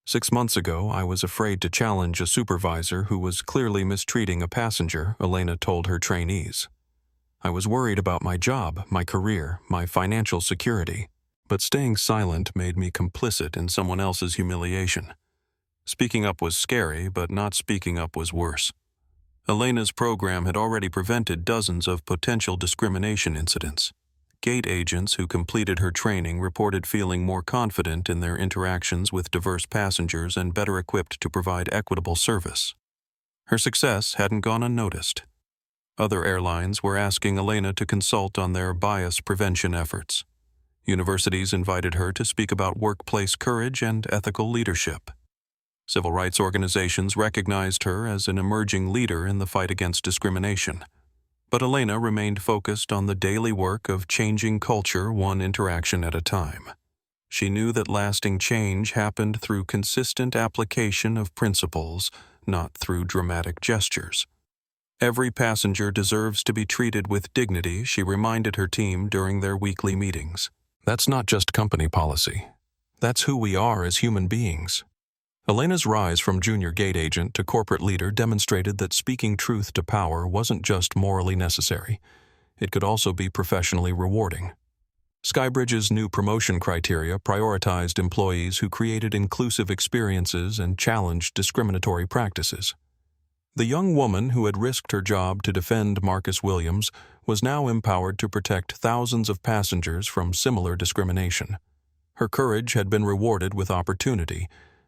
6 months ago, I was afraid to challenge a supervisor who was clearly mistreating a passenger, Elena told her trainees. I was worried about my job, my career, my financial security, but staying silent made me complicit in someone else's humiliation. Speaking up was scary, but not speaking up was worse. Elena's program had already prevented dozens of potential discrimination incidents. Gate agents who completed her training reported feeling more confident in their interactions with diverse passengers and better equipped to provide equitable service. Her success hadn't gone unnoticed. Other airlines were asking Elena to consult on their bias prevention efforts. Universities invited her to speak about workplace courage and ethical leadership. Civil rights organizations recognized her as an emerging leader in the fight against discrimination. But Elena remained focused on the daily work of changing culture one interaction at a time. She knew that lasting change happened through consistent application of principles, not through dramatic gestures. Every passenger deserves to be treated with dignity, she reminded her team during their weekly meetings. That's not just company policy. That's who we are as human beings. Elena's rise from junior gate agent to corporate leader demonstrated that speaking truth to power wasn't just morally necessary. It could also be professionally rewarding. Skybridge's new promotion criteria prioritized employees who created inclusive experiences and challenged discriminatory practices. The young woman who had risked her job to defend Marcus Williams was now empowered to protect thousands of passengers from similar discrimination. Her courage had been rewarded with opportunity,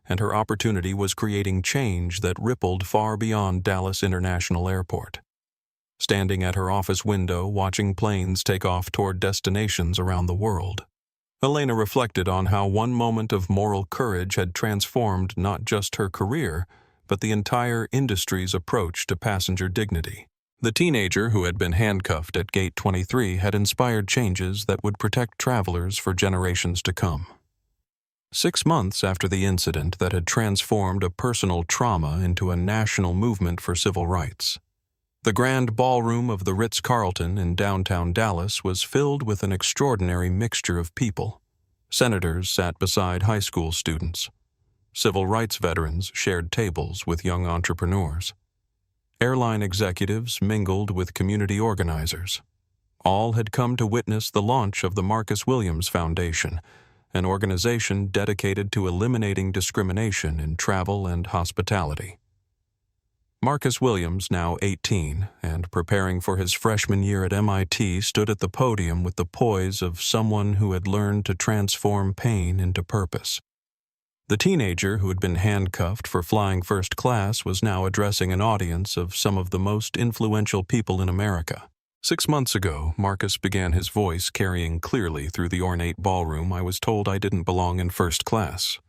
and her opportunity was creating change that rippled far beyond Dallas International Airport. Standing at her office window watching planes take off toward destinations around the world, Elena reflected on how one moment of moral courage had transformed not just her career, but the entire industry's approach to passenger dignity. The teenager who had been handcuffed at Gate 23 had inspired changes that would protect travelers for generations to come. 6 months after the incident that had transformed a personal trauma into a national movement for civil rights, the grand ballroom of the Ritz-Carlton in downtown Dallas was filled with an extraordinary mixture of people. Senators sat beside high school students. Civil rights veterans shared tables with young entrepreneurs. Airline executives mingled with community organizers. All had come to witness the launch of the Marcus Williams Foundation, an organization dedicated to eliminating discrimination in travel and hospitality. Marcus Williams, now 18 and preparing for his freshman year at MIT, stood at the podium with the poise of someone who had learned to transform pain into purpose. The teenager who had been handcuffed for flying first class was now addressing an audience of some of the most influential people in America. 6 months ago, Marcus began his voice carrying clearly through the ornate ballroom. I was told I didn't belong in first class.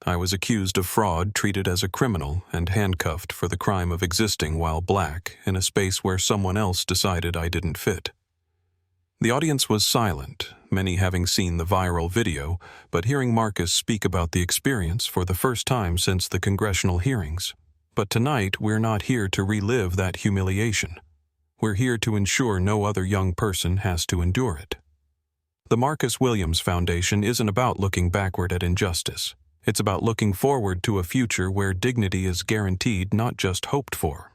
I was accused of fraud, treated as a criminal, and handcuffed for the crime of existing while black in a space where someone else decided I didn't fit. The audience was silent, many having seen the viral video, but hearing Marcus speak about the experience for the first time since the congressional hearings. But tonight, we're not here to relive that humiliation. We're here to ensure no other young person has to endure it. The Marcus Williams Foundation isn't about looking backward at injustice. It's about looking forward to a future where dignity is guaranteed, not just hoped for.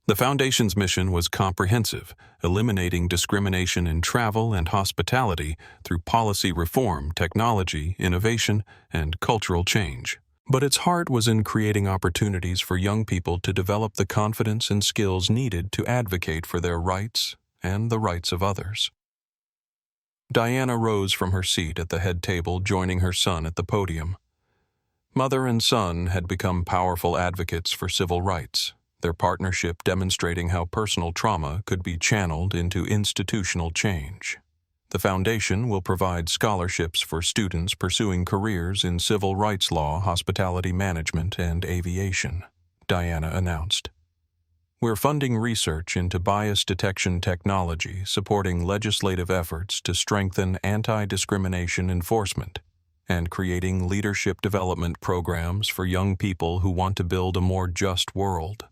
The Foundation's mission was comprehensive, eliminating discrimination in travel and hospitality through policy reform, technology, innovation, and cultural change. But its heart was in creating opportunities for young people to develop the confidence and skills needed to advocate for their rights and the rights of others. Diana rose from her seat at the head table, joining her son at the podium. Mother and son had become powerful advocates for civil rights, their partnership demonstrating how personal trauma could be channeled into institutional change. The Foundation will provide scholarships for students pursuing careers in civil rights law, hospitality management, and aviation, Diana announced. We're funding research into bias detection technology, supporting legislative efforts to strengthen anti-discrimination enforcement, and creating leadership development programs for young people who want to build a more just world.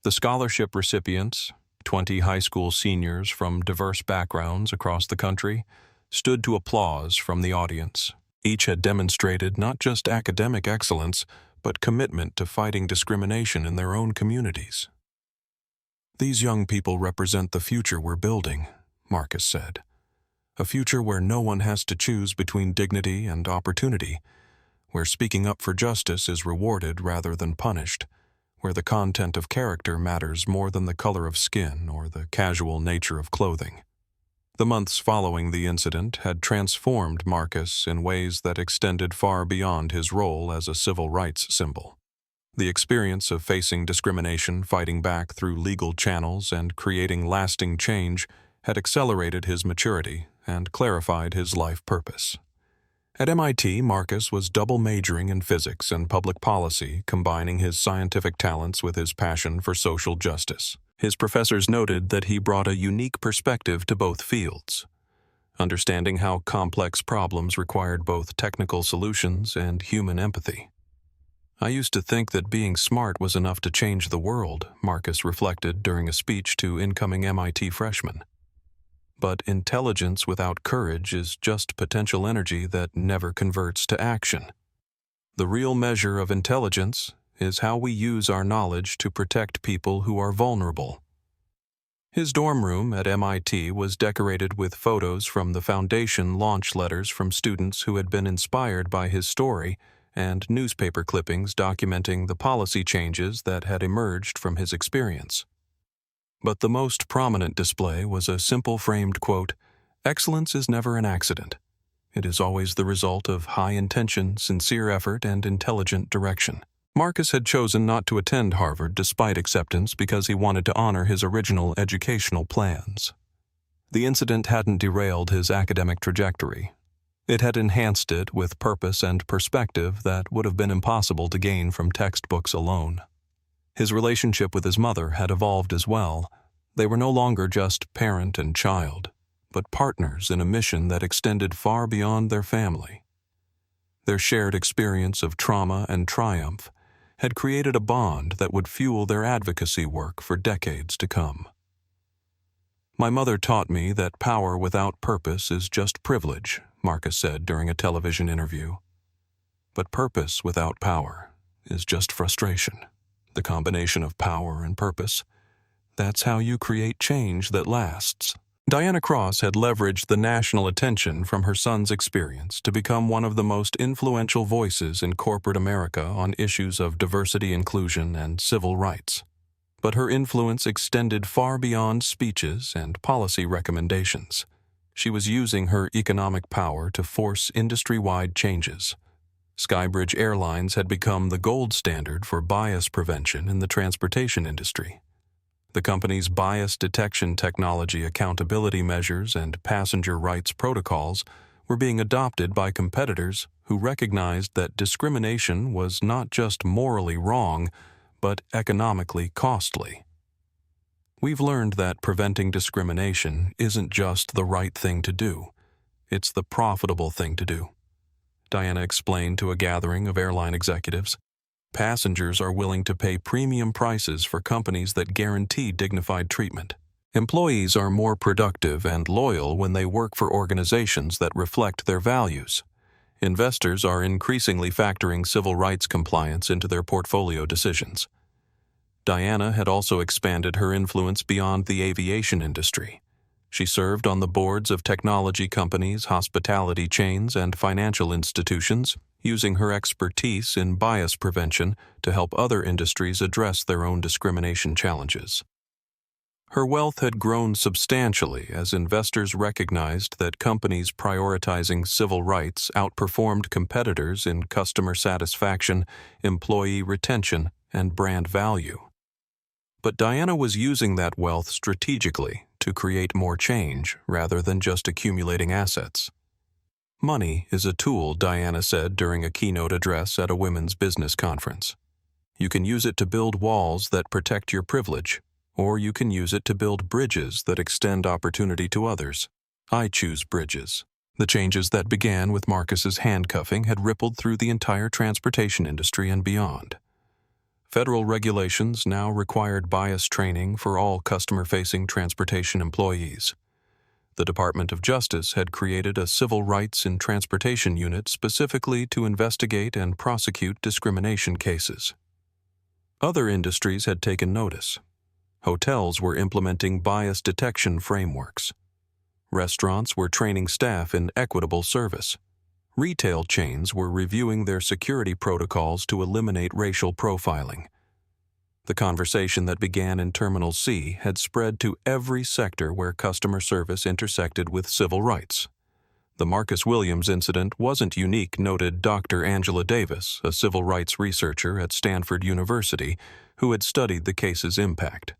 The scholarship recipients, 20 high school seniors from diverse backgrounds across the country, stood to applause from the audience. Each had demonstrated not just academic excellence, but commitment to fighting discrimination in their own communities. These young people represent the future we're building, Marcus said. A future where no one has to choose between dignity and opportunity, where speaking up for justice is rewarded rather than punished, where the content of character matters more than the color of skin or the casual nature of clothing. The months following the incident had transformed Marcus in ways that extended far beyond his role as a civil rights symbol. The experience of facing discrimination, fighting back through legal channels, and creating lasting change had accelerated his maturity and clarified his life purpose. At MIT, Marcus was double majoring in physics and public policy, combining his scientific talents with his passion for social justice. His professors noted that he brought a unique perspective to both fields, understanding how complex problems required both technical solutions and human empathy. "I used to think that being smart was enough to change the world," Marcus reflected during a speech to incoming MIT freshmen. "But intelligence without courage is just potential energy that never converts to action. The real measure of intelligence is how we use our knowledge to protect people who are vulnerable." His dorm room at MIT was decorated with photos from the foundation launch letters from students who had been inspired by his story and newspaper clippings documenting the policy changes that had emerged from his experience. But the most prominent display was a simple framed quote, "Excellence is never an accident. It is always the result of high intention, sincere effort, and intelligent direction." Marcus had chosen not to attend Harvard despite acceptance because he wanted to honor his original educational plans. The incident hadn't derailed his academic trajectory. It had enhanced it with purpose and perspective that would have been impossible to gain from textbooks alone. His relationship with his mother had evolved as well. They were no longer just parent and child, but partners in a mission that extended far beyond their family. Their shared experience of trauma and triumph had created a bond that would fuel their advocacy work for decades to come. "My mother taught me that power without purpose is just privilege," Marcus said during a television interview. "But purpose without power is just frustration. The combination of power and purpose, that's how you create change that lasts." Diana Cross had leveraged the national attention from her son's experience to become one of the most influential voices in corporate America on issues of diversity, inclusion, and civil rights. But her influence extended far beyond speeches and policy recommendations. She was using her economic power to force industry-wide changes. Skybridge Airlines had become the gold standard for bias prevention in the transportation industry. The company's bias detection technology accountability measures and passenger rights protocols were being adopted by competitors who recognized that discrimination was not just morally wrong, but economically costly. "We've learned that preventing discrimination isn't just the right thing to do. It's the profitable thing to do," Diana explained to a gathering of airline executives. "Passengers are willing to pay premium prices for companies that guarantee dignified treatment. Employees are more productive and loyal when they work for organizations that reflect their values. Investors are increasingly factoring civil rights compliance into their portfolio decisions." Diana had also expanded her influence beyond the aviation industry. She served on the boards of technology companies, hospitality chains, and financial institutions, using her expertise in bias prevention to help other industries address their own discrimination challenges. Her wealth had grown substantially as investors recognized that companies prioritizing civil rights outperformed competitors in customer satisfaction, employee retention, and brand value. But Diana was using that wealth strategically to create more change rather than just accumulating assets. "Money is a tool," Diana said during a keynote address at a women's business conference. "You can use it to build walls that protect your privilege, or you can use it to build bridges that extend opportunity to others. I choose bridges." The changes that began with Marcus's handcuffing had rippled through the entire transportation industry and beyond. Federal regulations now required bias training for all customer-facing transportation employees. The Department of Justice had created a Civil Rights in Transportation unit specifically to investigate and prosecute discrimination cases. Other industries had taken notice. Hotels were implementing bias detection frameworks. Restaurants were training staff in equitable service. Retail chains were reviewing their security protocols to eliminate racial profiling. The conversation that began in Terminal C had spread to every sector where customer service intersected with civil rights. The Marcus Williams incident wasn't unique, noted Dr. Angela Davis, a civil rights researcher at Stanford University, who had studied the case's impact.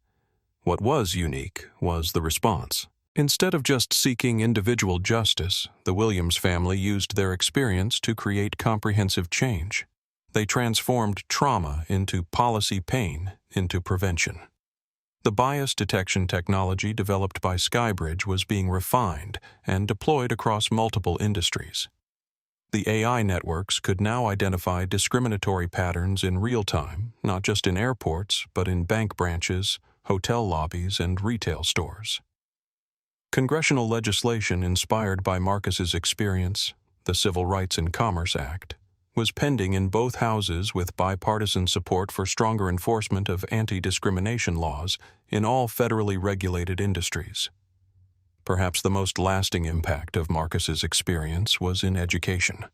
What was unique was the response. Instead of just seeking individual justice, the Williams family used their experience to create comprehensive change. They transformed trauma into policy, pain into prevention. The bias detection technology developed by Skybridge was being refined and deployed across multiple industries. The AI networks could now identify discriminatory patterns in real time, not just in airports, but in bank branches, hotel lobbies, and retail stores. Congressional legislation inspired by Marcus's experience, the Civil Rights and Commerce Act, was pending in both houses with bipartisan support for stronger enforcement of anti-discrimination laws in all federally regulated industries. Perhaps the most lasting impact of Marcus's experience was in education.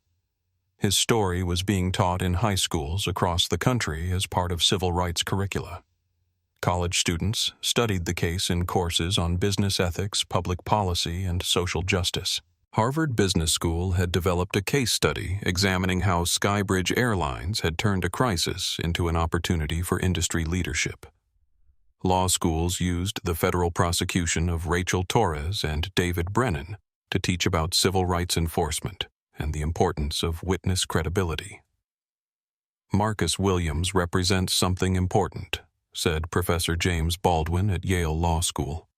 His story was being taught in high schools across the country as part of civil rights curricula. College students studied the case in courses on business ethics, public policy, and social justice. Harvard Business School had developed a case study examining how Skybridge Airlines had turned a crisis into an opportunity for industry leadership. Law schools used the federal prosecution of Rachel Torres and David Brennan to teach about civil rights enforcement and the importance of witness credibility. Marcus Williams represents something important, said Professor James Baldwin at Yale Law School.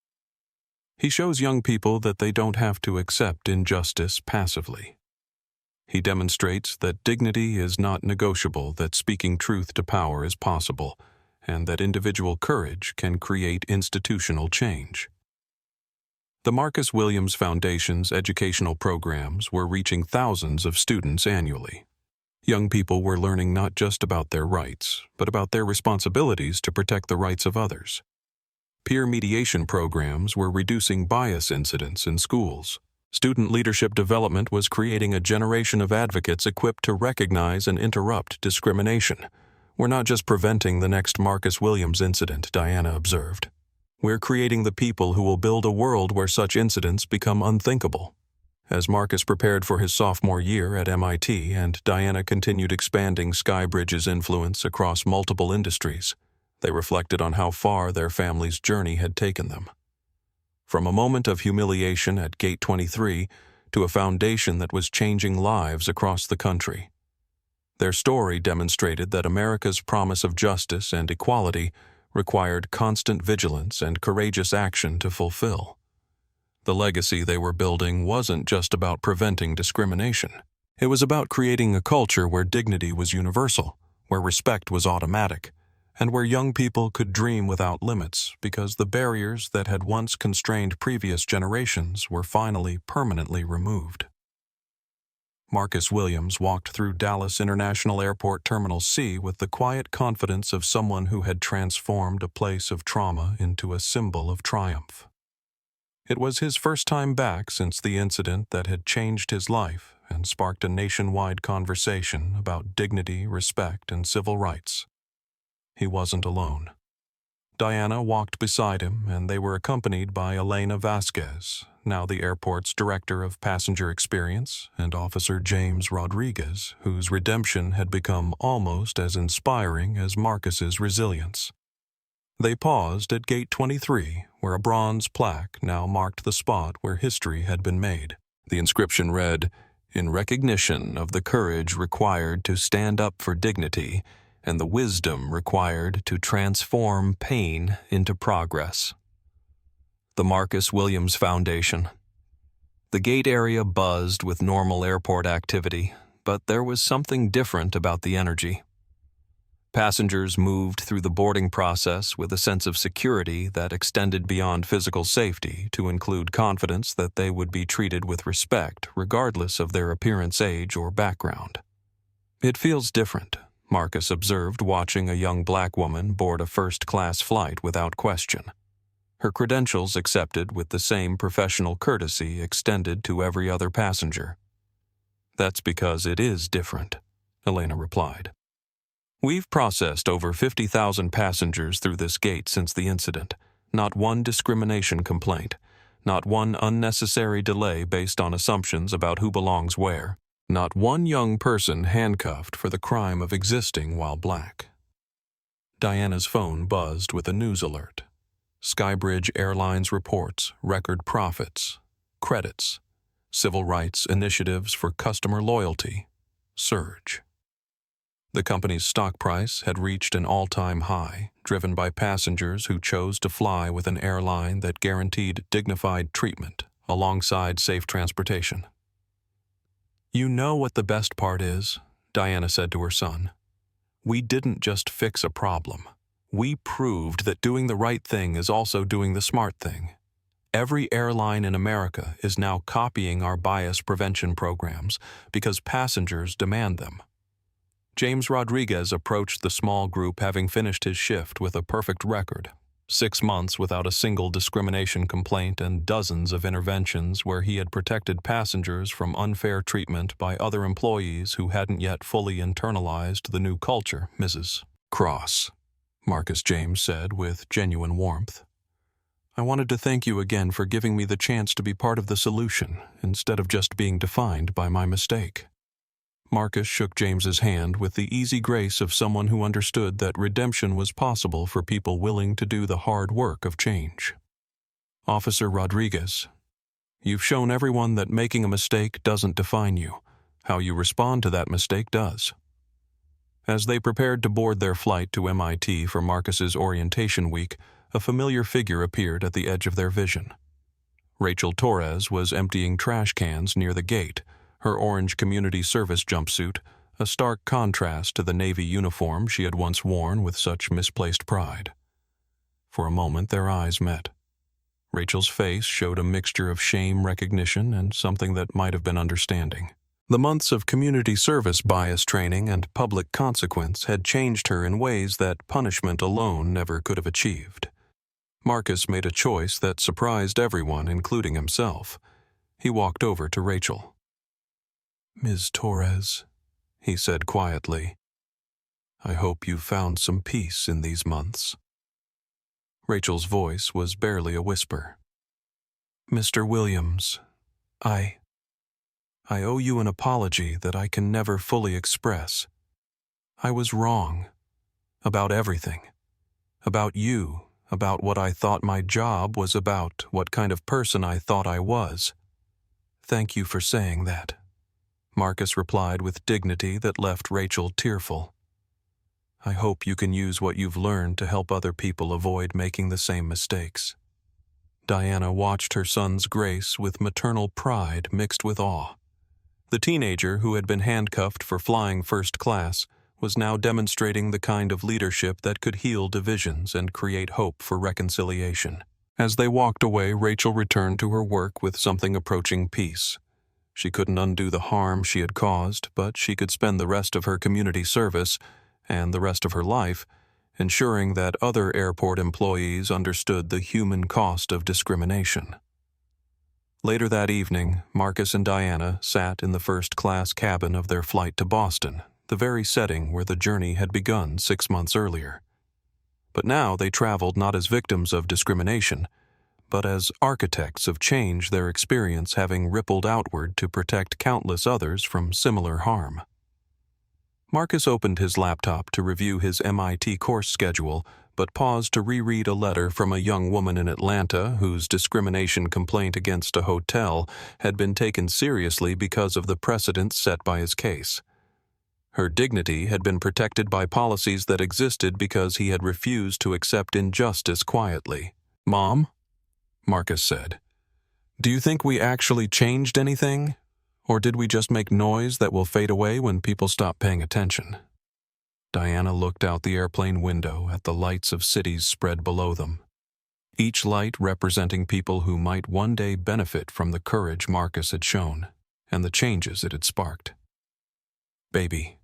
He shows young people that they don't have to accept injustice passively. He demonstrates that dignity is not negotiable, that speaking truth to power is possible, and that individual courage can create institutional change. The Marcus Williams Foundation's educational programs were reaching thousands of students annually. Young people were learning not just about their rights, but about their responsibilities to protect the rights of others. Peer mediation programs were reducing bias incidents in schools. Student leadership development was creating a generation of advocates equipped to recognize and interrupt discrimination. We're not just preventing the next Marcus Williams incident, Diana observed. We're creating the people who will build a world where such incidents become unthinkable. As Marcus prepared for his sophomore year at MIT and Diana continued expanding Skybridge's influence across multiple industries, they reflected on how far their family's journey had taken them. From a moment of humiliation at Gate 23 to a foundation that was changing lives across the country. Their story demonstrated that America's promise of justice and equality required constant vigilance and courageous action to fulfill. The legacy they were building wasn't just about preventing discrimination. It was about creating a culture where dignity was universal, where respect was automatic, and where young people could dream without limits because the barriers that had once constrained previous generations were finally permanently removed. Marcus Williams walked through Dallas International Airport Terminal C with the quiet confidence of someone who had transformed a place of trauma into a symbol of triumph. It was his first time back since the incident that had changed his life and sparked a nationwide conversation about dignity, respect, and civil rights. He wasn't alone. Diana walked beside him, and they were accompanied by Elena Vasquez, now the airport's Director of Passenger Experience, and Officer James Rodriguez, whose redemption had become almost as inspiring as Marcus's resilience. They paused at Gate 23, where a bronze plaque now marked the spot where history had been made. The inscription read, "In recognition of the courage required to stand up for dignity, and the wisdom required to transform pain into progress." The Marcus Williams Foundation. The gate area buzzed with normal airport activity, but there was something different about the energy. Passengers moved through the boarding process with a sense of security that extended beyond physical safety to include confidence that they would be treated with respect regardless of their appearance, age, or background. "It feels different," Marcus observed watching a young black woman board a first-class flight without question. Her credentials accepted with the same professional courtesy extended to every other passenger. "That's because it is different," Elena replied. "We've processed over 50,000 passengers through this gate since the incident. Not one discrimination complaint. not one unnecessary delay based on assumptions about who belongs where, not one young person handcuffed for the crime of existing while black. Diana's phone buzzed with a news alert. Skybridge Airlines reports record profits, credits, civil rights initiatives for customer loyalty surge. The company's stock price had reached an all-time high, driven by passengers who chose to fly with an airline that guaranteed dignified treatment alongside safe transportation. "You know what the best part is," Diana said to her son. "We didn't just fix a problem. We proved that doing the right thing is also doing the smart thing. Every airline in America is now copying our bias prevention programs because passengers demand them." James Rodriguez approached the small group having finished his shift with a perfect record, 6 months without a single discrimination complaint and dozens of interventions where he had protected passengers from unfair treatment by other employees who hadn't yet fully internalized the new culture. "Mrs. Cross," Marcus James said with genuine warmth, "I wanted to thank you again for giving me the chance to be part of the solution instead of just being defined by my mistake." Marcus shook James's hand with the easy grace of someone who understood that redemption was possible for people willing to do the hard work of change. "Officer Rodriguez, you've shown everyone that making a mistake doesn't define you. How you respond to that mistake does." As they prepared to board their flight to MIT for Marcus's orientation week, a familiar figure appeared at the edge of their vision. Rachel Torres was emptying trash cans near the gate, her orange community service jumpsuit, a stark contrast to the Navy uniform she had once worn with such misplaced pride. For a moment their eyes met. Rachel's face showed a mixture of shame recognition and something that might have been understanding. The months of community service bias training and public consequence had changed her in ways that punishment alone never could have achieved. Marcus made a choice that surprised everyone, including himself. He walked over to Rachel. "Ms. Torres," he said quietly, "I hope you've found some peace in these months." Rachel's voice was barely a whisper. "Mr. Williams, I owe you an apology that I can never fully express. I was wrong. About everything. About you, about what I thought my job was about, what kind of person I thought I was. Thank you for saying that." Marcus replied with dignity that left Rachel tearful. "I hope you can use what you've learned to help other people avoid making the same mistakes." Diana watched her son's grace with maternal pride mixed with awe. The teenager who had been handcuffed for flying first class was now demonstrating the kind of leadership that could heal divisions and create hope for reconciliation. As they walked away, Rachel returned to her work with something approaching peace. She couldn't undo the harm she had caused, but she could spend the rest of her community service, and the rest of her life, ensuring that other airport employees understood the human cost of discrimination. Later that evening, Marcus and Diana sat in the first-class cabin of their flight to Boston, the very setting where the journey had begun 6 months earlier. But now they traveled not as victims of discrimination, but as architects of change, their experience having rippled outward to protect countless others from similar harm. Marcus opened his laptop to review his MIT course schedule, but paused to reread a letter from a young woman in Atlanta whose discrimination complaint against a hotel had been taken seriously because of the precedents set by his case. Her dignity had been protected by policies that existed because he had refused to accept injustice quietly. "Mom," Marcus said, "do you think we actually changed anything? Or did we just make noise that will fade away when people stop paying attention?" Diana looked out the airplane window at the lights of cities spread below them, each light representing people who might one day benefit from the courage Marcus had shown and the changes it had sparked. "Baby,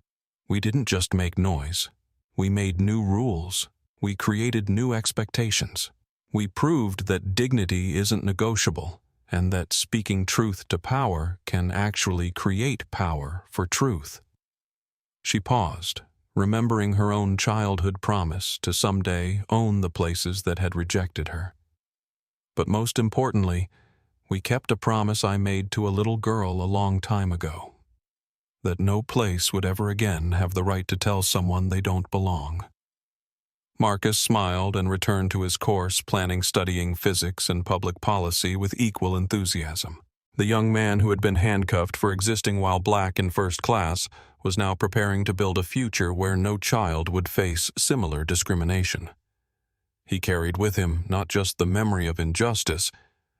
we didn't just make noise. We made new rules. We created new expectations. We proved that dignity isn't negotiable, and that speaking truth to power can actually create power for truth." She paused, remembering her own childhood promise to someday own the places that had rejected her. But most importantly, We kept a promise I made to a little girl a long time ago, that no place would ever again have the right to tell someone they don't belong." Marcus smiled and returned to his course, planning studying physics and public policy with equal enthusiasm. The young man who had been handcuffed for existing while black in first class was now preparing to build a future where no child would face similar discrimination. He carried with him not just the memory of injustice,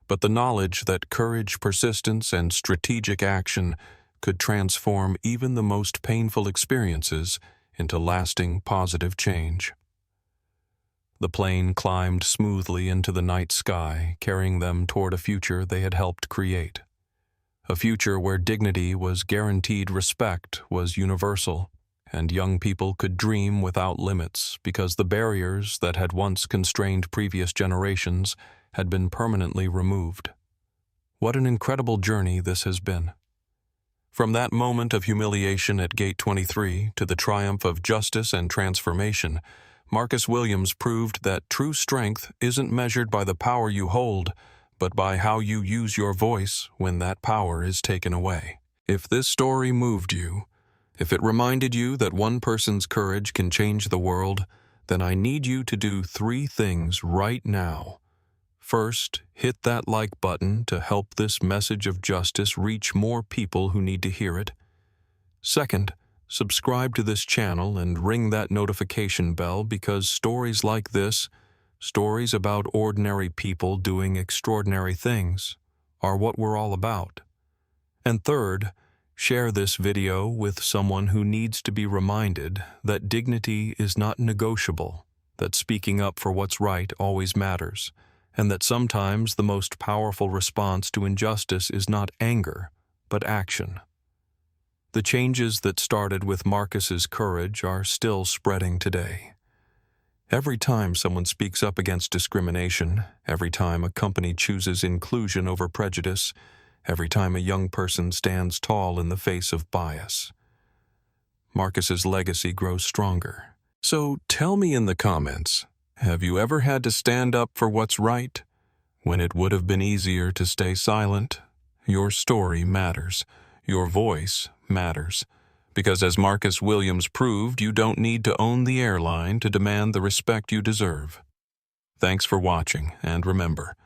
but the knowledge that courage, persistence, and strategic action could transform even the most painful experiences into lasting positive change. The plane climbed smoothly into the night sky, carrying them toward a future they had helped create. A future where dignity was guaranteed, respect was universal, and young people could dream without limits because the barriers that had once constrained previous generations had been permanently removed. What an incredible journey this has been. From that moment of humiliation at Gate 23 to the triumph of justice and transformation, Marcus Williams proved that true strength isn't measured by the power you hold, but by how you use your voice when that power is taken away. If this story moved you, if it reminded you that one person's courage can change the world, then I need you to do 3 things right now. First, hit that like button to help this message of justice reach more people who need to hear it. Second, subscribe to this channel and ring that notification bell because stories like this, stories about ordinary people doing extraordinary things, are what we're all about. And third, share this video with someone who needs to be reminded that dignity is not negotiable, that speaking up for what's right always matters, and that sometimes the most powerful response to injustice is not anger, but action. The changes that started with Marcus's courage are still spreading today. Every time someone speaks up against discrimination, every time a company chooses inclusion over prejudice, every time a young person stands tall in the face of bias, Marcus's legacy grows stronger. So tell me in the comments, have you ever had to stand up for what's right when it would have been easier to stay silent? Your story matters. Your voice matters. Because as Marcus Williams proved, you don't need to own the airline to demand the respect you deserve. Thanks for watching, and remember,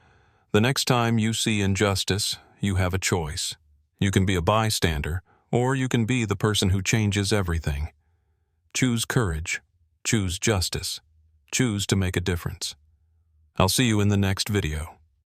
the next time you see injustice, you have a choice. You can be a bystander, or you can be the person who changes everything. Choose courage. Choose justice. Choose to make a difference. I'll see you in the next video.